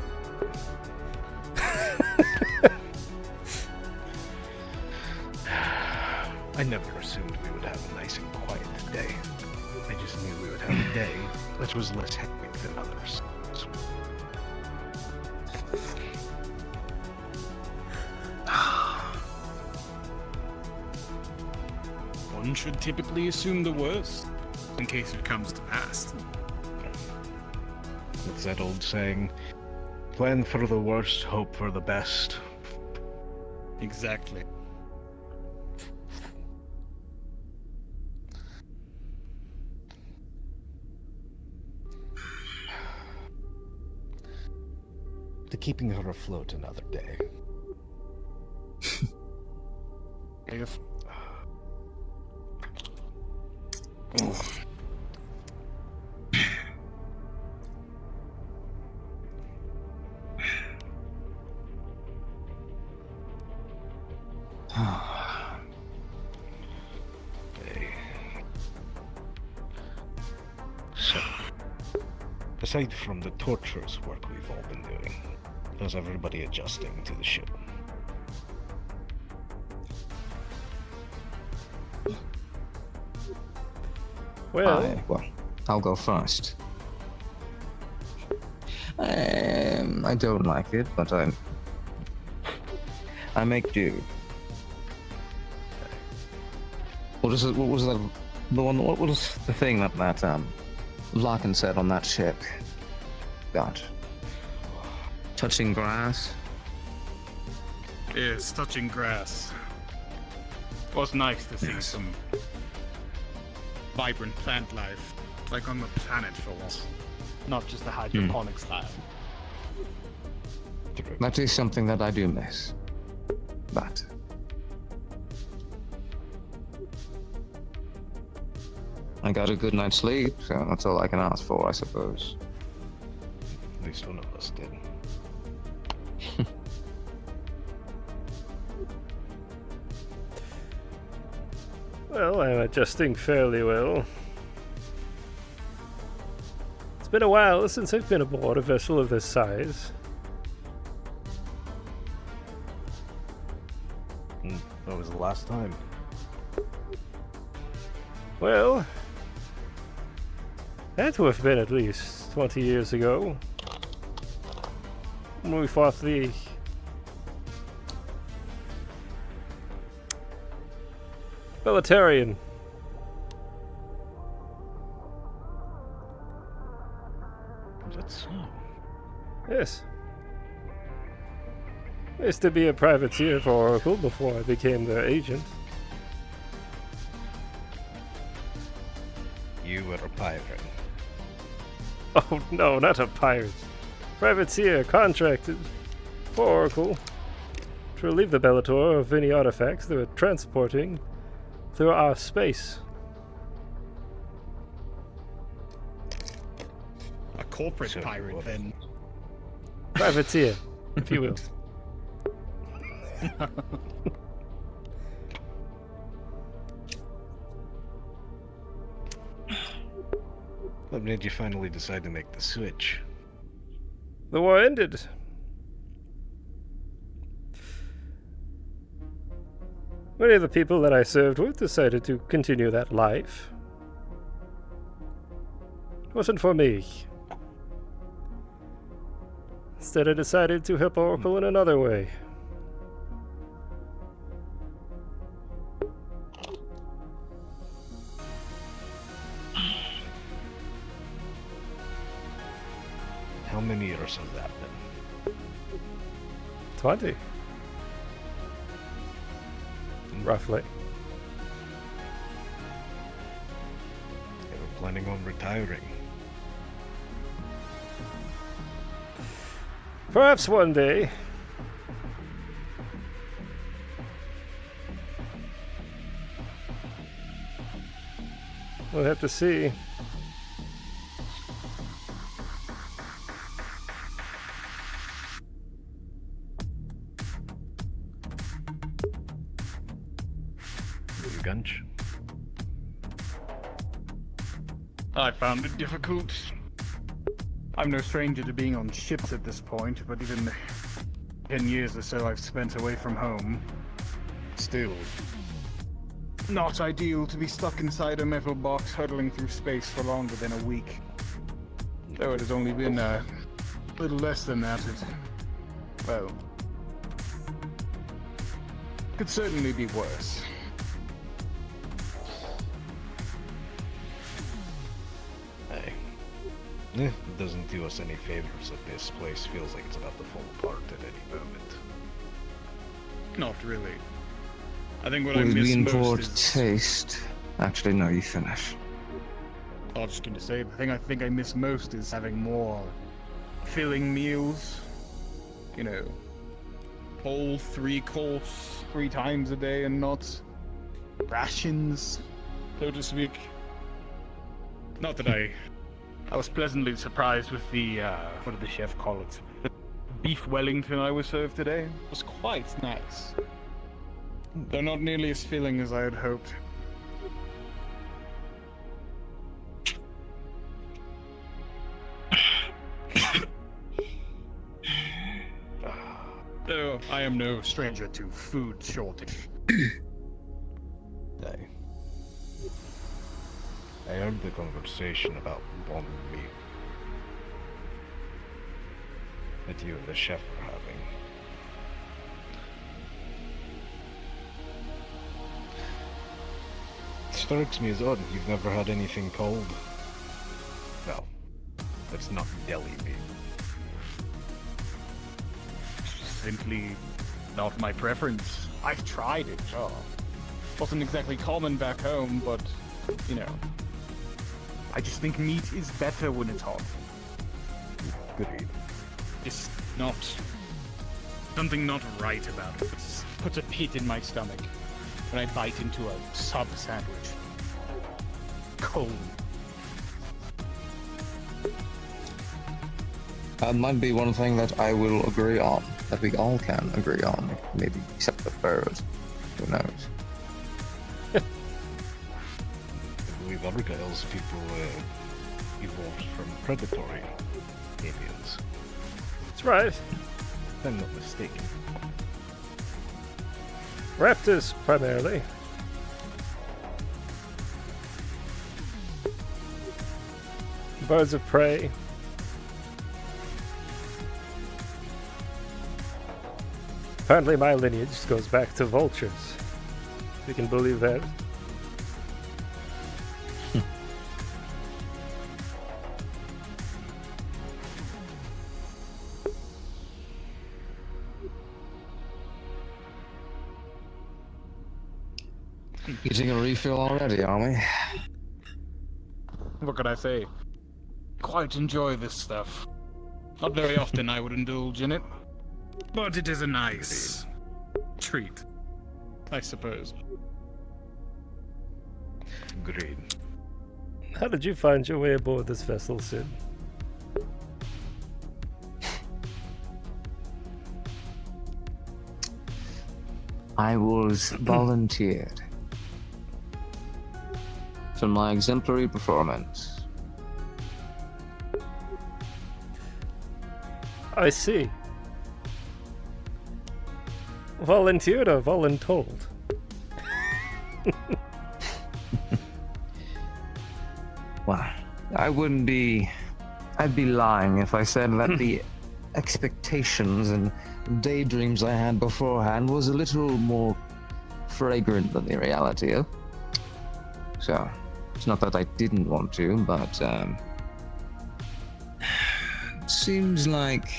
I never assumed we would have a nice and quiet day. I just knew we would have a day that was less hectic than others. One should typically assume the worst, in case it comes to pass. It's that old saying, plan for the worst, hope for the best. Exactly. To keeping her afloat another day. If... So, aside from the torturous work we've all been doing, how's everybody adjusting to the ship? Well, I'll go first. I don't like it, but I make do. What was that? The one? What was the thing that Larkin said on that ship? God. Touching grass. Yes, touching grass. It was nice to see some vibrant plant life, like on the planet for once, not just the hydroponics lab. That is something that I do miss. But I got a good night's sleep, so that's all I can ask for, I suppose. At least one of us did. well, I'm adjusting fairly well. It's been a while since I've been aboard a vessel of this size. That was the last time. Well, that would have been at least 20 years ago. When we fought the... Militarian. Is that so? Yes. I used to be a privateer for Oracle before I became their agent. You were a pirate. Oh no, not a pirate. Privateer contracted for Oracle to relieve the Bellator of any artifacts they were transporting through our space. A corporate pirate, then. Privateer, if you will. What made you finally decide to make the switch? The war ended. Many of the people that I served with decided to continue that life. It wasn't for me. Instead, I decided to help Oracle in another way. How many years has that been? 20. Roughly. They were planning on retiring. Perhaps one day. We'll have to see. Gunch. I found it difficult. I'm no stranger to being on ships at this point, but even the 10 years or so I've spent away from home, still not ideal to be stuck inside a metal box hurtling through space for longer than a week. Though it has only been a little less than that, well, could certainly be worse. It doesn't do us any favors that this place feels like it's about to fall apart at any moment. Not really. I think what Would I it be miss in most poor is... taste? Actually, no, you finish. I was just going to say, the thing I think I miss most is having more filling meals. You know, whole 3-course 3 times a day and not rations, so to speak. Not that I was pleasantly surprised with the, what did the chef call it? The beef Wellington I was served today. It was quite nice. Though not nearly as filling as I had hoped. Though I am no stranger to food shortage. I heard the conversation about one meal that you and the chef were having. It strikes me as odd you've never had anything cold. Well, that's not deli beef. Simply not my preference. I've tried it, sure. Wasn't exactly common back home, but, you know, I just think meat is better when it's hot. Agreed. It's not... something not right about it. It just puts a pit in my stomach when I bite into a sub sandwich. Cold. That might be one thing that I will agree on, that we all can agree on, maybe except the birds. Who knows? I believe Argyll's people evolved from predatory aliens. That's right. If I'm not mistaken. Raptors, primarily. Birds of prey. Apparently my lineage goes back to vultures. You can believe that. Getting a refill already, are we? What could I say? Quite enjoy this stuff. Not very often I would indulge in it, but it is a nice treat, I suppose. Agreed. How did you find your way aboard this vessel, Sid? I was volunteered for my exemplary performance. I see. Volunteered or voluntold? Well, I wouldn't be... I'd be lying if I said that the expectations and daydreams I had beforehand was a little more fragrant than the reality of. So, it's not that I didn't want to, but it seems like,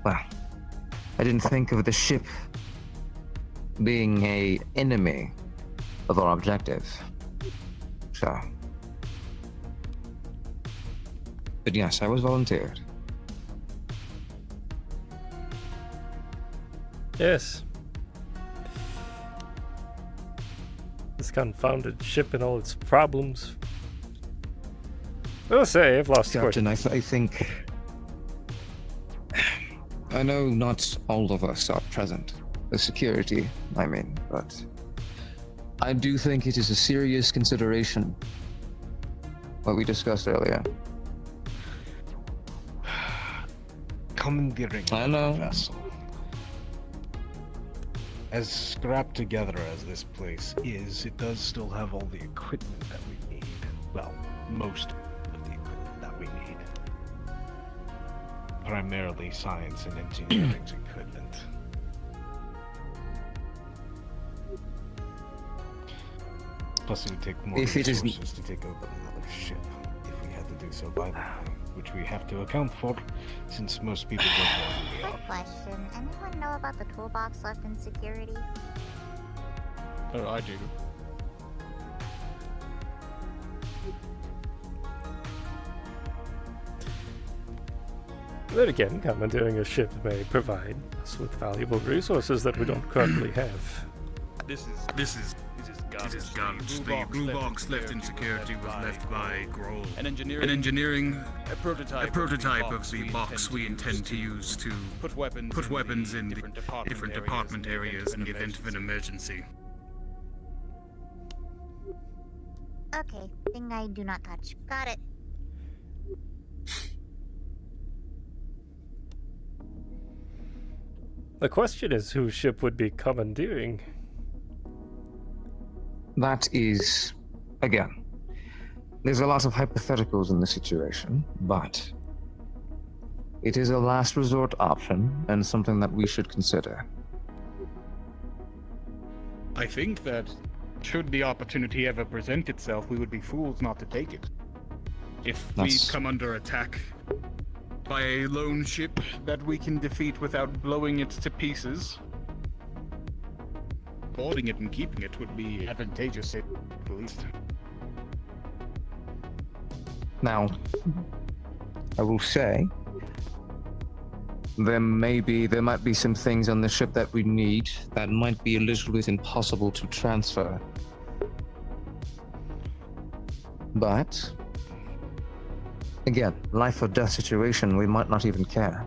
well, I didn't think of the ship being a enemy of our objective. So, but yes, I was volunteered. Yes. This confounded ship and all its problems. I'll say, I've lost Captain, I think... I know not all of us are present. The security, I mean, but... I do think it is a serious consideration. What we discussed earlier. Commandeering I know. a vessel. As scrapped together as this place is, it does still have all the equipment that we need. Well, most of the equipment that we need. Primarily science and engineering's equipment. Plus it would take more If it is- resources to take over another ship, if we had to do so violently, which we have to account for, since most people don't know who we are. Quick question. Anyone know about the toolbox left in security? Oh, I do. Then again, commandeering a ship may provide us with valuable resources that we don't currently have. This is garbage. The blue box left in security was left by Grohl. And engineering a prototype of the box we intend to use to put weapons in the different department areas in the event of an emergency. Okay, thing I do not touch. Got it. The question is whose ship would be commandeering. That is, again, there's a lot of hypotheticals in the situation, but it is a last resort option and something that we should consider. I think that should the opportunity ever present itself, we would be fools not to take it. If we come under attack by a lone ship that we can defeat without blowing it to pieces, boarding it and keeping it would be advantageous at least. Now, I will say, there might be some things on the ship that we need that might be a little bit impossible to transfer. But, again, life or death situation, we might not even care.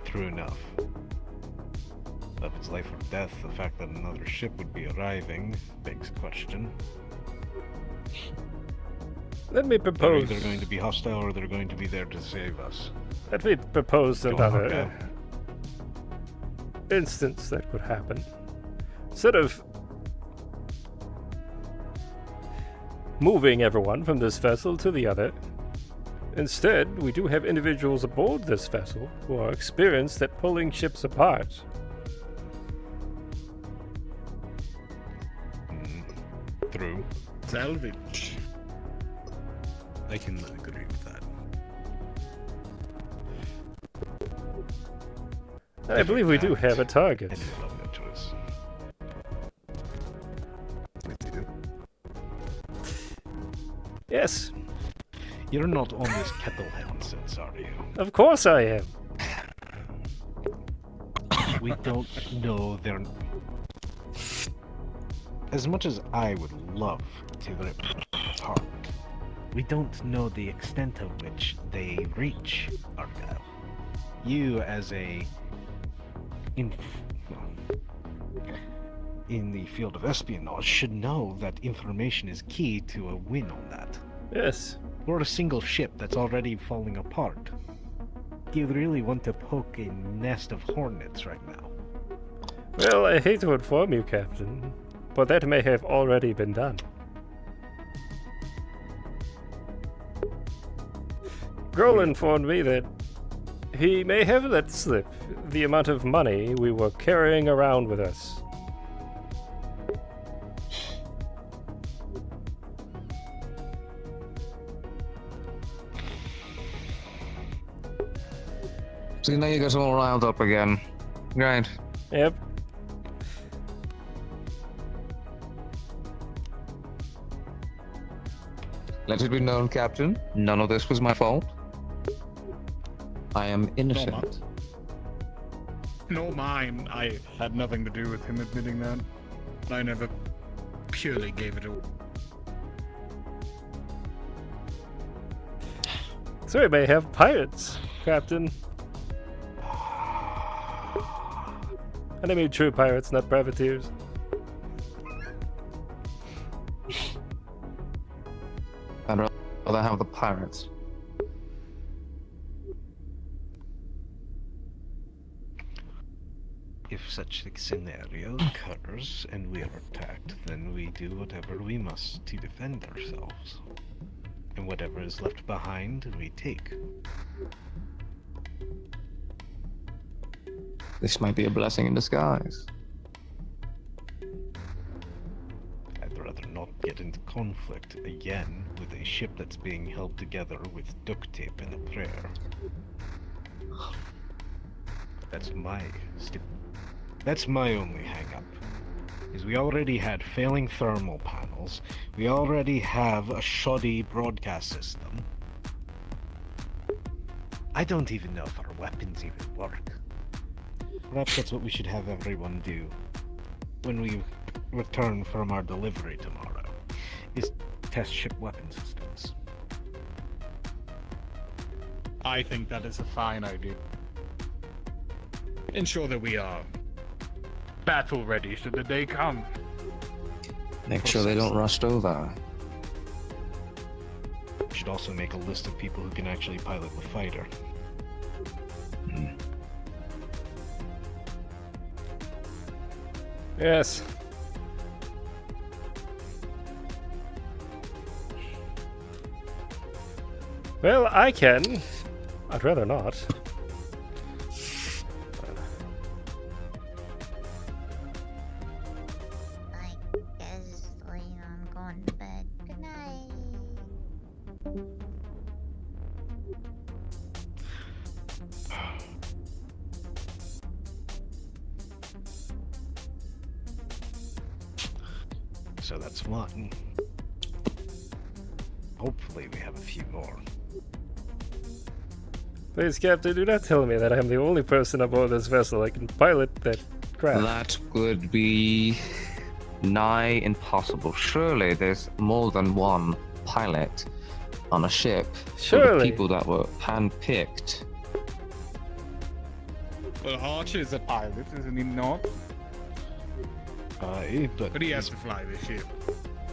True enough. If it's life or death, the fact that another ship would be arriving begs question. Let me propose. They're either going to be hostile or they're going to be there to save us. Let me propose Don't work another instance that could happen. Instead of moving everyone from this vessel to the other, instead, we do have individuals aboard this vessel who are experienced at pulling ships apart. True. Salvage. I can agree with that. I believe we do have a target. And you love that choice. We do. Yes. You're not on this kettle nonsense, are you? Of course I am. We don't know their... As much as I would love to rip them apart, we don't know the extent of which they reach, Argyll. You, as a... in the field of espionage, should know that information is key to a win on that. Yes. We're a single ship that's already falling apart. Do you really want to poke a nest of hornets right now? Well, I hate to inform you, Captain, but that may have already been done. Grohl informed me that he may have let slip the amount of money we were carrying around with us. So now you guys are all riled up again. Right. Yep. Let it be known, Captain, none of this was my fault. I am innocent. No, mine. I had nothing to do with him admitting that. I never purely gave it away. So we may have pirates, Captain. And I mean true pirates, not privateers. I'd rather have the pirates. If such a scenario occurs and we are attacked, then we do whatever we must to defend ourselves. And whatever is left behind, we take. This might be a blessing in disguise. I'd rather not get into conflict again with a ship that's being held together with duct tape and a prayer. That's my only hang-up. Is we already had failing thermal panels, we already have a shoddy broadcast system. I don't even know if our weapons even work. Perhaps that's what we should have everyone do when we return from our delivery tomorrow, is test ship weapon systems. I think that is a fine idea. Ensure that we are battle ready should the day come. Make sure they don't rust over. We should also make a list of people who can actually pilot the fighter. Yes. Well, I can. I'd rather not. I'm going to bed. Good night. So that's one. Hopefully we have a few more. Please, Captain, do not tell me that I am the only person aboard this vessel that can pilot that craft. That would be nigh impossible. Surely there's more than one pilot on a ship. Surely. The people that were hand-picked. Well, Archer is a pilot, isn't he not? But he has to fly this ship.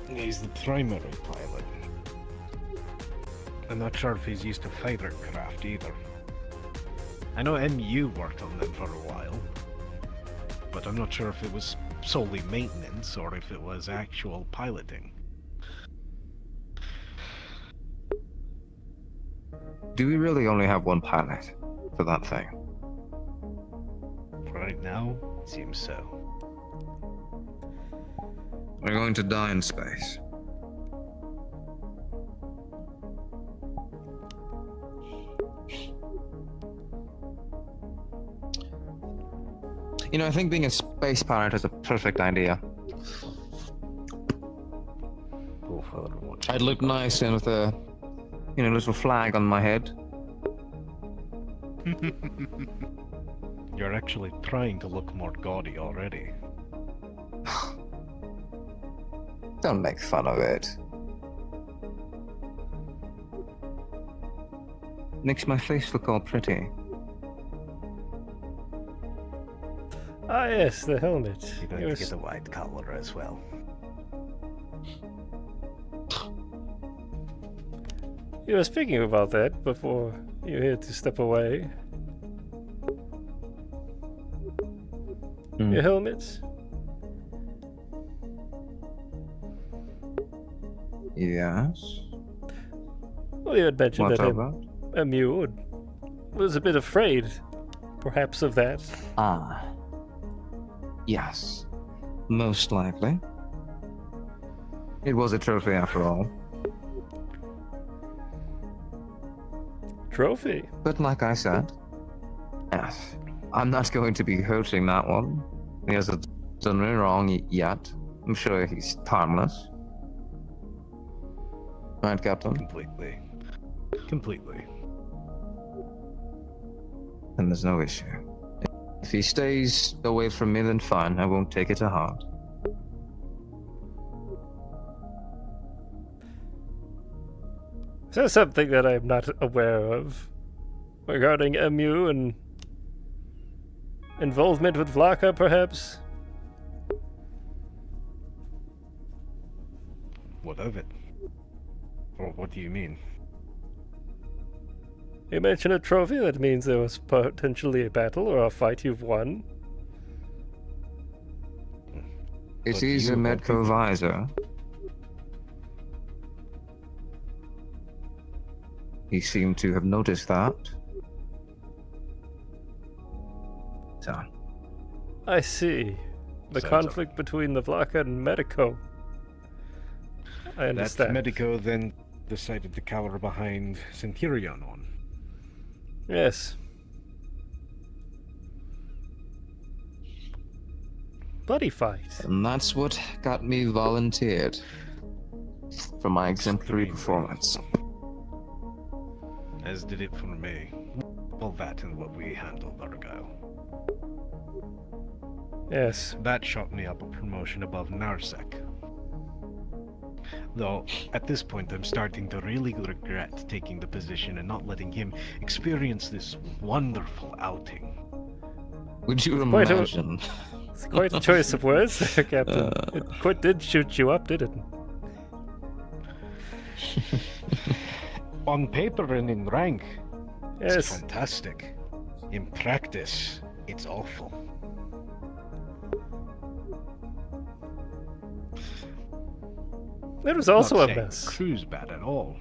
He's the primary pilot. I'm not sure if he's used to fighter craft either. I know MU worked on them for a while, but I'm not sure if it was solely maintenance or if it was actual piloting. Do we really only have one pilot for that thing? Right now, it seems so. We're going to die in space. You know, I think being a space pirate is a perfect idea. I'd look nice in with a, little flag on my head. You're actually trying to look more gaudy already. Don't make fun of it. Makes my face look all pretty. Ah, yes, the helmet. You're going to get a white collar as well. You were speaking about that before you had to step away. Your helmet? Yes. Well, you had mentioned What that about? MU was a bit afraid, perhaps, of that. Ah. Yes. Most likely. It was a trophy after all. Trophy? But like I said, yes, I'm not going to be hurting that one. He hasn't done me wrong yet. I'm sure he's harmless. Right, Captain? Completely. there's no issue. If he stays away from me, then fine. I won't take it to heart. Is there something that I'm not aware of regarding MU and involvement with Vlaka, perhaps? What of it? Or what do you mean? You mentioned a trophy. That means there was potentially a battle or a fight you've won. It is a Medco visor. He seemed to have noticed that. So. I see. The conflict between the Vlaka and Medico. I understand. That Medico then decided to cower behind Centurion on. Yes. Bloody fight. And that's what got me volunteered for my exemplary performance. As did it for me. Well, that and what we handled, Argyll. Yes. That shot me up a promotion above Narsec. Though, at this point, I'm starting to really regret taking the position and not letting him experience this wonderful outing. Would you imagine? It's quite a choice of words there, Captain. It quite did shoot you up, did it? On paper and in rank, yes. It's fantastic. In practice, it's awful. It was also Not a saying mess. the crew's bad at all.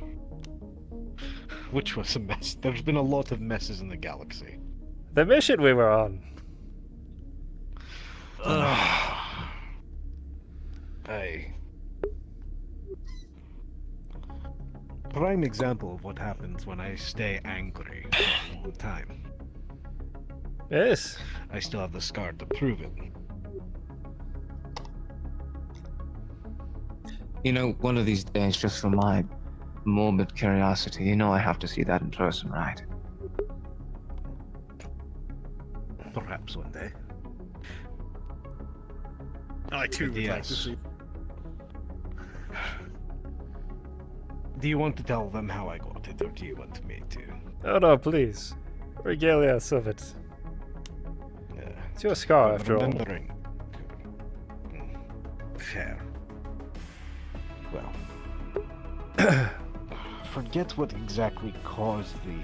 Which was a mess. There's been a lot of messes in the galaxy. The mission we were on. Prime example of what happens when I stay angry for a long time. Yes. I still have the scar to prove it. You know, one of these days, just for my morbid curiosity, you know I have to see that in person, right? Perhaps one day. I too would like to Yes. see. Do you want to tell them how I got it, or do you want me to? Oh no, please. Regale us of it. It's your scar, after all. Remembering. Fair. Well, forget what exactly caused the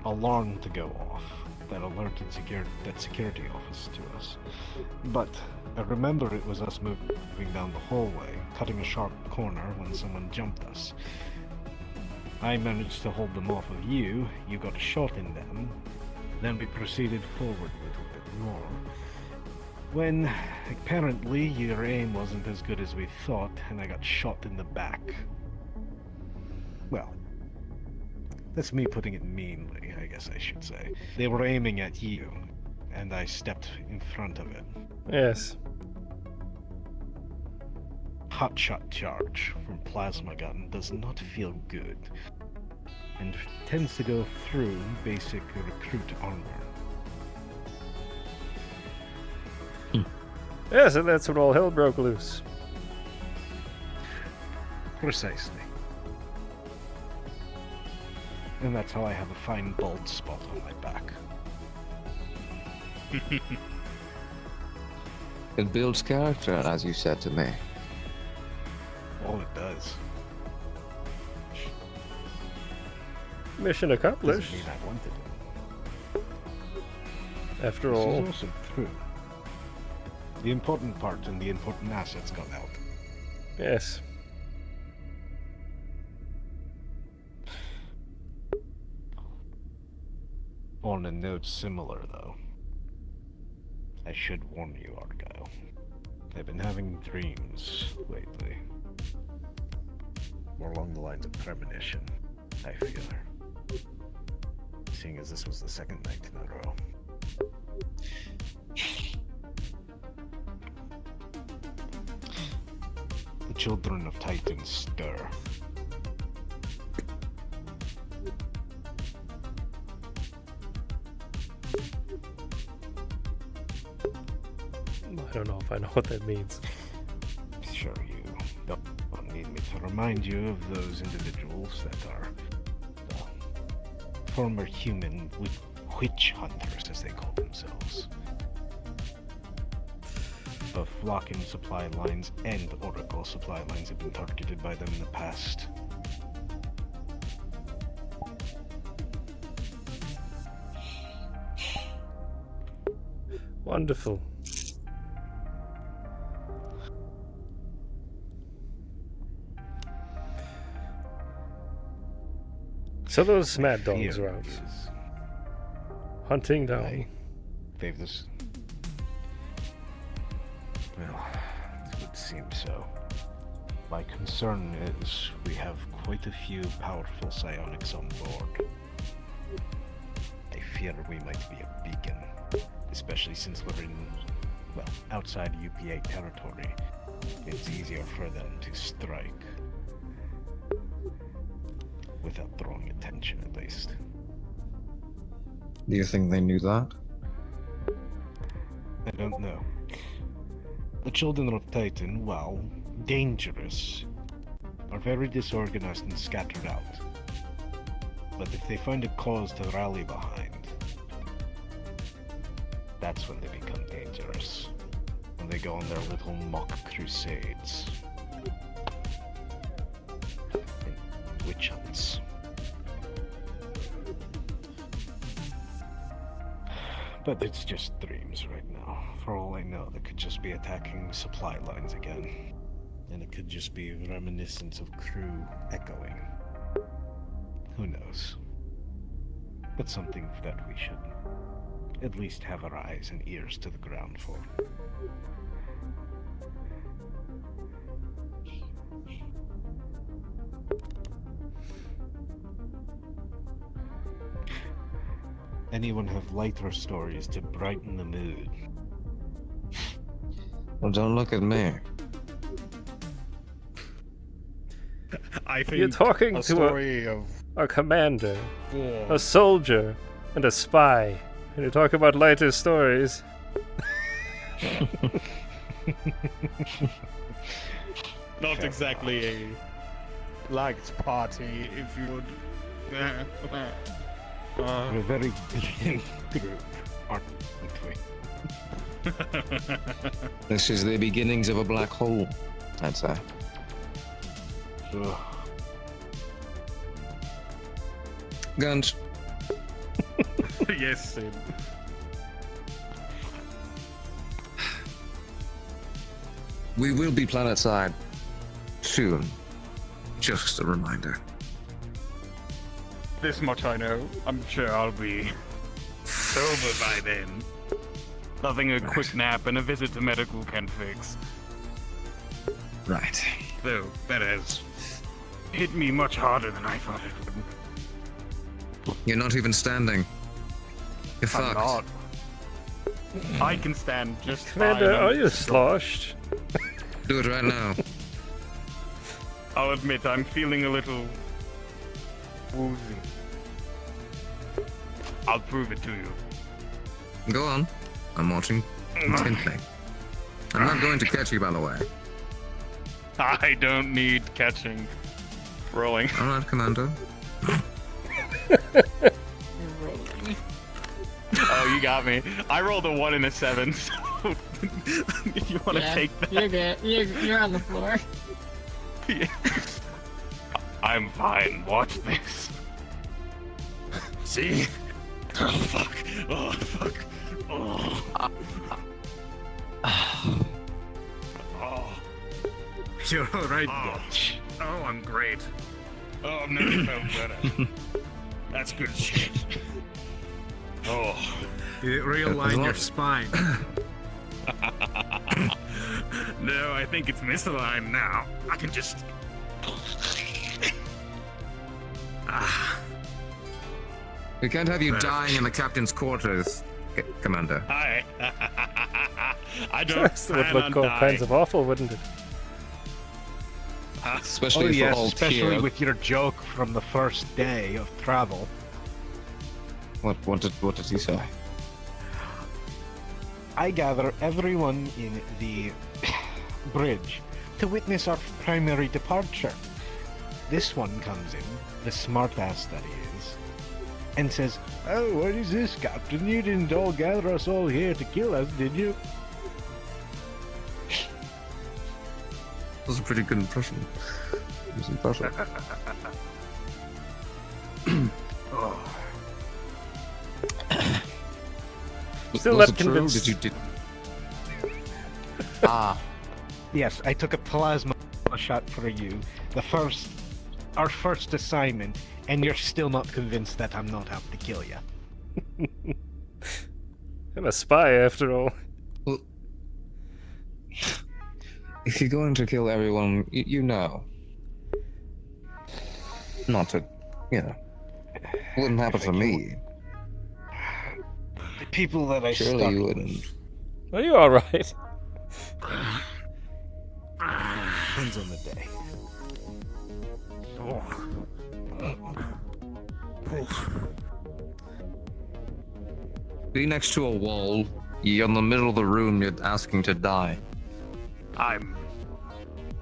alarm to go off that alerted that security office to us. But I remember it was us moving down the hallway, cutting a sharp corner when someone jumped us. I managed to hold them off of you, you got a shot in them, then we proceeded forward a little bit more. When, apparently, your aim wasn't as good as we thought, and I got shot in the back. Well, that's me putting it meanly, I guess I should say. They were aiming at you, and I stepped in front of it. Yes. Hotshot charge from plasma gun does not feel good, and tends to go through basic recruit armor. Yes, and that's when all hell broke loose. Precisely. And that's how I have a fine bald spot on my back. It builds character, as you said to me. All it does. Mission accomplished. Doesn't mean I wanted it. After This all. is also true. The important part and the important assets got out. Yes. On a note similar, though, I should warn you, Argyll. I've been having dreams lately. More along the lines of premonition, I fear. Seeing as this was the second night in a row. The children of Titan stir. I don't know if I know what that means. Sure, you don't need me to remind you of those individuals that are former human witch hunters, as they call themselves. Both Flocken supply lines and Oracle supply lines have been targeted by them in the past. Wonderful. So those mad dogs are out hunting down. They've this. Well, it would seem so. My concern is we have quite a few powerful psionics on board. I fear we might be a beacon, especially since we're in, well, outside UPA territory. It's easier for them to strike. Without drawing attention, at least. Do you think they knew that? I don't know. The children of Titan, while dangerous, are very disorganized and scattered out. But if they find a cause to rally behind, that's when they become dangerous. When they go on their little mock crusades. And witch hunts. But it's just dreams right now. For all I know, they could just be attacking supply lines again. And it could just be reminiscence of crew echoing. Who knows? But something that we should at least have our eyes and ears to the ground for. Anyone have lighter stories to brighten the mood? Well, don't look at me. I think You're talking a to story of a commander, war. a soldier, and a spy. And you talk about lighter stories. Not exactly a liked party, if you would. We're a very brilliant group, aren't we? This is the beginnings of a black hole, I'd say. Ugh. Guns. Yes, Sid. We will be planetside soon. Just a reminder. This much I know. I'm sure I'll be sober by then. Nothing a quick nap and a visit to medical can fix. Right. Though, that has hit me much harder than I thought it would. You're not even standing. You're I'm fucked. not. I can stand just Commander, fine. are you sloshed? Do it right now. I'll admit I'm feeling a little woozy. I'll prove it to you. Go on. I'm watching intently. I'm not going to catch you, by the way. I don't need catching. Rolling. All right, Commander. Oh, you got me. I rolled a 1 and a 7, so if you want to take that. You're good. You're on the floor. Yeah. I'm fine. Watch this. See? Oh, fuck. Oh, fuck. Oh. Oh. You're alright, bitch. Oh, I'm great. Oh, I've never felt better. That's good shit. Oh. You realign your spine. No, I think it's misaligned now. I can just... We can't have you dying in the captain's quarters, Commander. Hi. I don't That would plan look on all dying. kinds of awful, wouldn't it? Especially for yes, all especially Pierre. with your joke from the first day of travel. What did he say? I gather everyone in the bridge to witness our primary departure. This one comes in, the smartass that he is, and says, "Oh, what is this, Captain? You didn't all gather us all here to kill us, did you?" That was a pretty good impression. It was impressive. Still Was not it true? convinced. Did you Yes, I took a plasma shot for you. Our first assignment, and you're still not convinced that I'm not out to kill you. I'm a spy after all. Well, if you're going to kill everyone, you know. Not to, wouldn't happen to me. The people that I Surely stuck you with. wouldn't. Are you alright? Depends on the day. Be next to a wall. You're in the middle of the room. You're asking to die. I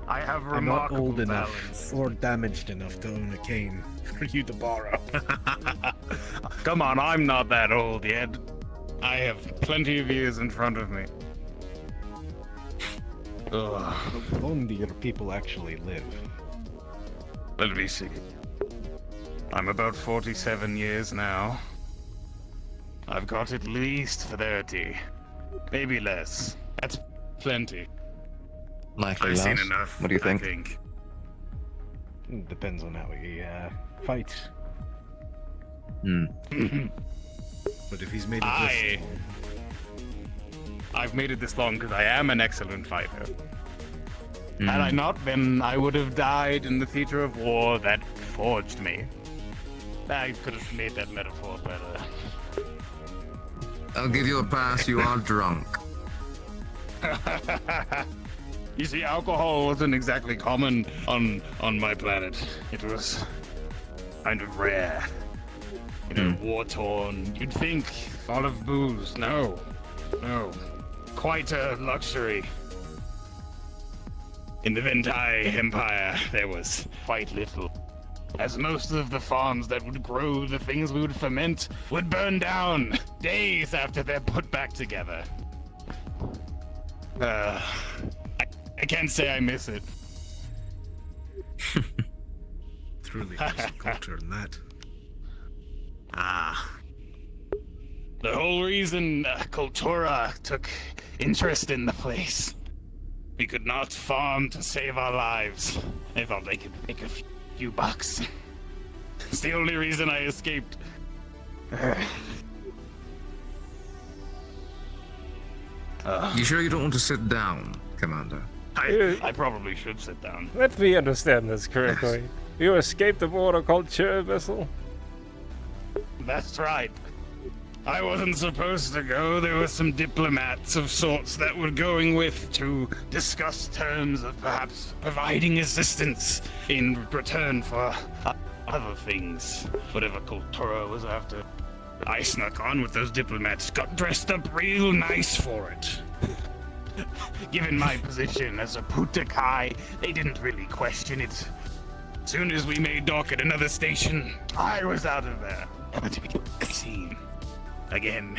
have I'm not remarkable old enough balance. or damaged enough to own a cane for you to borrow. Come on, I'm not that old yet. I have plenty of years in front of me. Ugh. How long do your people actually live? Let me see. I'm about 47 years now. I've got at least 30. Maybe less. That's plenty. Likely I've seen less. enough. What do you think? I think. Depends on how he fights. But if he's made it this I've made it this long because I am an excellent fighter. Had I not been, I would have died in the theater of war that forged me. I could have made that metaphor better. I'll give you a pass. You are drunk. You see, alcohol wasn't exactly common on my planet. It was kind of rare. War-torn. You'd think all of booze. No. Quite a luxury. In the Ventai Empire, there was quite little. As most of the farms that would grow the things we would ferment would burn down days after they're put back together. I can't say I miss it. truly has a culture in that. The whole reason Kultura took interest in the place. We could not farm to save our lives. They thought they could make a few bucks. It's the only reason I escaped. You sure you don't want to sit down, Commander? I probably should sit down. Let me understand this correctly. You escaped the border culture vessel? That's right. I wasn't supposed to go. There were some diplomats of sorts that were going with to discuss terms of perhaps providing assistance in return for other things. Whatever Kultura was after. I snuck on with those diplomats, got dressed up real nice for it. Given my position as a Putakai, they didn't really question it. As soon as we made dock at another station, I was out of there. Never to be seen again.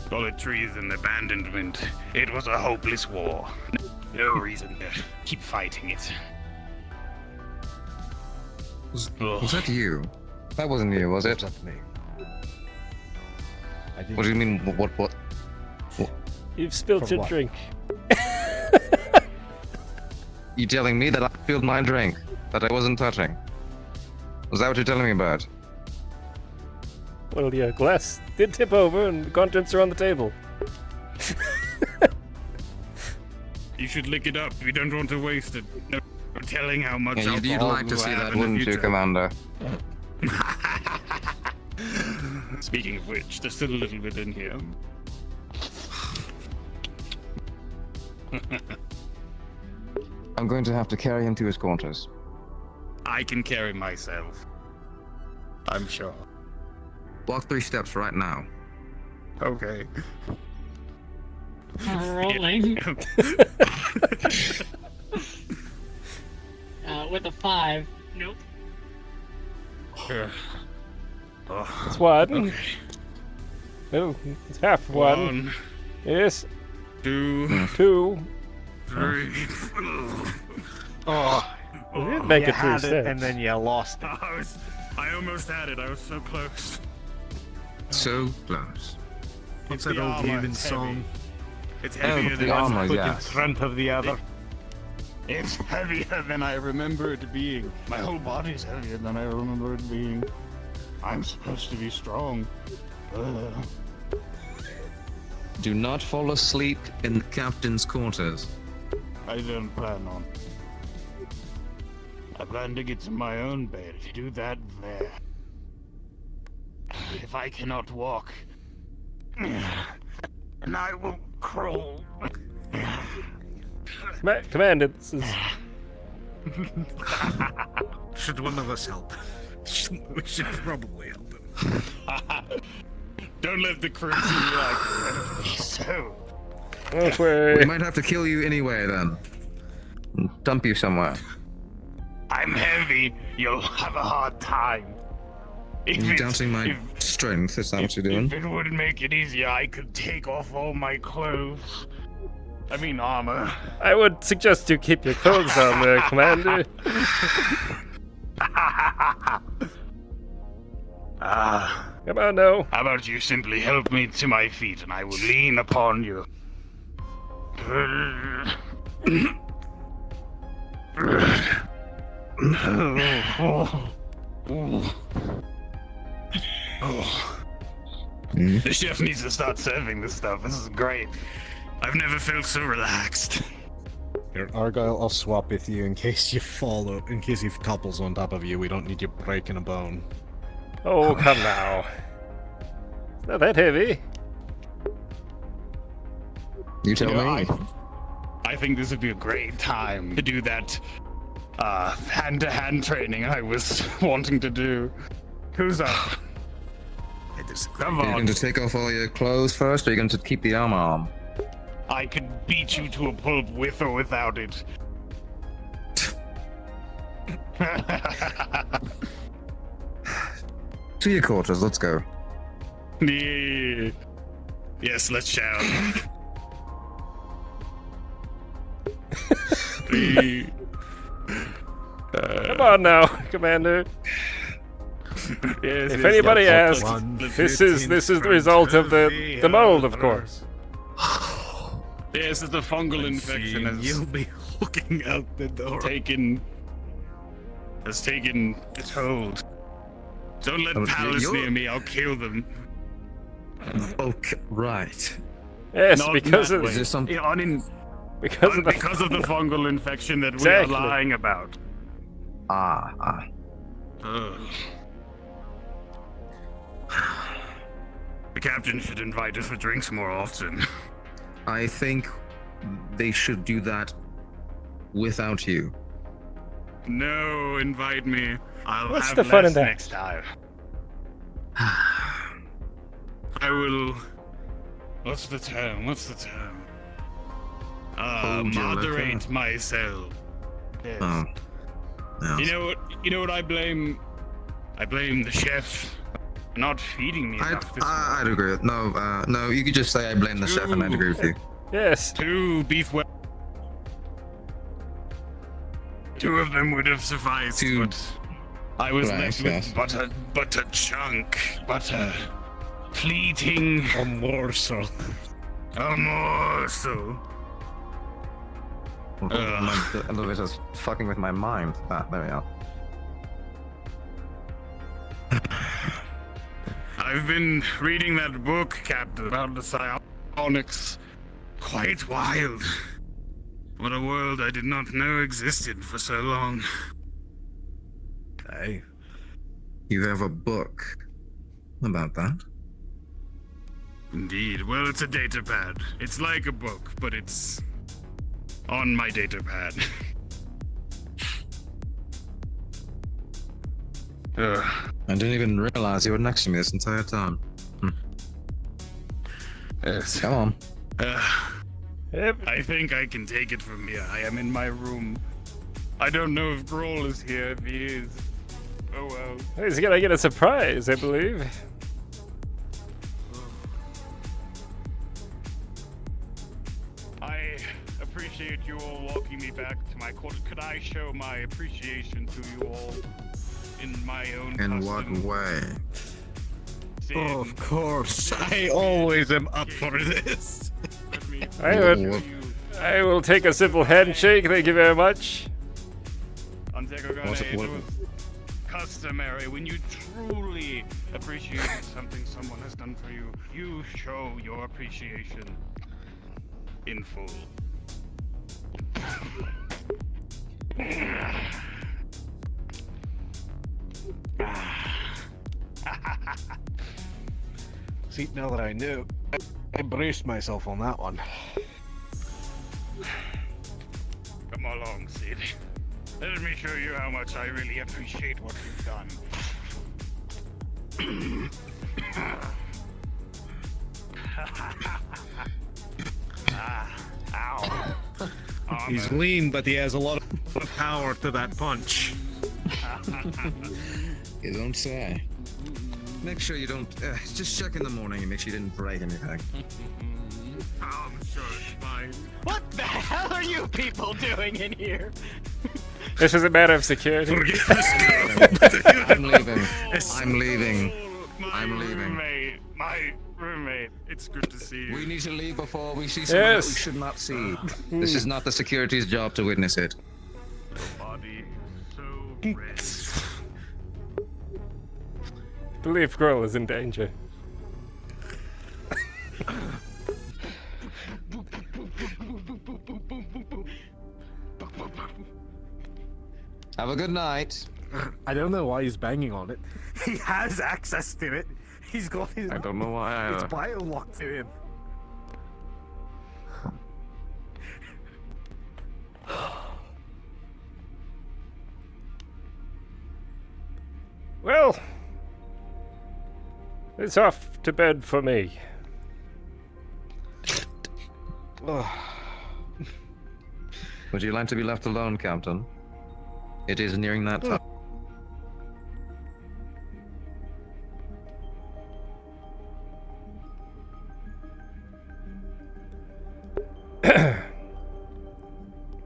Call it treason, abandonment. It was a hopeless war. No reason to keep fighting it. Was that you? That wasn't you, was it? That's me. What do you mean? What? You've spilled For your what? drink. You telling me that I spilled my drink that I wasn't touching? Was that what you're telling me about? Well, yeah, glass did tip over and the contents are on the table. You should lick it up. We don't want to waste it. No telling how much Yeah, you'd alcohol like to we'll see have that, in the wouldn't you, future. Commander? Speaking of which, there's still a little bit in here. I'm going to have to carry him to his quarters. I can carry myself. I'm sure. Walk 3 steps right now. Okay. Rolling. With a 5. Nope. It's one. Okay. Oh, it's half one. Yes. 2. 2. 3. Oh. We did make you it 3 had steps. it and then you lost it. I almost had it. I was so close. So close. What's It's that the old armor, human it's song? heavy. It's Oh, heavier the than armor, one Foot foot in yes. front of the other. It's heavier than I remember it being. My whole body's heavier than I remember it being. I'm supposed to be strong. Do not fall asleep in the captain's quarters. I don't plan on. I plan to get to my own bed. Do that there. If I cannot walk, and I will crawl. Commander, this is... Should one of us help? We should probably help him. Don't let the crew see me like so. Don't worry. We might have to kill you anyway then. Dump you somewhere. I'm heavy. You'll have a hard time. You're doubting my strength, is that what you're doing? If it would make it easier, I could take off all my clothes. I mean armor. I would suggest you keep your clothes on there, Commander. Come on now. How about you simply help me to my feet and I will lean upon you. The chef needs to start serving this stuff. This is great. I've never felt so relaxed. Here, Argyll, I'll swap with you in case you fall, in case he topples on top of you. We don't need you breaking a bone. Oh, come now. It's not that heavy. You tell me. I think this would be a great time to do that hand-to-hand training I was wanting to do. Who's up? Come Are you on. going to take off all your clothes first, or are you going to keep the armor on? I could beat you to a pulp with or without it. To your quarters, let's go. Yeah. Yes, let's shout. Come on now, Commander. Yes, If yes, anybody yes. asks, this is the result of the mold, of course. Yes, it's the fungal infection has You'll be looking out the door. taken its hold. Don't let Oh, palace you're- near me, I'll kill them. Okay, right. Yes, Not because in of that way. this some- because of the because of the fungal infection that Exactly. we are lying about. Ah. The captain should invite us for drinks more often. I think they should do that without you. No, invite me. I'll What's have the fun less in that? next time. I will. What's the term? Hold your Moderate liquor. myself. Yes. Oh. Yeah. You know what I blame? I blame the chef for not feeding me enough this I'd agree with no, you could just say I blame the chef and I'd agree with you. Yes. 2 beef well. 2 of them would have sufficed, but I was left with but a chunk, but a fleeting A morsel. a morsel. A little bit of fucking with my mind. There we are. I've been reading that book, Captain, about the psionics. Quite wild. What a world I did not know existed for so long. Hey. You have a book about that? Indeed. Well, it's a data pad. It's like a book, but it's on my data pad. Ugh. I didn't even realize you were next to me this entire time. Yes. Come on. Yep. I think I can take it from here. I am in my room. I don't know if Grohl is here. If he is, oh well. He's gonna get a surprise, I believe. I appreciate you all walking me back to my quarter. Could I show my appreciation to you all in my own In what custom way? Of course, I always am up for this. I will take a simple handshake, thank you very much. It was customary. When you truly appreciate something someone has done for you, you show your appreciation in full. See, now that I knew, I braced myself on that one. Come along, Sid. Let me show you how much I really appreciate what you've done. Ow. He's lean, but he has a lot of power to that punch. You don't say. Make sure you don't. Just check in the morning and make sure you didn't break anything. I'm sure it's fine. What the hell are you people doing in here? This is a matter of security. I'm leaving. I'm leaving. I'm leaving. My roommate. It's good to see you. We need to leave before we see something that we should not see. This is not the security's job to witness it. Your body is so red. I believe Grohl is in danger. Have a good night. I don't know why he's banging on it. He has access to it. He's got his. I don't know why either. It's bio-locked to him. Well, it's off to bed for me. Would you like to be left alone, Captain? It is nearing that time.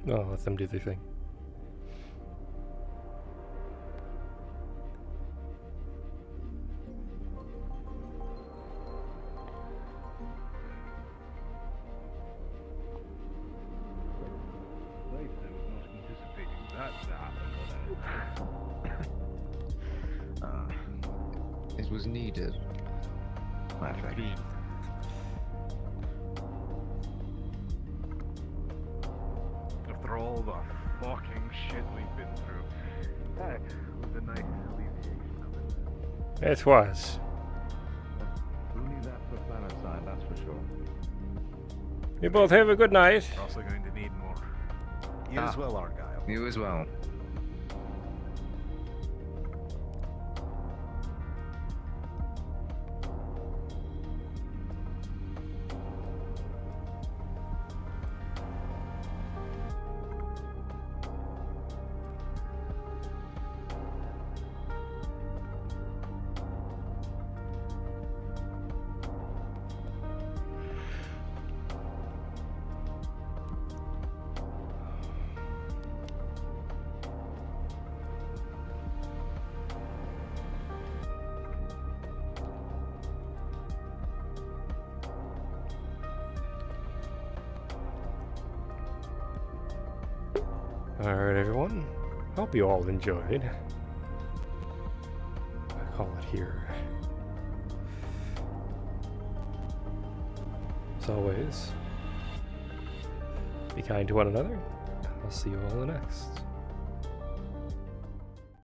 No, let them do their thing. It was needed. I think. After all the fucking shit we've been through, that was a nice alleviation of it. It was. We'll need that for planet side, that's for sure. You both have a good night. We're also going to need more. You as well, Argyll. You as well. Alright, everyone. Hope you all enjoyed. I call it here. As always, be kind to one another. I'll see you all in the next.